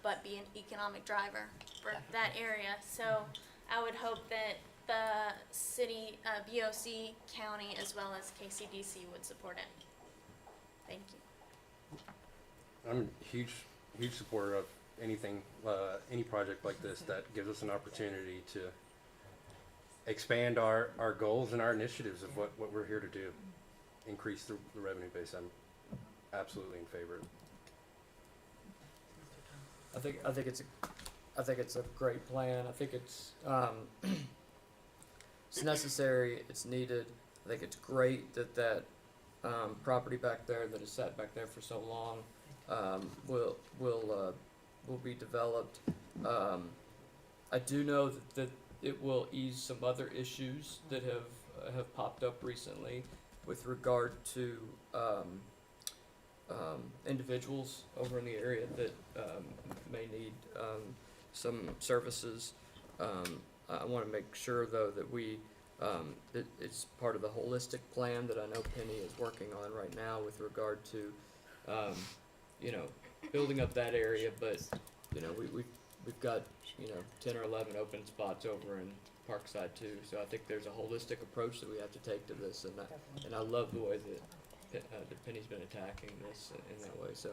but be an economic driver for that area. So I would hope that the city, BOC, county, as well as KCDC would support it. Thank you. I'm a huge supporter of anything, any project like this that gives us an opportunity to expand our goals and our initiatives of what we're here to do, increase the revenue base. I'm absolutely in favor of it. I think it's a great plan. I think it's it's necessary. It's needed. I think it's great that property back there that is sat back there for so long will be developed. I do know that it will ease some other issues that have popped up recently with regard to individuals over in the area that may need some services. I want to make sure though that it's part of the holistic plan that I know Penny is working on right now with regard to building up that area, but we've got 10 or 11 open spots over in Parkside too. So I think there's a holistic approach that we have to take to this, and I love the way that Penny's been attacking this in that way. So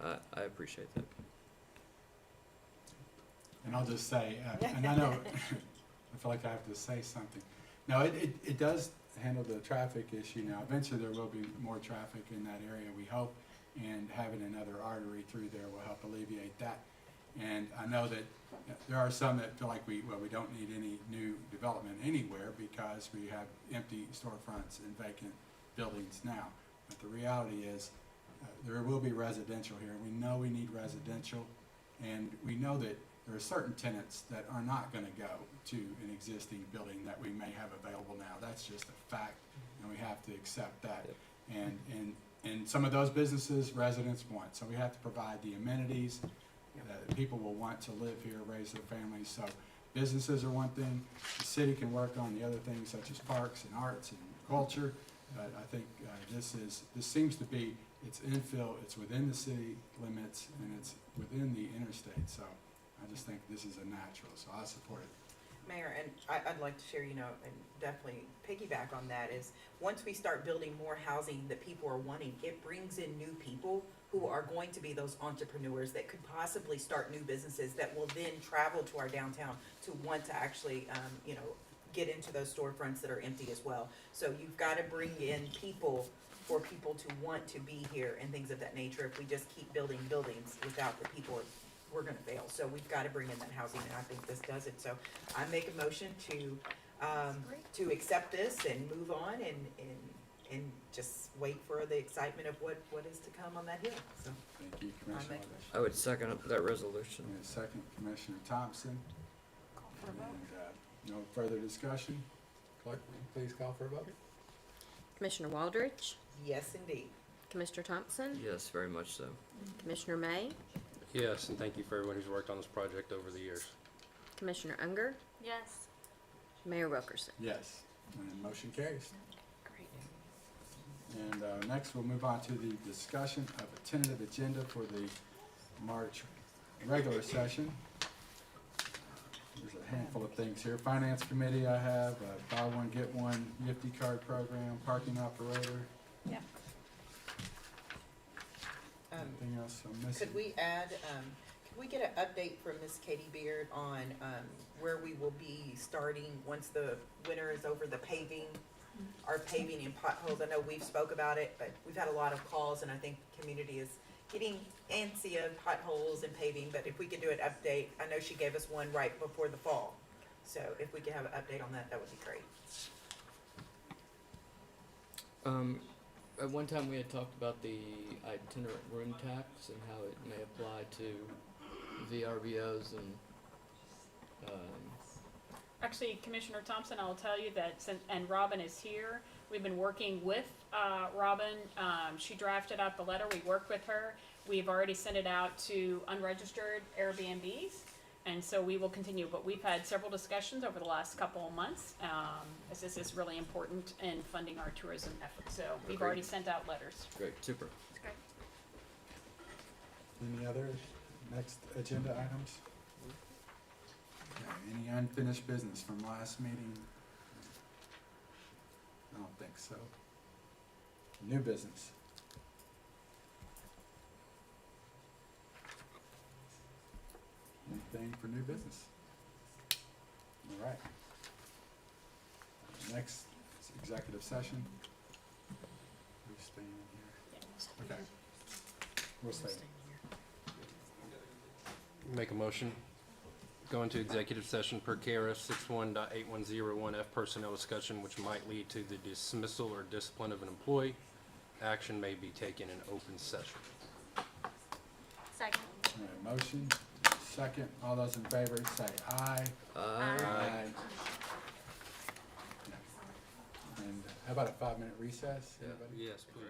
I appreciate that. And I'll just say, and I know, I feel like I have to say something. No, it does handle the traffic issue now. Eventually there will be more traffic in that area, we hope, and having another artery through there will help alleviate that. And I know that there are some that feel like we don't need any new development anywhere because we have empty storefronts and vacant buildings now. But the reality is there will be residential here. We know we need residential, and we know that there are certain tenants that are not going to go to an existing building that we may have available now. That's just a fact, and we have to accept that. And some of those businesses residents want, so we have to provide the amenities that people will want to live here, raise their families. So businesses are one thing. The city can work on the other things such as parks and arts and culture. But I think this seems to be, it's infill, it's within the city limits, and it's within the interstate. So I just think this is a natural, so I support it. Mayor, and I'd like to share, and definitely piggyback on that, is once we start building more housing that people are wanting, it brings in new people who are going to be those entrepreneurs that could possibly start new businesses that will then travel to our downtown to want to actually, get into those storefronts that are empty as well. So you've got to bring in people for people to want to be here and things of that nature. If we just keep building buildings without the people, we're going to fail. So we've got to bring in that housing, and I think this does it. So I make a motion to accept this and move on and just wait for the excitement of what is to come on that hill. So Thank you, Commissioner. I would second that resolution. And second, Commissioner Thompson. And, no further discussion. Clerk, will you please call for a vote? Commissioner Waldridge, yes, indeed. Commissioner Thompson, Yes, very much so. Commissioner May, Yes, and thank you for everyone who's worked on this project over the years. Commissioner Unger, Yes. Mayor Wilkerson. Yes. And motion carries. And next, we'll move on to the discussion of a tentative agenda for the March regular session. There's a handful of things here. Finance Committee, I have buy one, get one Yifty card program, parking operator. Yep. Anything else I'm missing? Could we add, could we get an update from Miss Katie Beard on, where we will be starting once the winter is over, the paving? Our paving and potholes, I know we've spoke about it, but we've had a lot of calls and I think the community is getting antsy of potholes and paving, but if we could do an update, I know she gave us one right before the fall. So if we could have an update on that, that would be great. At one time we had talked about the itinerant room tax and how it may apply to VRBOs and, Actually, Commissioner Thompson, I'll tell you that and Robin is here. We've been working with Robin. She drafted out the letter. We worked with her. We've already sent it out to unregistered Airbnbs, and so we will continue. But we've had several discussions over the last couple of months, as this is really important in funding our tourism efforts. So we've already sent out letters. great, super. It's great. Any other next agenda items? Okay, any unfinished business from last meeting? I don't think so. New business. Anything for new business? All right. Next is executive session. We staying in here? Okay. We'll stay. Make a motion. Go into executive session per KRS 61.8101F personnel discussion which might lead to the dismissal or discipline of an employee. Action may be taken in open session. Second. All right, motion, second. All those in favor say aye. Aye. And how about a 5-minute recess? Anybody? Yes, please.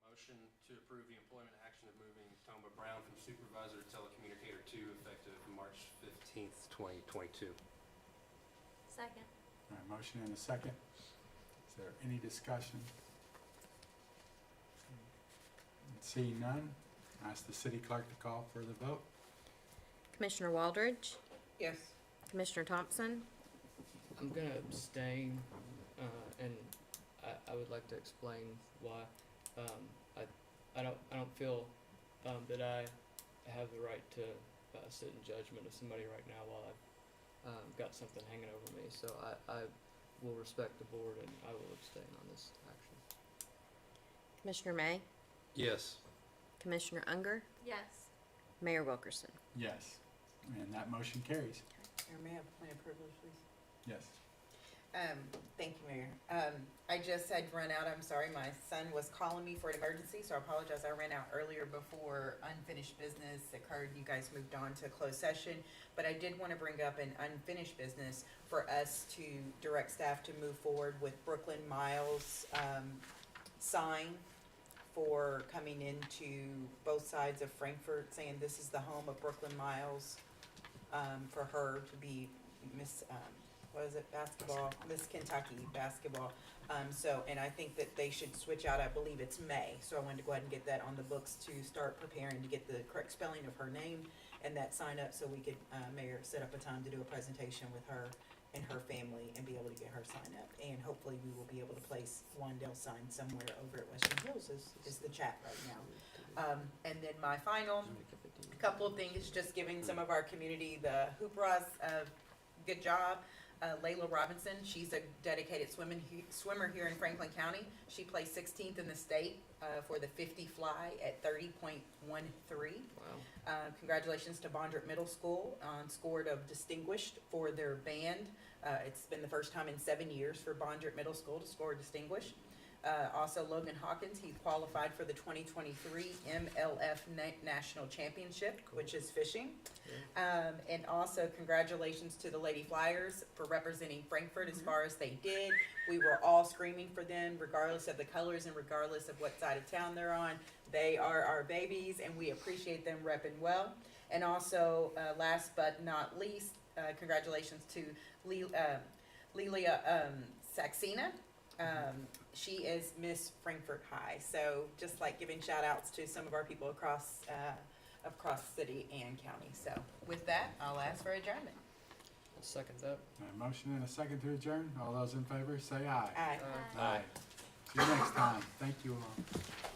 Motion to approve the employment action of moving Toma Brown from supervisor to telecommunicator 2 effective March 15th, 2022. Second. All right, motion and a second. Is there any discussion? Seeing none, ask the city clerk to call for the vote. Commissioner Waldridge, Yes. Commissioner Thompson, I'm gonna abstain, and I would like to explain why. I don't feel that I have the right to sit in judgment of somebody right now while I've got something hanging over me. So I will respect the board and I will abstain on this action. Commissioner May, Yes. Commissioner Unger, Yes. Mayor Wilkerson. Yes, and that motion carries. Mayor, may I have point of privilege, please? Yes. Thank you, Mayor. I just had run out, I'm sorry, my son was calling me for an emergency, so I apologize. I ran out earlier before unfinished business occurred. You guys moved on to closed session. But I did want to bring up an unfinished business for us to direct staff to move forward with Brooklyn Miles, sign for coming into both sides of Frankfort, saying this is the home of Brooklyn Miles, for her to be Miss, what is it, basketball, Miss Kentucky basketball. And I think that they should switch out, I believe it's May, so I wanted to go ahead and get that on the books to start preparing to get the correct spelling of her name and that sign up, so we could, Mayor, set up a time to do a presentation with her and her family and be able to get her sign up. And hopefully we will be able to place Wandale sign somewhere over at Western Hills is the chat right now. And then my final couple of things, just giving some of our community the hoopras, good job. Layla Robinson, she's a dedicated swimmer here in Franklin County. She placed 16th in the state for the 50 fly at 30.13. Wow. Congratulations to Bondrett Middle School on scored of distinguished for their band. It's been the first time in 7 years for Bondrett Middle School to score distinguished. Also Logan Hawkins, he qualified for the 2023 MLF National Championship, which is fishing. And also congratulations to the Lady Flyers for representing Frankfort as far as they did. We were all screaming for them regardless of the colors and regardless of what side of town they're on. They are our babies and we appreciate them repping well. And also, last but not least, congratulations to Lelia Saxena. She is Miss Frankfort High. So just like giving shout outs to some of our people across city and county. So with that, I'll ask for adjournment. I'll second that. A motion and a second to adjourn. All those in favor say aye. Aye. Aye. See you next time. Thank you all.